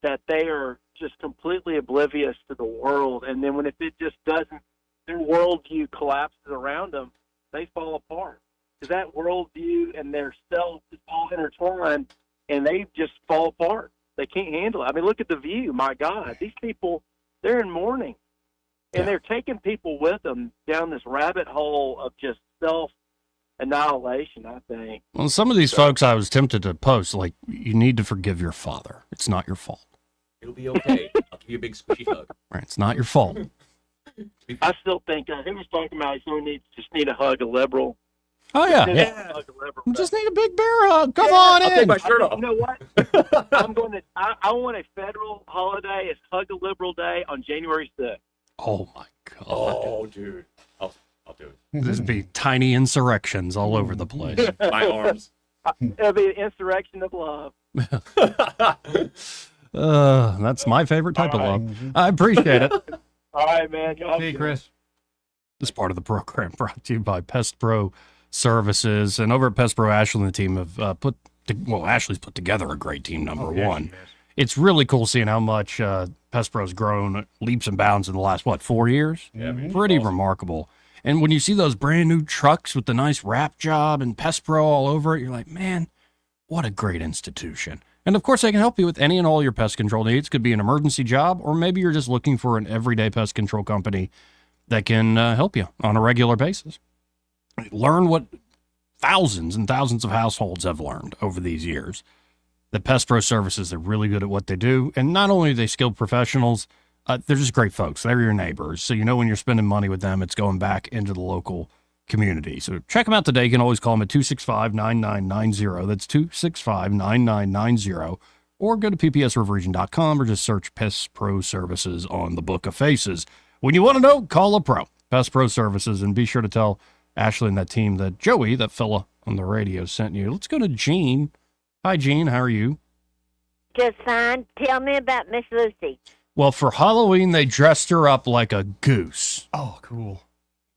that they are just completely oblivious to the world. And then if it just doesn't their worldview collapses around them, they fall apart. Because that worldview and their self is all intertwined, and they just fall apart. They can't handle it. I mean, look at The View. My God, these people, they're in mourning. And they're taking people with them down this rabbit hole of just self-annihilation, I think. Well, some of these folks I was tempted to post, like, you need to forgive your father. It's not your fault. It'll be okay. I'll give you a big squishy hug. Right, it's not your fault. I still think he was talking about someone just need to hug a liberal. Oh, yeah. We just need a big bear hug. Come on in. I'll take my shirt off. You know what? I want a federal holiday. It's Hug a Liberal Day on January 6th. Oh, my God. Oh, dude. I'll do it. There's be tiny insurrections all over the place. My arms. It'll be an insurrection of love. That's my favorite type of love. I appreciate it. All right, man. Hey, Chris. This part of the program brought to you by Pest Pro Services. And over at Pest Pro, Ashley and the team have Ashley's put together a great team, number one. It's really cool seeing how much Pest Pro's grown leaps and bounds in the last, 4 years? Yeah, man. Pretty remarkable. And when you see those brand new trucks with the nice wrap job and Pest Pro all over it, you're like, man, what a great institution. And of course, they can help you with any and all your pest control needs. Could be an emergency job, or maybe you're just looking for an everyday pest control company that can help you on a regular basis. Learn what thousands and thousands of households have learned over these years. The Pest Pro Services are really good at what they do. And not only are they skilled professionals, they're just great folks. They're your neighbors. So you know when you're spending money with them, it's going back into the local community. So check them out today. You can always call them at 265-9990. That's 265-9990. Or go to ppsriverregion.com or just search Pest Pro Services on the Book of Faces. When you want to know, call a pro. Pest Pro Services. And be sure to tell Ashley and that team that Joey, that fella on the radio, sent you. Let's go to Jean. Hi, Jean. How are you? Just fine. Tell me about Miss Lucy. Well, for Halloween, they dressed her up like a goose. Oh, cool.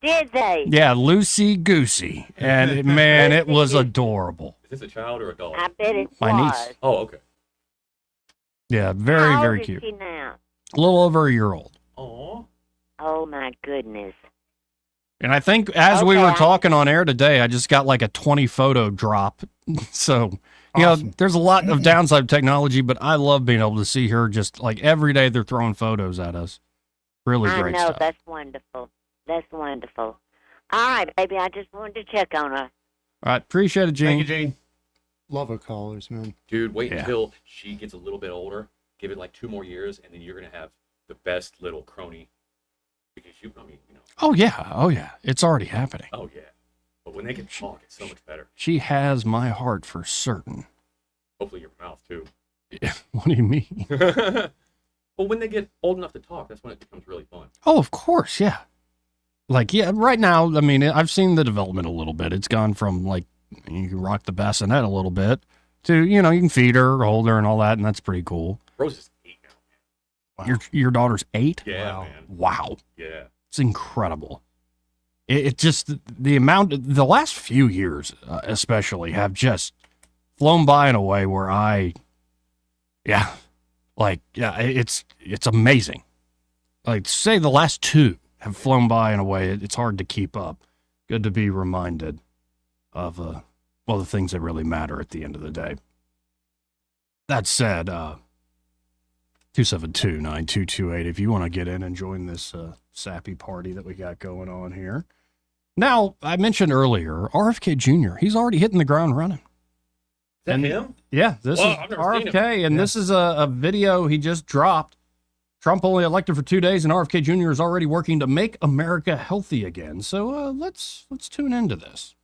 Did they? Yeah, Lucy Goosey. And, man, it was adorable. Is this a child or a dog? I bet it My was. niece. Oh, okay. Yeah, very, How very old cute. Is she now? A little over a year old. Aw. Oh, my goodness. And I think as we were talking on air today, I just got like a 20 photo drop. So, you know, there's a lot of downside of technology, but I love being able to see her just like every day they're throwing photos at us. Really great I know. stuff. That's wonderful. That's wonderful. All right, baby. I just wanted to check on her. All right. Appreciate it, Gene. Thank you, Gene. Love her callers, man. Dude, wait Yeah. until she gets a little bit older. Give it like 2 more years, and then you're going to have the best little crony. Because you know. Oh, yeah. Oh, yeah. It's already happening. Oh, yeah. But when they can talk, it's so much better. She has my heart for certain. Hopefully your mouth, too. What do you mean? Well, when they get old enough to talk, that's when it becomes really fun. Oh, of course. Yeah. Like, yeah, right now, I mean, I've seen the development a little bit. It's gone from like, you can rock the bassinet a little bit to, you know, you can feed her, hold her and all that. And that's pretty cool. Rose is 8 now. Wow. Your daughter's 8? Yeah, Wow. man. Wow. Yeah. It's incredible. It just, the amount, the last few years especially have just flown by in a way where it's amazing. Like, say the last 2 have flown by in a way it's hard to keep up. Good to be reminded of, the things that really matter at the end of the day. That said, 272-9228, if you want to get in and join this sappy party that we got going on here. Now, I mentioned earlier, RFK Jr., he's already hitting the ground running. Is that him? Yeah, this Whoa, is I've never seen RFK, him. and Yeah. this is a video he just dropped. Trump only elected for 2 days, and RFK Jr. is already working to make America healthy again. So let's tune into this.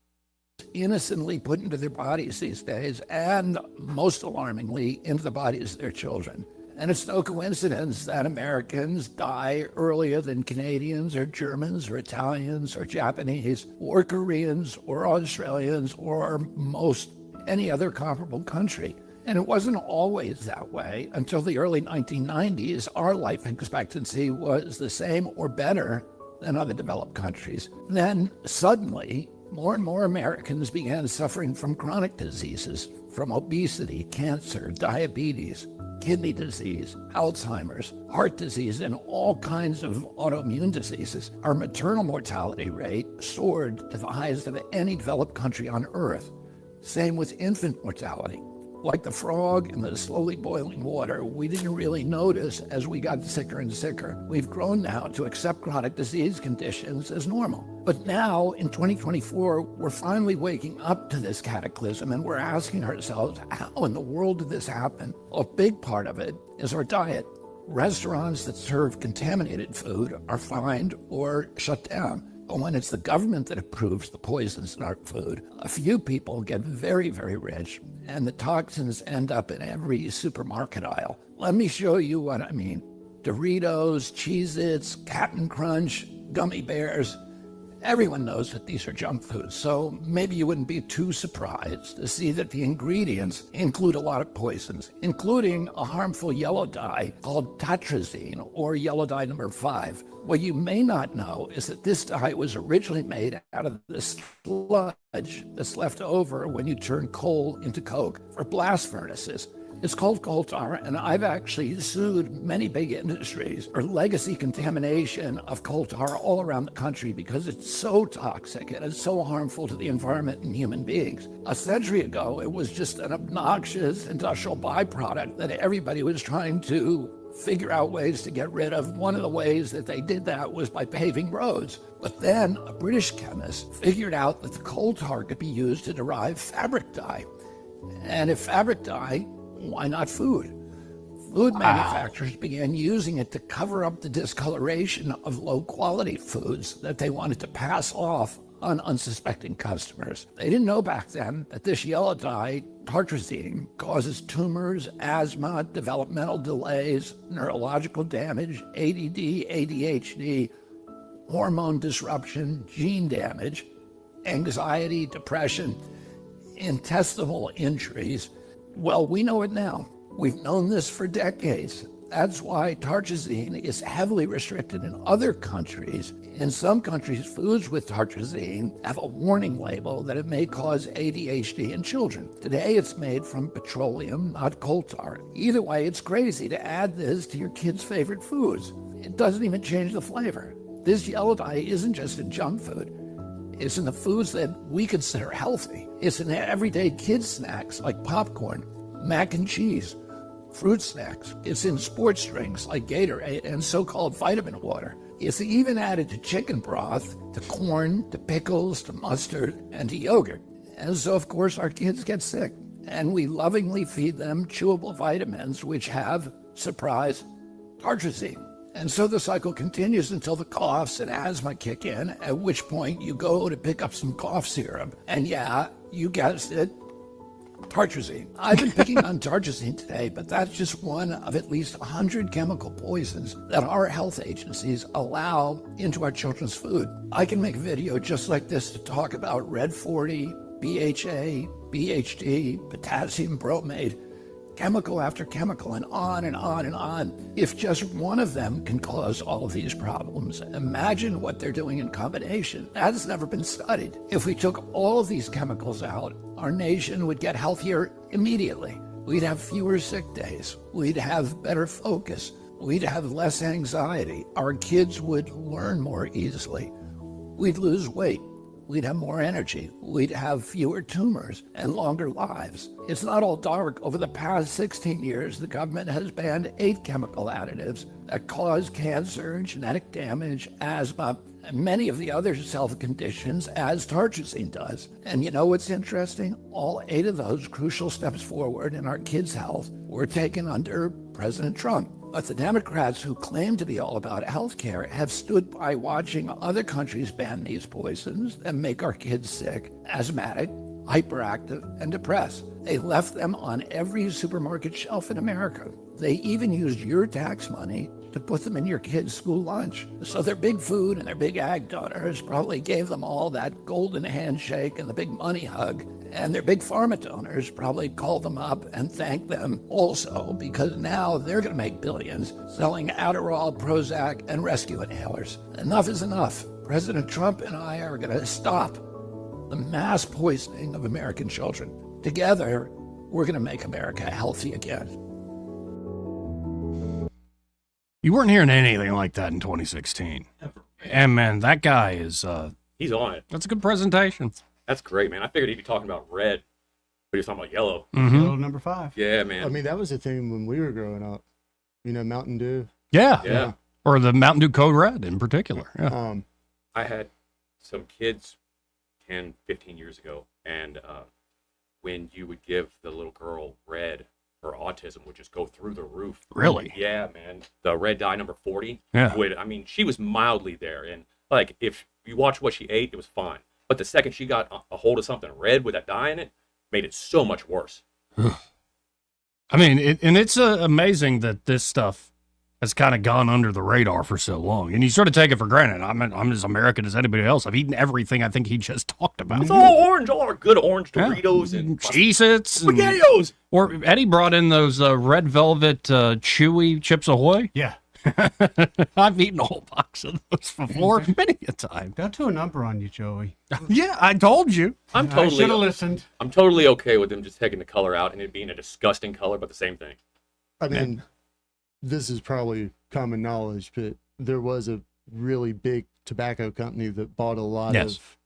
Innocently put into their bodies these days, and most alarmingly, into the bodies of their children. And it's no coincidence that Americans die earlier than Canadians or Germans or Italians or Japanese or Koreans or Australians or most any other comparable country. And it wasn't always that way until the early 1990s. Our life expectancy was the same or better than other developed countries. Then suddenly, more and more Americans began suffering from chronic diseases, from obesity, cancer, diabetes, kidney disease, Alzheimer's, heart disease, and all kinds of autoimmune diseases. Our maternal mortality rate soared to the highest of any developed country on earth. Same with infant mortality. Like the frog in the slowly boiling water, we didn't really notice as we got sicker and sicker. We've grown now to accept chronic disease conditions as normal. But now, in 2024, we're finally waking up to this cataclysm, and we're asking ourselves, how in the world did this happen? A big part of it is our diet. Restaurants that serve contaminated food are fined or shut down. But when it's the government that approves the poisons in our food, a few people get very, very rich, and the toxins end up in every supermarket aisle. Let me show you what I mean. Doritos, Cheez-Its, Captain Crunch, gummy bears. Everyone knows that these are junk foods, so maybe you wouldn't be too surprised to see that the ingredients include a lot of poisons, including a harmful yellow dye called tartrazine, or yellow dye number 5. What you may not know is that this dye was originally made out of the sludge that's left over when you turn coal into coke for blast furnaces. It's called coal tar, and I've actually sued many big industries for legacy contamination of coal tar all around the country because it's so toxic and it's so harmful to the environment and human beings. A century ago, it was just an obnoxious industrial byproduct that everybody was trying to figure out ways to get rid of. One of the ways that they did that was by paving roads. But then a British chemist figured out that the coal tar could be used to derive fabric dye. And if fabric dye, why not food? Food manufacturers began using it to cover up the discoloration of low-quality foods that they wanted to pass off on unsuspecting customers. They didn't know back then that this yellow dye, tartrazine, causes tumors, asthma, developmental delays, neurological damage, ADD, ADHD, hormone disruption, gene damage, anxiety, depression, intestinal injuries. Well, we know it now. We've known this for decades. That's why tartrazine is heavily restricted in other countries. In some countries, foods with tartrazine have a warning label that it may cause ADHD in children. Today, it's made from petroleum, not coal tar. Either way, it's crazy to add this to your kids' favorite foods. It doesn't even change the flavor. This yellow dye isn't just in junk food. It's in the foods that we consider healthy. It's in everyday kids' snacks like popcorn, mac and cheese, fruit snacks. It's in sports drinks like Gatorade and so-called vitamin water. It's even added to chicken broth, to corn, to pickles, to mustard, and to yogurt. And so, of course, our kids get sick. And we lovingly feed them chewable vitamins which have, surprise, tartrazine. And so the cycle continues until the coughs and asthma kick in, at which point you go to pick up some cough syrup. And yeah, you guessed it, tartrazine. I've been picking on tartrazine today, but that's just one of at least 100 chemical poisons that our health agencies allow into our children's food. I can make a video just like this to talk about Red 40, BHA, BHD, potassium bromate, chemical after chemical, and on and on and on. If just one of them can cause all of these problems, imagine what they're doing in combination. That has never been studied. If we took all of these chemicals out, our nation would get healthier immediately. We'd have fewer sick days. We'd have better focus. We'd have less anxiety. Our kids would learn more easily. We'd lose weight. We'd have more energy. We'd have fewer tumors and longer lives. It's not all dark. Over the past 16 years, the government has banned 8 chemical additives that cause cancer, genetic damage, asthma, and many of the other health conditions as tartrazine does. And you know what's interesting? All 8 of those crucial steps forward in our kids' health were taken under President Trump. But the Democrats who claim to be all about health care have stood by watching other countries ban these poisons and make our kids sick, asthmatic, hyperactive, and depressed. They left them on every supermarket shelf in America. They even used your tax money to put them in your kids' school lunch. So their big food and their big ag donors probably gave them all that golden handshake and the big money hug. And their big pharma donors probably called them up and thanked them also, because now they're going to make billions selling Adderall, Prozac, and rescue inhalers. Enough is enough. President Trump and I are going to stop the mass poisoning of American children. Together, we're going to make America healthy again. You weren't hearing anything like that in 2016. And man, that guy is he's on it. That's a good presentation. That's great, man. I figured he'd be talking about red, but he was talking about yellow. Yellow number 5. Yeah, man. I mean, that was a thing when we were growing up. You know, Mountain Dew. Yeah. Or the Mountain Dew Code Red in particular. Yeah. I had some kids 10, 15 years ago, and when you would give the little girl red, her autism would just go through the roof. Really? Yeah, man. The red dye number 40 Yeah. would, I mean, she was mildly there, and like if you watch what she ate, it was fine. But the second she got a hold of something red with that dye in it, made it so much worse. I mean, it's amazing that this stuff has kind of gone under the radar for so long. And you sort of take it for granted. I'm as American as anybody else. I've eaten everything I think he just talked about. It's all orange, all our good orange Doritos and Cheez-Its. SpaghettiOs. Or Eddie brought in those red velvet chewy Chips Ahoy. Yeah. I've eaten a whole box of those before, many a time. They'll do a number on you, Joey. Yeah, I told you. I should have listened. I'm totally okay with them just taking the color out and it being a disgusting color, but the same thing. I mean, this is probably common knowledge, but there was a really big tobacco company that bought a lot Yes. of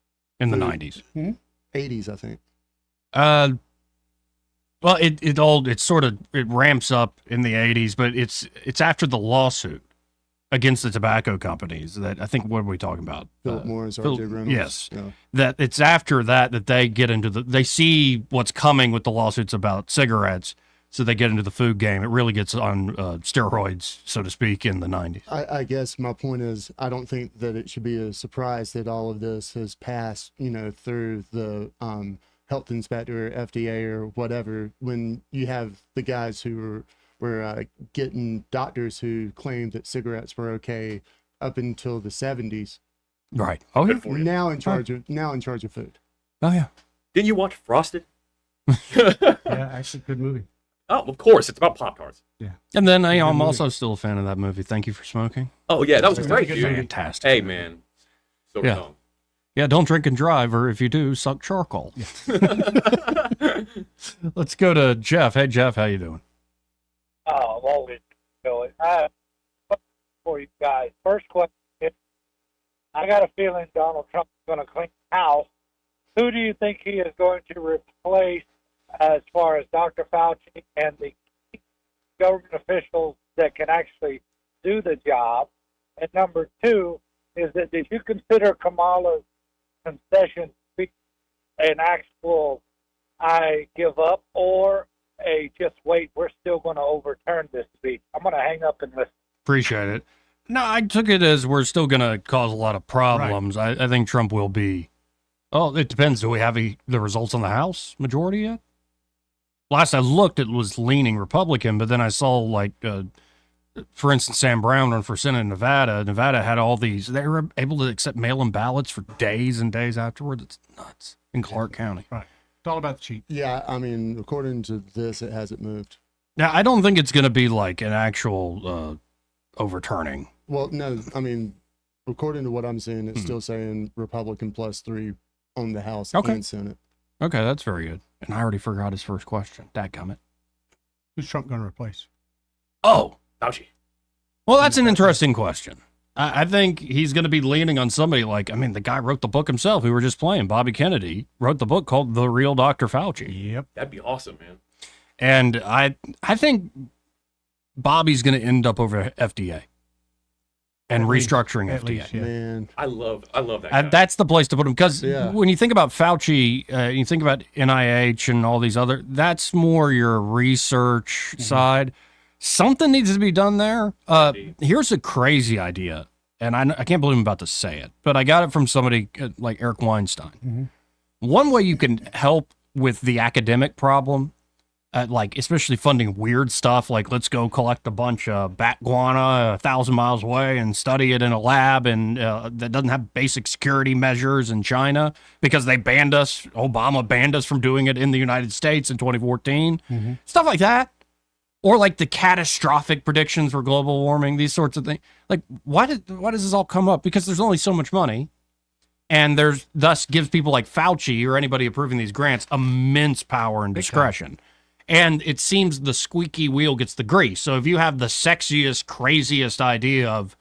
In the food. 90s. 80s, I think. Well, it ramps up in the 80s, but it's after the lawsuit against the tobacco companies that I think, what are we talking about? Philip Morris, R.J. Reynolds. Yes. Yeah. That it's after that they get into they see what's coming with the lawsuits about cigarettes. So they get into the food game. It really gets on steroids, so to speak, in the 90s. I guess my point is, I don't think that it should be a surprise that all of this has passed, through the health inspector, FDA, or whatever. When you have the guys who were getting doctors who claimed that cigarettes were okay up until the 70s. Right. Oh, yeah. Now in charge of food. Oh yeah. Didn't you watch Frosted? Yeah, actually, good movie. Oh, of course. It's about Pop-Tarts. Yeah. And then I'm also still a fan of that movie. Thank You for Smoking. Oh, yeah. That was great, dude. Fantastic. Hey, man. So Yeah. dumb. Yeah, don't drink and drive, or if you do, suck charcoal. Let's go to Jeff. Hey, Jeff, how you doing? Oh, I'm always going. I have a question for you guys. First question is, I got a feeling Donald Trump is going to clean house. Who do you think he is going to replace as far as Dr. Fauci and the government officials that can actually do the job? And number two is that did you consider Kamala's concession speech an actual I give up or a just wait, we're still going to overturn this speech? I'm going to hang up and listen. Appreciate it. No, I took it as we're still going to cause a lot of problems. Right. I think Trump will be. Oh, it depends. Do we have the results on the House majority yet? Last I looked, it was leaning Republican, but then I saw, for instance, Sam Brown run for Senate in Nevada. Nevada had all these. They were able to accept mail-in ballots for days and days afterwards. It's nuts in Clark County. Right. It's all about the cheat. Yeah, I mean, according to this, it hasn't moved. Now, I don't think it's going to be like an actual overturning. Well, no, I mean, according to what I'm seeing, it's still saying Republican +3 on the House and Senate. Okay, that's very good. And I already forgot his first question. Dadgummit. Who's Trump going to replace? Oh, Fauci. Well, that's an interesting question. I think he's going to be leaning on somebody the guy wrote the book himself. We were just playing. Bobby Kennedy wrote the book called The Real Dr. Fauci. Yep. That'd be awesome, man. And I think Bobby's going to end up over FDA and restructuring FDA. Least, yeah. Man, I love that guy. That's the place to put him because when you think about Fauci, you think about NIH and all these other, that's more your research side. Something needs to be done there. Here's a crazy idea, and I can't believe I'm about to say it, but I got it from somebody like Eric Weinstein. One way you can help with the academic problem, especially funding weird stuff, like let's go collect a bunch of bat guana 1,000 miles away and study it in a lab, and that doesn't have basic security measures in China because Obama banned us from doing it in the United States in 2014. Stuff like that. Or like the catastrophic predictions for global warming, these sorts of things. Like, why does this all come up? Because there's only so much money. And there's thus gives people like Fauci or anybody approving these grants immense power and discretion. And it seems the squeaky wheel gets the grease. So if you have the sexiest, craziest idea of,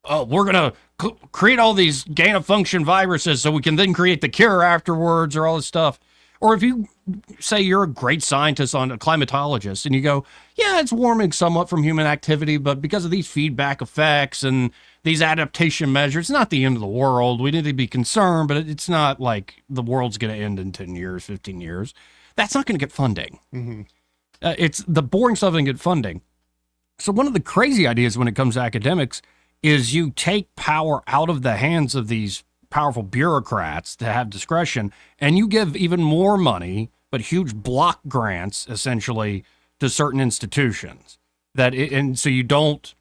oh, we're going to create all these gain-of-function viruses so we can then create the cure afterwards or all this stuff. Or if you say you're a great scientist on a climatologist and you go, yeah, it's warming somewhat from human activity, but because of these feedback effects and these adaptation measures, it's not the end of the world. We need to be concerned, but it's not like the world's going to end in 10 years, 15 years. That's not going to get funding. Mm-hmm. It's the boring stuff that get funding. So one of the crazy ideas when it comes to academics is you take power out of the hands of these powerful bureaucrats to have discretion, and you give even more money, but huge block grants, essentially, to certain institutions. And so you don't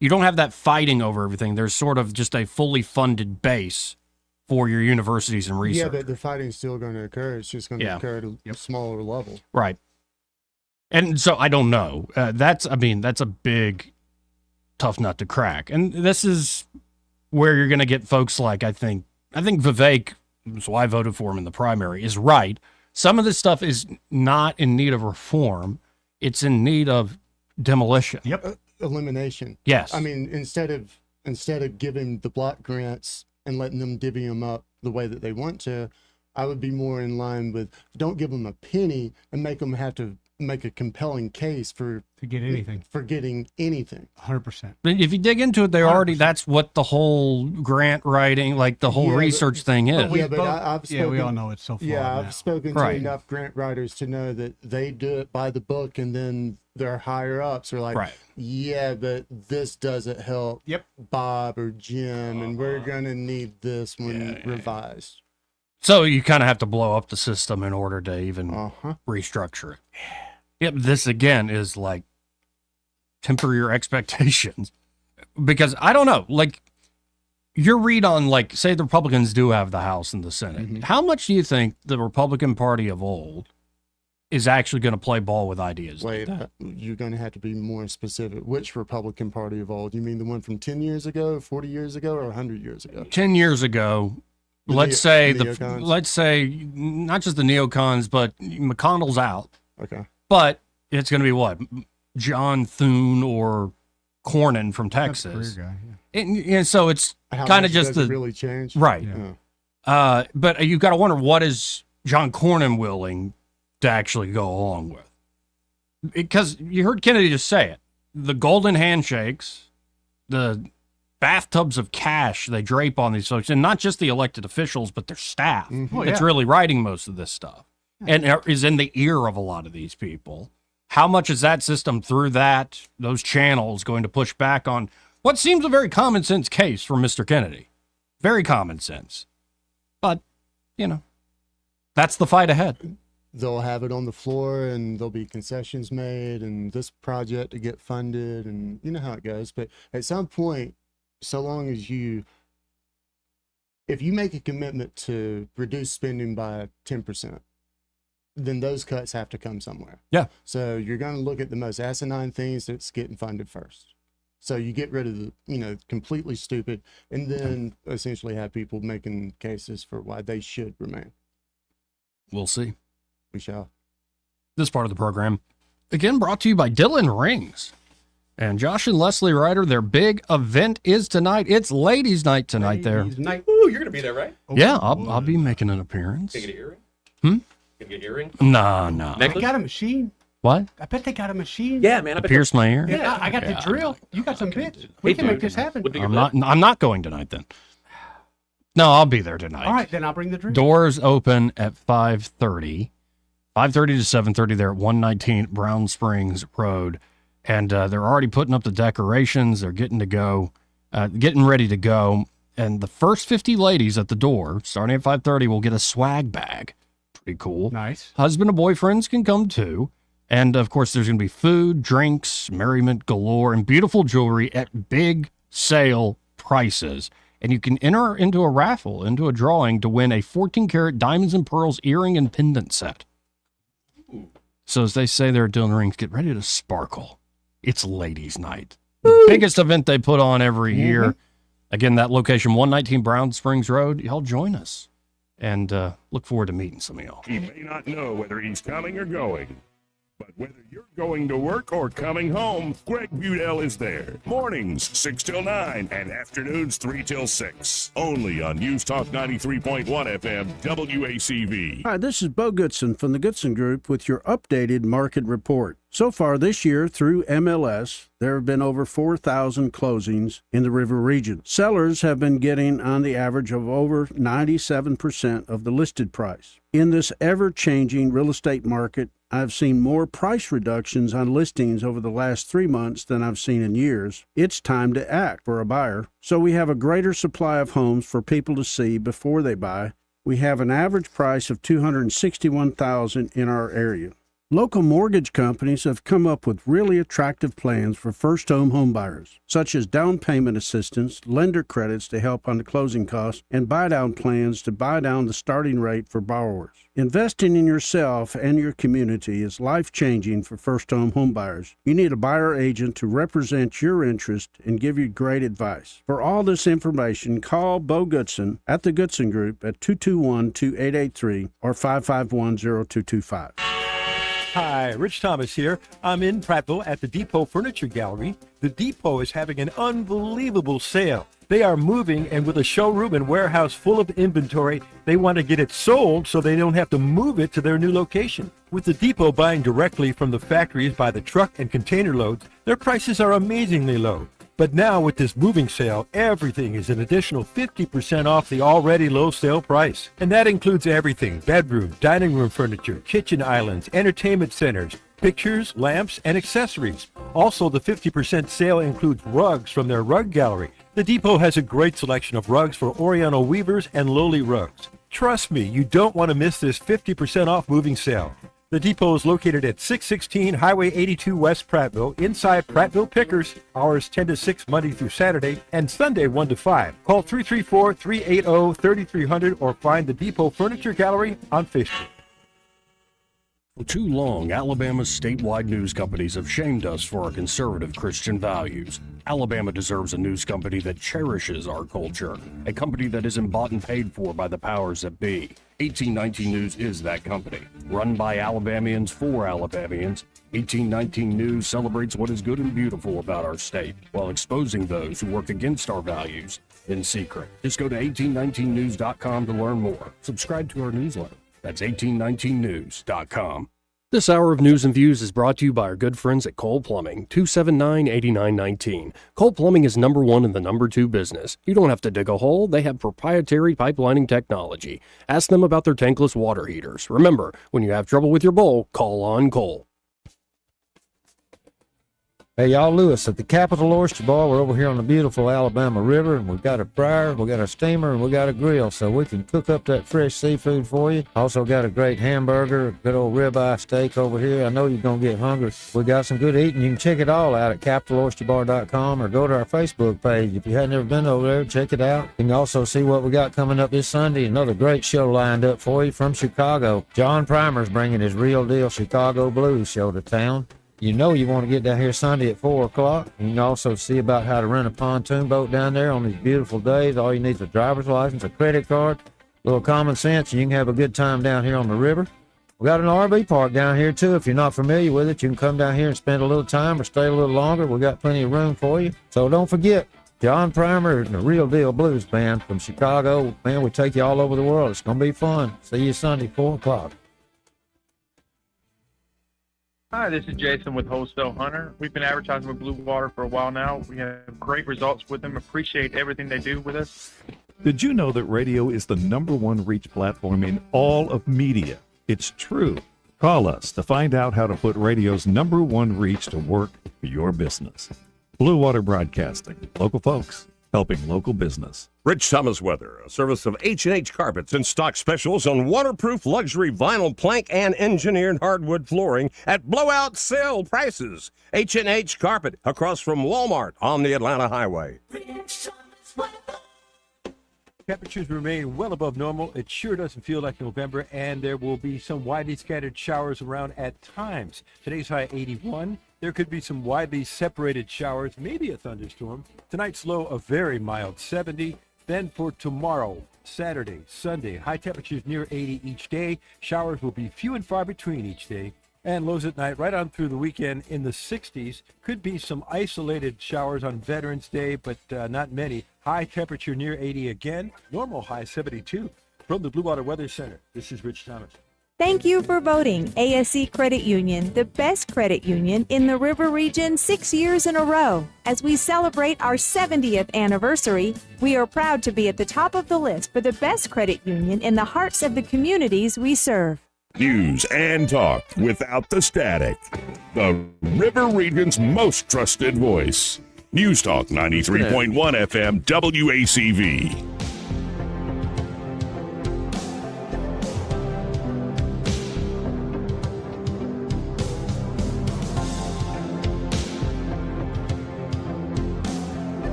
have that fighting over everything. There's sort of just a fully funded base for your universities and research. Yeah, but the fighting's still going to occur. It's just going to occur at a smaller level. Right. And so I don't know. That's a big, tough nut to crack. And this is where you're going to get folks like, I think Vivek, so I voted for him in the primary, is right. Some of this stuff is not in need of reform. It's in need of demolition. Yep. Elimination. Yes. I mean, instead of giving the block grants and letting them divvy them up the way that they want to, I would be more in line with don't give them a penny and make them have to make a compelling case to get anything. For getting anything. 100%. But if you dig into it, that's what the whole grant writing, like the whole research thing is. We all know it's so far. Yeah, now. I've spoken to enough grant writers to know that they do it by the book, and then their higher ups are like, yeah, but this doesn't help Bob or Jim, and we're going to need this one revised. So you kind of have to blow up the system in order to even restructure it. Yep, this again is like temper your expectations, because I don't know, like your read on, like, say the Republicans do have the House and the Senate. Mm-hmm. How much do you think the Republican Party of old is actually going to play ball with ideas? Wait, like that? You're going to have to be more specific. Which Republican Party of old? You mean the one from 10 years ago, 40 years ago, or 100 years ago? 10 years ago. Let's say not just the neocons, but McConnell's out. Okay. But it's going to be what? John Thune or Cornyn from Texas. Guy, and so it's kind of just the really change. Right. Yeah. But you've got to wonder, what is John Cornyn willing to actually go along with? Because you heard Kennedy just say it. The golden handshakes, the bathtubs of cash they drape on these folks, and not just the elected officials, but their staff. Mm-hmm. It's really writing most of this stuff and is in the ear of a lot of these people. How much is that system through those channels going to push back on what seems a very common sense case from Mr. Kennedy? Very common sense. But, that's the fight ahead. They'll have it on the floor, and there'll be concessions made, and this project to get funded, and you know how it goes. But at some point, so long as if you make a commitment to reduce spending by 10%, then those cuts have to come somewhere. Yeah. So you're going to look at the most asinine things that's getting funded first. So you get rid of the, completely stupid, and then essentially have people making cases for why they should remain. We'll see. We shall. This part of the program, again, brought to you by Dylan Rings. And Josh and Leslie Ryder, their big event is tonight. It's Ladies' Night tonight there. Ooh, you're going to be there, right? Yeah, I'll be making an appearance. Can you get an earring? Hmm? Can you get an earring? No. They got a machine. What? I bet they got a machine. Yeah, man. Pierce my ear? Yeah, I got the drill. You got some bits. We can make this happen. I'm not going tonight then. No, I'll be there tonight. All right, then I'll bring the drill. Doors open at 5:30. 5:30 to 7:30 there at 119 Brown Springs Road. And they're already putting up the decorations. They're getting ready to go. And the first 50 ladies at the door, starting at 5:30, will get a swag bag. Pretty cool. Nice. Husband and boyfriends can come too. And, of course, there's going to be food, drinks, merriment galore, and beautiful jewelry at big sale prices. And you can enter into a raffle, into a drawing, to win a 14-karat diamonds and pearls earring and pendant set. So as they say there at Dylan Rings, get ready to sparkle. It's Ladies' Night. The biggest event they put on every year. Again, that location, 119 Brown Springs Road. Y'all join us. And look forward to meeting some of y'all. He may not know whether he's coming or going, but whether you're going to work or coming home, Greg Budell is there. Mornings, 6 till 9, and afternoons, 3 till 6. Only on News Talk 93.1 FM, WACV. Hi, this is Bo Goodson from the Goodson Group with your updated market report. So far this year through MLS, there have been over 4,000 closings in the river region. Sellers have been getting on the average of over 97% of the listed price. In this ever-changing real estate market, I've seen more price reductions on listings over the last 3 months than I've seen in years. It's time to act for a buyer. So we have a greater supply of homes for people to see before they buy. We have an average price of $261,000 in our area. Local mortgage companies have come up with really attractive plans for first-home homebuyers, such as down payment assistance, lender credits to help on the closing costs, and buy-down plans to buy down the starting rate for borrowers. Investing in yourself and your community is life-changing for first-home homebuyers. You need a buyer agent to represent your interest and give you great advice. For all this information, call Bo Goodson at the Goodson Group at 221-2883 or 551-0225. Hi, Rich Thomas here. I'm in Prattville at the Depot Furniture Gallery. The Depot is having an unbelievable sale. They are moving, and with a showroom and warehouse full of inventory, they want to get it sold so they don't have to move it to their new location. With the Depot buying directly from the factories by the truck and container loads, their prices are amazingly low. But now with this moving sale, everything is an additional 50% off the already low sale price. And that includes everything: bedroom, dining room furniture, kitchen islands, entertainment centers, pictures, lamps, and accessories. Also, the 50% sale includes rugs from their rug gallery. The Depot has a great selection of rugs for Oriental weavers and lowly rugs. Trust me, you don't want to miss this 50% off moving sale. The Depot is located at 616 Highway 82 West Prattville, inside Prattville Pickers, hours 10 to 6 Monday through Saturday, and Sunday 1 to 5. Call 334-380-3300 or find the Depot Furniture Gallery on Facebook. For too long, Alabama's statewide news companies have shamed us for our conservative Christian values. Alabama deserves a news company that cherishes our culture, a company that isn't bought and paid for by the powers that be. 1819 News is that company. Run by Alabamians for Alabamians, 1819 News celebrates what is good and beautiful about our state, while exposing those who work against our values in secret. Just go to 1819news.com to learn more. Subscribe to our newsletter. That's 1819news.com. This hour of News and Views is brought to you by our good friends at Cole Plumbing, 279-8919. Cole Plumbing is number one in the number two business. You don't have to dig a hole. They have proprietary pipelining technology. Ask them about their tankless water heaters. Remember, when you have trouble with your bowl, call on Cole. Hey, y'all, Lewis at the Capital Oyster Bar. We're over here on the beautiful Alabama River, and we've got a fryer, we've got a steamer, and we got a grill, so we can cook up that fresh seafood for you. Also got a great hamburger, good old ribeye steak over here. I know you're going to get hungry. We got some good eating. You can check it all out at CapitalOysterBar.com or go to our Facebook page. If you hadn't ever been over there, check it out. You can also see what we got coming up this Sunday. Another great show lined up for you from Chicago. John Primer's bringing his Real Deal Chicago Blues show to town. You know you want to get down here Sunday at 4 o'clock. You can also see about how to rent a pontoon boat down there on these beautiful days. All you need is a driver's license, a credit card, a little common sense, and you can have a good time down here on the river. We got an RV park down here, too. If you're not familiar with it, you can come down here and spend a little time or stay a little longer. We got plenty of room for you. So don't forget, John Primer and the Real Deal Blues Band from Chicago. Man, we take you all over the world. It's going to be fun. See you Sunday, 4 o'clock. Hi, this is Jason with Wholesale Hunter. We've been advertising with Blue Water for a while now. We have great results with them. Appreciate everything they do with us. Did you know that radio is the #1 reach platform in all of media? It's true. Call us to find out how to put radio's #1 reach to work for your business. Blue Water Broadcasting. Local folks helping local business. Rich Thomas Weather, a service of H&H Carpets, in stock specials on waterproof luxury vinyl plank and engineered hardwood flooring at blowout sale prices. H&H Carpet, across from Walmart on the Atlanta Highway. Temperatures remain well above normal. It sure doesn't feel like November, and there will be some widely scattered showers around at times. Today's high 81. There could be some widely separated showers, maybe a thunderstorm. Tonight's low, a very mild 70. Then for tomorrow, Saturday, Sunday, high temperatures near 80 each day. Showers will be few and far between each day. And lows at night right on through the weekend in the 60s. Could be some isolated showers on Veterans Day, but not many. High temperature near 80 again. Normal high 72. From the Blue Water Weather Center, this is Rich Thomas. Thank you for voting ASC Credit Union the best credit union in the River Region 6 years in a row. As we celebrate our 70th anniversary, we are proud to be at the top of the list for the best credit union in the hearts of the communities we serve. News and talk without the static. The River Region's most trusted voice. News Talk 93.1 FM WACV.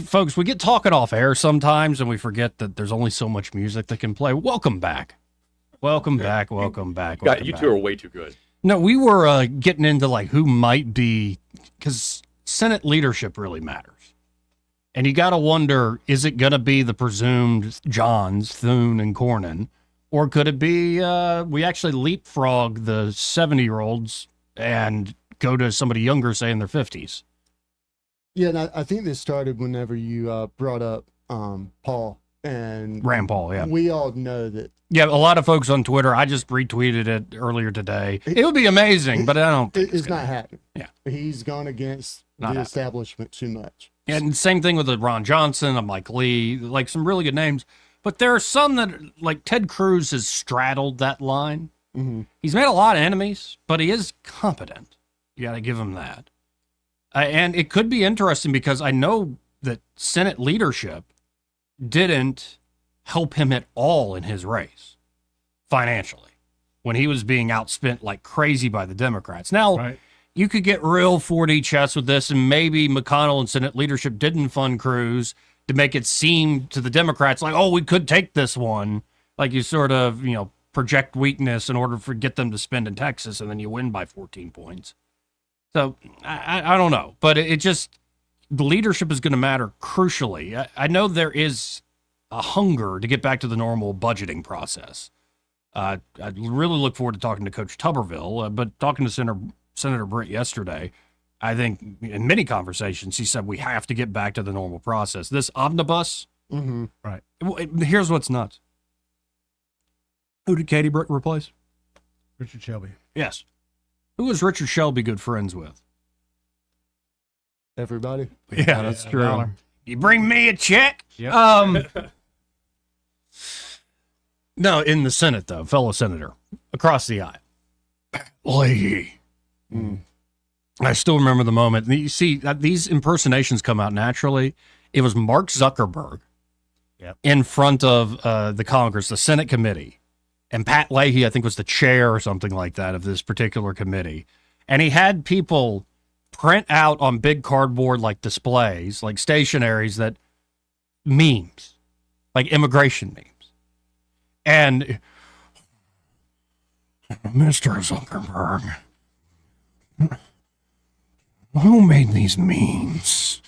Folks, we get talking off air sometimes and we forget that there's only so much music that can play. Welcome back. Welcome back. God, you two are way too good. No, we were getting into like who might be, because Senate leadership really matters. And you got to wonder, is it going to be the presumed Johns, Thune, and Cornyn? Or could it be we actually leapfrog the 70-year-olds and go to somebody younger, say in their 50s? Yeah, and I think this started whenever you brought up Paul and Rand Paul, yeah. We all know that. Yeah, a lot of folks on Twitter, I just retweeted it earlier today. It would be amazing, but I don't think it's not happening. Yeah. He's gone against the establishment too much. And same thing with Ron Johnson, Mike Lee, like some really good names. But there are some that, like Ted Cruz has straddled that line. Mm-hmm. He's made a lot of enemies, but he is competent. You got to give him that. And it could be interesting because I know that Senate leadership didn't help him at all in his race financially when he was being outspent like crazy by the Democrats. Now, you could get real 4D chess with this, and maybe McConnell and Senate leadership didn't fund Cruz to make it seem to the Democrats like, oh, we could take this one. Like you sort of, project weakness in order to get them to spend in Texas, and then you win by 14 points. So I don't know, but it just, the leadership is going to matter crucially. I know there is a hunger to get back to the normal budgeting process. I really look forward to talking to Coach Tuberville, but talking to Senator Britt yesterday, I think in many conversations, he said we have to get back to the normal process. This omnibus, Right. Here's what's nuts. Who did Katie Britt replace? Richard Shelby. Yes. Who was Richard Shelby good friends with? Everybody. Yeah, that's true. You bring me a check? Yep. No, in the Senate, though, fellow senator, across the aisle. Leahy. I still remember the moment. You see, these impersonations come out naturally. It was Mark Zuckerberg in front of the Congress, the Senate committee. And Pat Leahy, I think, was the chair or something like that of this particular committee. And he had people print out on big cardboard like displays, like stationaries, that memes, like immigration memes. And Mr. Zuckerberg, who made these memes?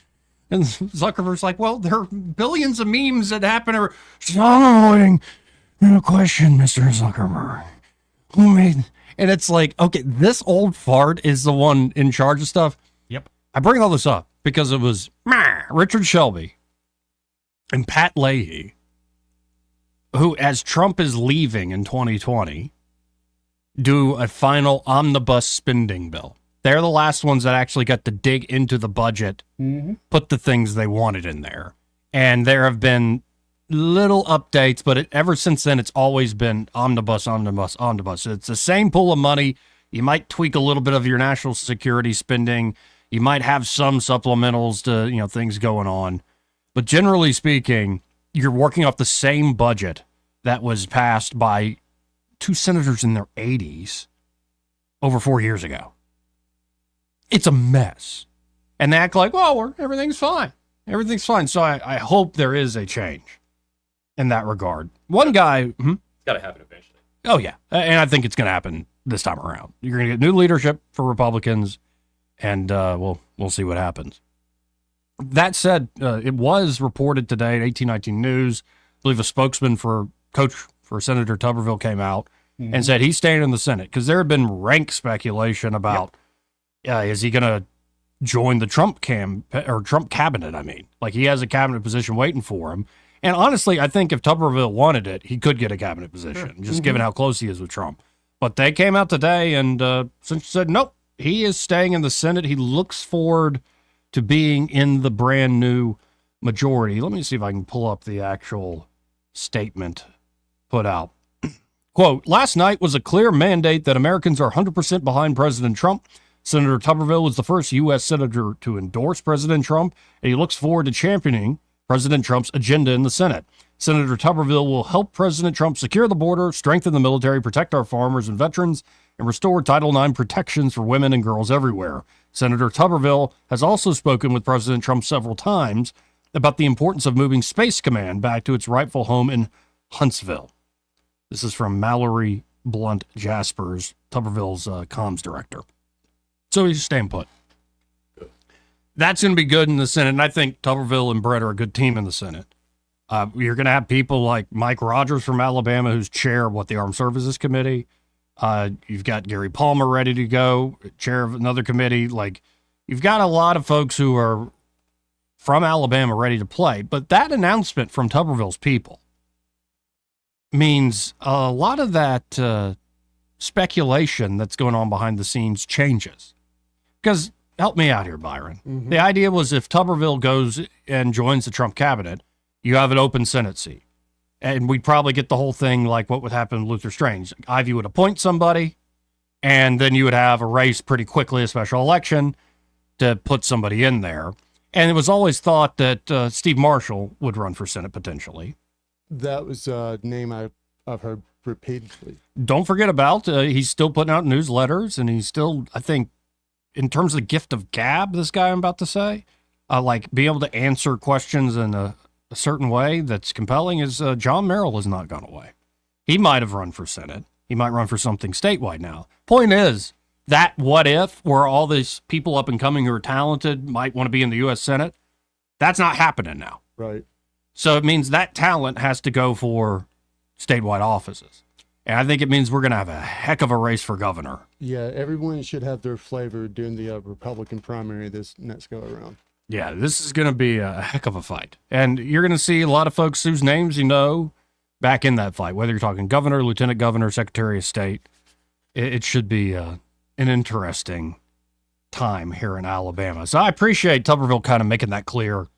And Zuckerberg's like, well, there are billions of memes that happen. I'm waiting in a question, Mr. Zuckerberg. Who made? And it's like, okay, this old fart is the one in charge of stuff. Yep. I bring all this up because it was Richard Shelby and Pat Leahy, who, as Trump is leaving in 2020, do a final omnibus spending bill. They're the last ones that actually got to dig into the budget, put the things they wanted in there. And there have been little updates, but ever since then, it's always been omnibus, omnibus, omnibus. It's the same pool of money. You might tweak a little bit of your national security spending. You might have some supplementals to, things going on. But generally speaking, you're working off the same budget that was passed by two senators in their 80s over 4 years ago. It's a mess. And they act like, well, everything's fine. Everything's fine. So I hope there is a change in that regard. One guy... It's got to happen eventually. Oh, yeah. And I think it's going to happen this time around. You're going to get new leadership for Republicans, and we'll see what happens. That said, it was reported today at 1819 News. I believe a spokesman for Senator Tuberville came out and said he's staying in the Senate because there had been rank speculation about is he going to join the Trump cabinet? I mean, like he has a cabinet position waiting for him. And honestly, I think if Tuberville wanted it, he could get a cabinet position, just given how close he is with Trump. But they came out today and said, nope, he is staying in the Senate. He looks forward to being in the brand new majority. Let me see if I can pull up the actual statement put out. Quote, last night was a clear mandate that Americans are 100% behind President Trump. Senator Tuberville was the first U.S. senator to endorse President Trump, and he looks forward to championing President Trump's agenda in the Senate. Senator Tuberville will help President Trump secure the border, strengthen the military, protect our farmers and veterans, and restore Title IX protections for women and girls everywhere. Senator Tuberville has also spoken with President Trump several times about the importance of moving Space Command back to its rightful home in Huntsville. This is from Mallory Blunt Jaspers, Tuberville's comms director. So he's staying put. That's going to be good in the Senate, and I think Tuberville and Brett are a good team in the Senate. You're going to have people like Mike Rogers from Alabama, who's chair of the Armed Services Committee. You've got Gary Palmer ready to go, chair of another committee. Like, you've got a lot of folks who are from Alabama ready to play. But that announcement from Tuberville's people means a lot of that speculation that's going on behind the scenes changes. Because, help me out here, Byron. The idea was if Tuberville goes and joins the Trump cabinet, you have an open Senate seat. And we'd probably get the whole thing like what would happen with Luther Strange. Ivey would appoint somebody, and then you would have a race pretty quickly, a special election, to put somebody in there. And it was always thought that Steve Marshall would run for Senate potentially. That was a name I've heard repeatedly. Don't forget about, he's still putting out newsletters, and he's still, I think, in terms of the gift of gab, this guy I'm about to say, like being able to answer questions in a certain way that's compelling is John Merrill has not gone away. He might have run for Senate. He might run for something statewide now. Point is, that what if, where all these people up and coming who are talented might want to be in the U.S. Senate, that's not happening now. Right. So it means that talent has to go for statewide offices. And I think it means we're going to have a heck of a race for governor. Yeah, everyone should have their flavor during the Republican primary this next go around. Yeah, this is going to be a heck of a fight. And you're going to see a lot of folks whose names you know back in that fight, whether you're talking governor, lieutenant governor, secretary of state. It should be an interesting time here in Alabama. So I appreciate Tuberville kind of making that clear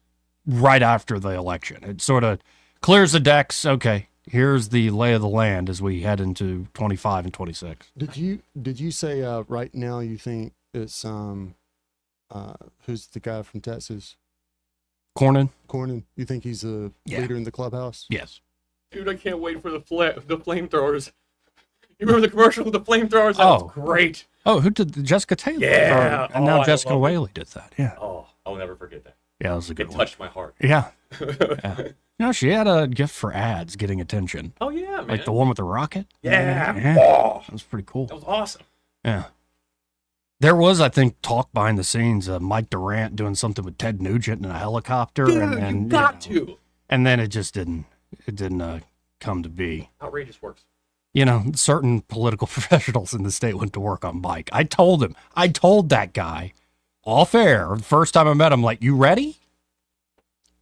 right after the election. It sort of clears the decks. Okay, here's the lay of the land as we head into 25 and 26. Did you say right now you think it's who's the guy from Texas? Cornyn. You think he's a leader in the clubhouse? Yes. Dude, I can't wait for the flamethrowers. You remember the commercial with the flamethrowers? That was great. Oh, who did Jessica Taylor? Yeah. And now Jessica Whaley did that. Yeah. Oh, I'll never forget that. Yeah, that was a good one. It touched my heart. Yeah. Yeah. You know, she had a gift for ads getting attention. Oh, yeah, man. Like the one with the rocket? Yeah. Oh. That was pretty cool. That was awesome. Yeah. There was, I think, talk behind the scenes of Mike Durant doing something with Ted Nugent in a helicopter. Dude, and you got to. And then it just didn't come to be. Outrageous works. You know, certain political professionals in the state went to work on Mike. I told that guy off air the first time I met him, like, you ready?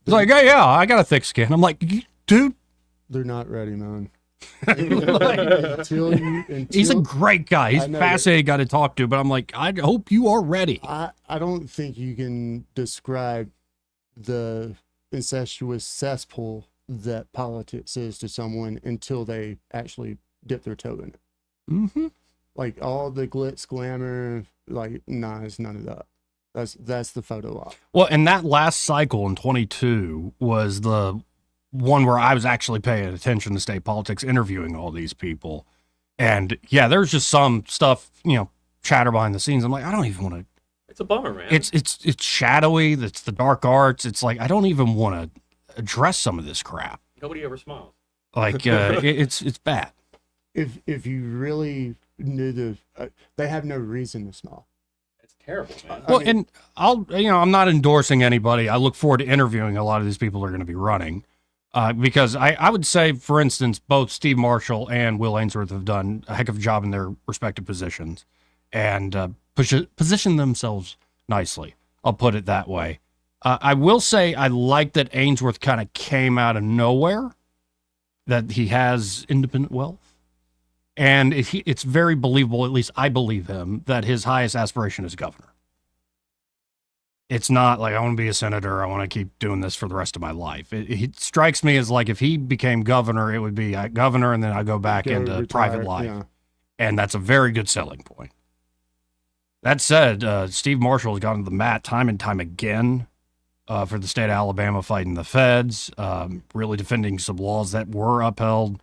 He's like, yeah, I got a thick skin. I'm like, dude. They're not ready, man. He's a great guy. He's a fascinating guy to talk to, but I'm like, I hope you are ready. I don't think you can describe the incestuous cesspool that politics is to someone until they actually dip their toe in it. Mm-hmm. Like all the glitz, glamour, like nah, it's none of that. That's the photo op. Well, and that last cycle in 22 was the one where I was actually paying attention to state politics, interviewing all these people. And yeah, there's just some stuff, chatter behind the scenes. I'm like, I don't even want to. It's a bummer, man. It's shadowy. It's the dark arts. It's like, I don't even want to address some of this crap. Nobody ever smiles. Like, it's bad. If you really knew they have no reason to smile. It's terrible, man. Well, and I'm not endorsing anybody. I look forward to interviewing a lot of these people that are going to be running. Because I would say, for instance, both Steve Marshall and Will Ainsworth have done a heck of a job in their respective positions and position themselves nicely. I'll put it that way. I will say I like that Ainsworth kind of came out of nowhere, that he has independent wealth. And it's very believable, at least I believe him, that his highest aspiration is governor. It's not like I want to be a senator. I want to keep doing this for the rest of my life. It strikes me as like if he became governor, it would be governor and then I go back into retire, private life. yeah. And that's a very good selling point. That said, Steve Marshall has gone to the mat time and time again for the state of Alabama fighting the feds, really defending some laws that were upheld.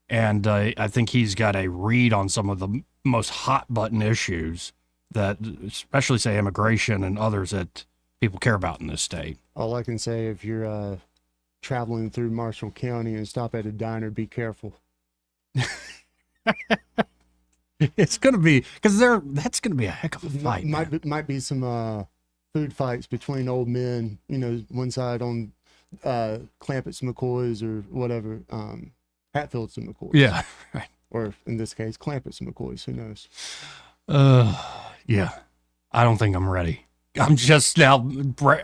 And I think he's got a read on some of the most hot button issues that, especially say immigration and others that people care about in this state. All I can say, if you're traveling through Marshall County and stop at a diner, be careful. It's going to be, because that's going to be a heck of a fight. Might be some food fights between old men, one side on Clampett's McCoy's or whatever, Hatfield's and McCoy's. Yeah, right. Or in this case, Clampett's and McCoy's, who knows? Yeah, I don't think I'm ready. I'm just now,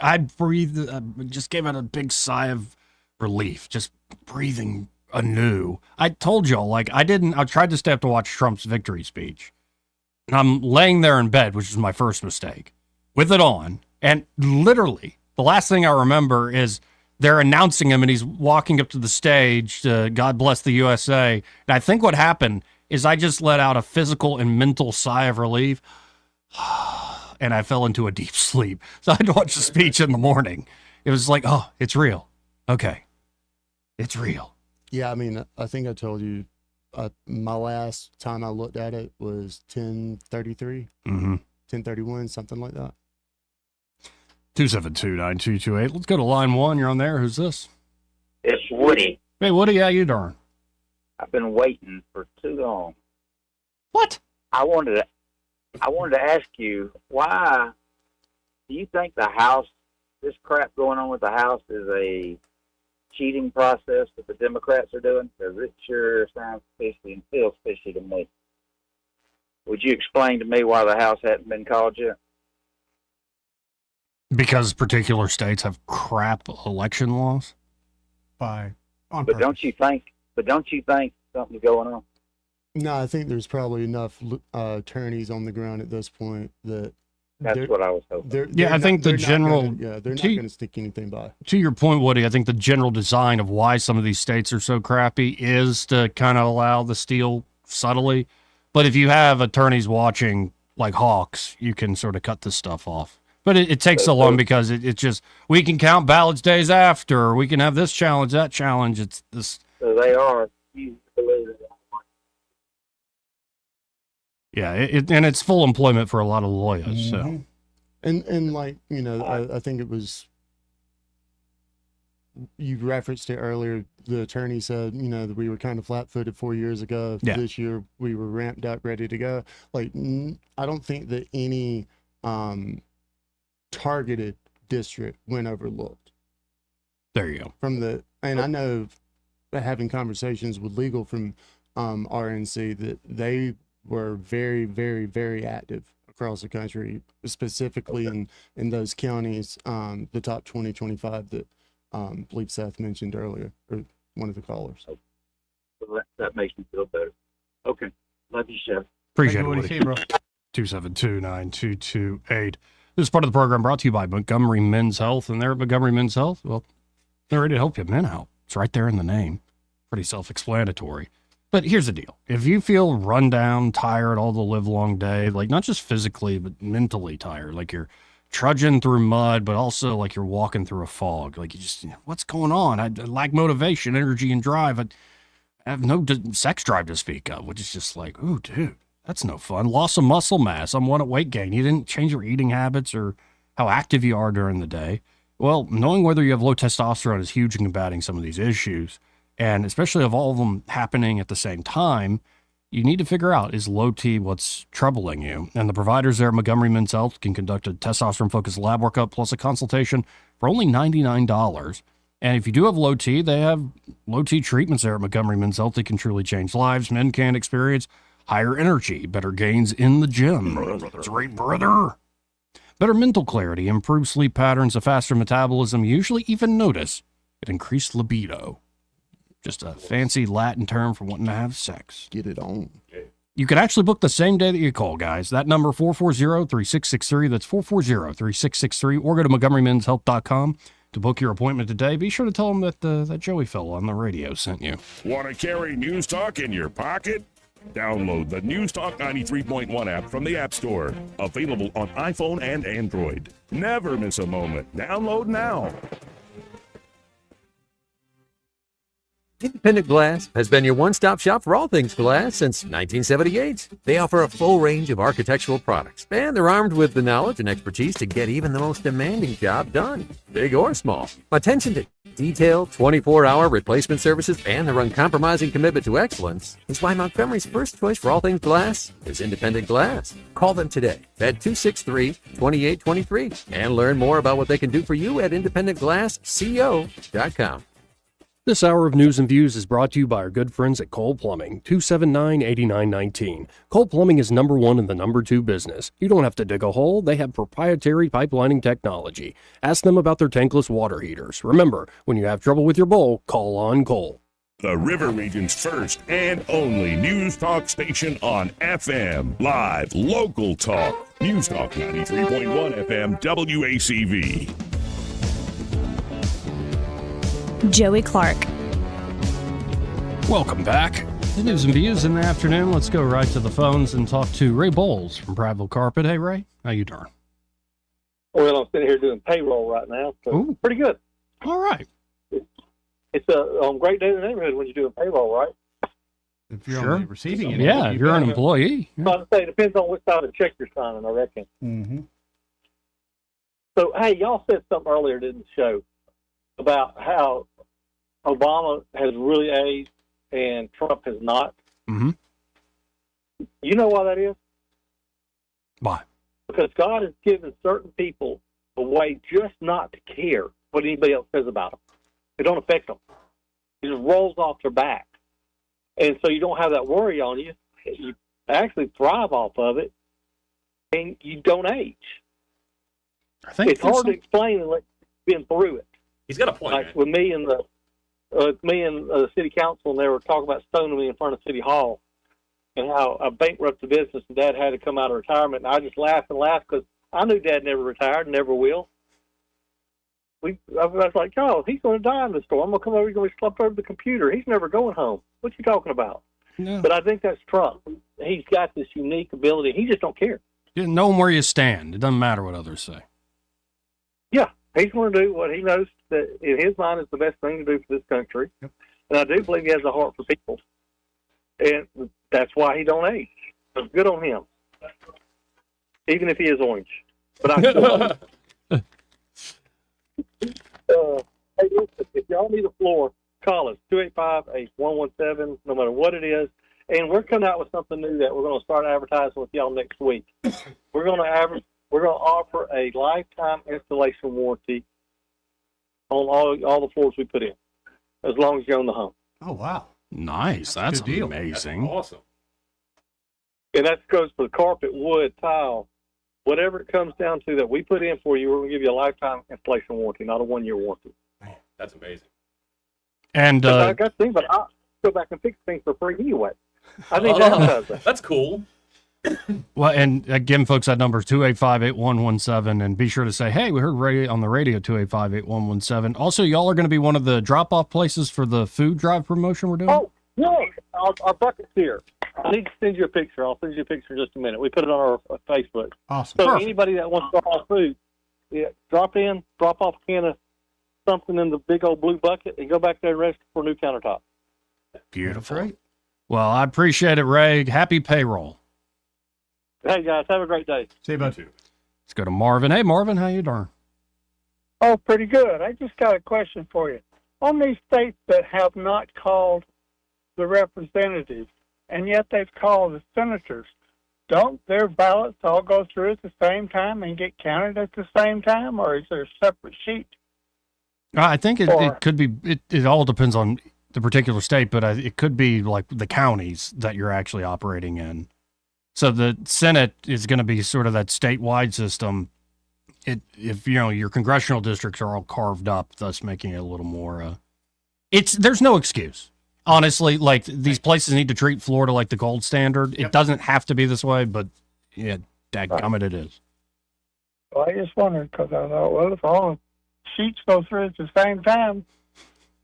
I breathed, just gave out a big sigh of relief, just breathing anew. I told y'all, I tried to stay up to watch Trump's victory speech. And I'm laying there in bed, which is my first mistake, with it on. And literally, the last thing I remember is they're announcing him and he's walking up to the stage to God Bless the USA. And I think what happened is I just let out a physical and mental sigh of relief. And I fell into a deep sleep. So I had to watch the speech in the morning. It was like, oh, it's real. Okay. It's real. Yeah, I mean, I think I told you my last time I looked at it was 10:33, 10:31, something like that. 272-9228. Let's go to line one. You're on there. Who's this? It's Woody. Hey, Woody, how you doing? I've been waiting for too long. What? I wanted to ask you, why do you think the House, this crap going on with the House, is a cheating process that the Democrats are doing? Because it sure sounds fishy and feels fishy to me. Would you explain to me why the House hadn't been called yet? Because particular states have crap election laws? But don't you think something's going on? No, I think there's probably enough attorneys on the ground at this point that. That's what I was hoping. I think the general. They're not going to stick anything by. To your point, Woody, I think the general design of why some of these states are so crappy is to kind of allow the steal subtly. But if you have attorneys watching like hawks, you can sort of cut this stuff off. But it takes so long because it's just, we can count ballots days after, we can have this challenge, that challenge. It's this. So they are. You believe it. Yeah, and it's full employment for a lot of lawyers. So, and like I think it was you referenced it earlier. The attorney said that we were kind of flat-footed 4 years ago. Yeah. This year we were ramped up, ready to go. Like I don't think that any targeted district went overlooked. There you go. And I know having conversations with legal from RNC that they were very, very, very active across the country, specifically in those counties, the top 20, 25 that I believe Seth mentioned earlier, or one of the callers. So that makes me feel better. Okay. Love you, Chef. Appreciate it, Woody. 272-9228. This is part of the program brought to you by Montgomery Men's Health. And there at Montgomery Men's Health, well, they're ready to help you men out. It's right there in the name. Pretty self-explanatory. But here's the deal. If you feel run down, tired all the live long day, like not just physically, but mentally tired, like you're trudging through mud, but also like you're walking through a fog, like you just, what's going on? I lack motivation, energy, and drive. I have no sex drive to speak of, which is just like, ooh, dude, that's no fun. Loss of muscle mass, unwanted weight gain. You didn't change your eating habits or how active you are during the day. Well, knowing whether you have low testosterone is huge in combating some of these issues. And especially of all of them happening at the same time, you need to figure out, is low T what's troubling you? And the providers there at Montgomery Men's Health can conduct a testosterone-focused lab workup plus a consultation for only $99. And if you do have low T, they have low T treatments there at Montgomery Men's Health that can truly change lives. Men can experience higher energy, better gains in the gym. That's right, brother. Better mental clarity, improved sleep patterns, a faster metabolism, you usually even notice it increased libido. Just a fancy Latin term for wanting to have sex. Get it on. You can actually book the same day that you call, guys. That number, 440-3663. That's 440-3663. Or go to MontgomeryMen'sHealth.com to book your appointment today. Be sure to tell them that that Joey fellow on the radio sent you. Want to carry News Talk in your pocket? Download the News Talk 93.1 app from the App Store. Available on iPhone and Android. Never miss a moment. Download now. Independent Glass has been your one-stop shop for all things glass since 1978. They offer a full range of architectural products, and they're armed with the knowledge and expertise to get even the most demanding job done, big or small. Attention to detail, 24-hour replacement services, and their uncompromising commitment to excellence is why Montgomery's first choice for all things glass is Independent Glass. Call them today at 263-2823 and learn more about what they can do for you at independentglassco.com. This hour of news and views is brought to you by our good friends at Cole Plumbing, 279-8919. Cole Plumbing is number one in the number two business. You don't have to dig a hole. They have proprietary pipelining technology. Ask them about their tankless water heaters. Remember, when you have trouble with your bowl, call on Cole. The River Region's first and only News Talk station on FM. Live, local talk. News Talk 93.1 FM WACV. Joey Clark. Welcome back. The news and views in the afternoon. Let's go right to the phones and talk to Ray Bowles from Prattville Carpet. Hey, Ray, how you doing? Well, I'm sitting here doing payroll right now, so pretty good. All right. It's a great day in the neighborhood when you're doing payroll, right? If you're on the receiving end. Yeah, if you're an employee. I was say, it depends on which side of the check you're signing, I reckon. Mm-hmm. So, hey, y'all said something earlier in the show about how Obama has really aged and Trump has not. Mm-hmm. You know why that is? Why? Because God has given certain people a way just not to care what anybody else says about them. It don't affect them. It just rolls off their back. And so you don't have that worry on you. You actually thrive off of it, and you don't age. I think it's hard to explain unless you've been through it. He's got a point, Like man. with me and the city council, and they were talking about stoning me in front of City Hall, and how I bankrupted the business, and Dad had to come out of retirement. And I just laughed and laughed because I knew Dad never retired, never will. I was like, oh, he's going to die in the store. I'm going to come over. He's going to be slumped over the computer. He's never going home. What you talking about? No. But I think that's Trump. He's got this unique ability. He just don't care. You know where you stand. It doesn't matter what others say. Yeah, he's going to do what he knows that in his mind is the best thing to do for this country. Yep. And I do believe he has a heart for people. And that's why he don't age. So good on him. Even if he is orange. But I still love him. Hey, listen, if y'all need a floor, call us, 285-8117, no matter what it is. And we're coming out with something new that we're going to start advertising with y'all next week. We're going to offer a lifetime installation warranty on all the floors we put in, as long as you own the home. Oh, wow. Nice. That's a good deal. amazing. That's awesome. And that goes for the carpet, wood, tile, whatever it comes down to that we put in for you, we're going to give you a lifetime installation warranty, not a one-year warranty. That's amazing. And I got things, but I'll go back and fix things for free anyway. I think that's That's cool. Well, and again, folks, that number is 285-8117, and be sure to say, hey, we heard on the radio 285-8117. Also, y'all are going to be one of the drop-off places for the food drive promotion we're doing? Oh, no, our bucket's here. I need to send you a picture. I'll send you a picture in just a minute. We put it on our Facebook. Awesome. So Perfect. anybody that wants to drop off food, drop off a can of something in the big old blue bucket, and go back there and register for a new countertop. Beautiful. Right. Well, I appreciate it, Ray. Happy payroll. Hey, guys, have a great day. See you, bud. Let's go to Marvin. Hey, Marvin, how you doing? Oh, pretty good. I just got a question for you. On these states that have not called the representatives, and yet they've called the senators, don't their ballots all go through at the same time and get counted at the same time, or is there a separate sheet? I think it could be, it all depends on the particular state, but it could be like the counties that you're actually operating in. So the Senate is going to be sort of that statewide system. If your congressional districts are all carved up, thus making it a little more. There's no excuse, honestly. Like these places need to treat Florida like the gold standard. It doesn't have to be this way, but yeah, dadgummit, it is. Well, I just wondered because I thought, well, if all sheets go through at the same time,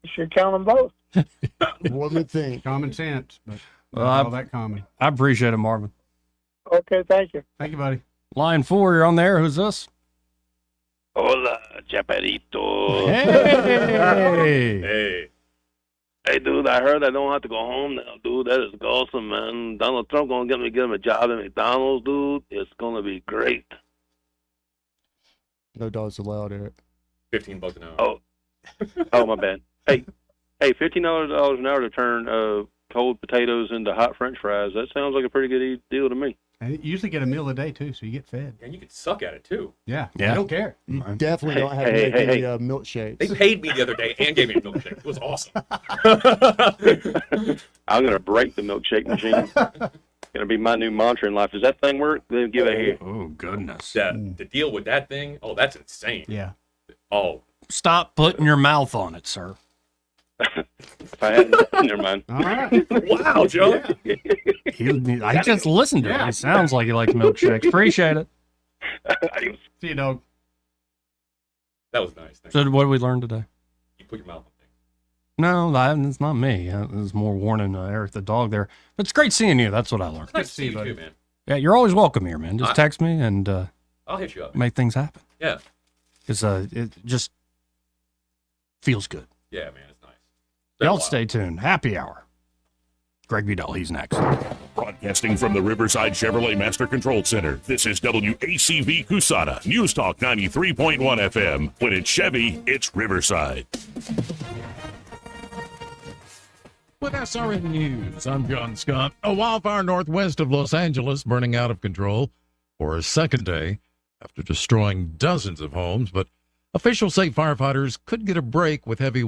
you should count them both. One would think. Common sense, but Well, not all that common. I appreciate it, Marvin. Okay, thank you. Thank you, buddy. Line 4, you're on there. Who's this? Hola, Chaparrito. Hey. Hey, dude, I heard I don't have to go home now, dude. That is awesome, man. Donald Trump gonna get him a job at McDonald's, dude. It's gonna be great. No dogs allowed, Eric. $15 an hour. Oh, my bad. Hey, $15 an hour to turn cold potatoes into hot French fries. That sounds like a pretty good deal to me. And you usually get a meal a day, too, so you get fed. And you can suck at it, too. Yeah. Yeah. I don't care. You definitely don't have to make any milkshakes. They paid me the other day and gave me a milkshake. It was awesome. I'm going to break the milkshake machine. Going to be my new mantra in life. Does that thing work? Then give it here. Oh, goodness. The deal with that thing, that's insane. Yeah. Oh. Stop putting your mouth on it, sir. If I hadn't, never mind. All right. Wow, Joe. I just listened to it. It sounds like he likes milkshakes. Appreciate it. See you, dog. That was nice. Thank So you. what did we learn today? You put your mouth on things. No, it's not me. It was more warning Eric the dog there. But it's great seeing you. That's what I learned. Nice to see you, too, man. Yeah, you're always welcome here, man. Just text me and I'll hit you up. make things happen. Yeah. Because it just feels good. Yeah, man, it's nice. Y'all stay tuned. Happy hour. Greg Budell, he's next. Broadcasting from the Riverside Chevrolet Master Control Center, this is WACV Cusana, News Talk 93.1 FM. When it's Chevy, it's Riverside. With SRN News, I'm John Scott. A wildfire northwest of Los Angeles burning out of control for a second day after destroying dozens of homes, but officials say firefighters could get a break with heavy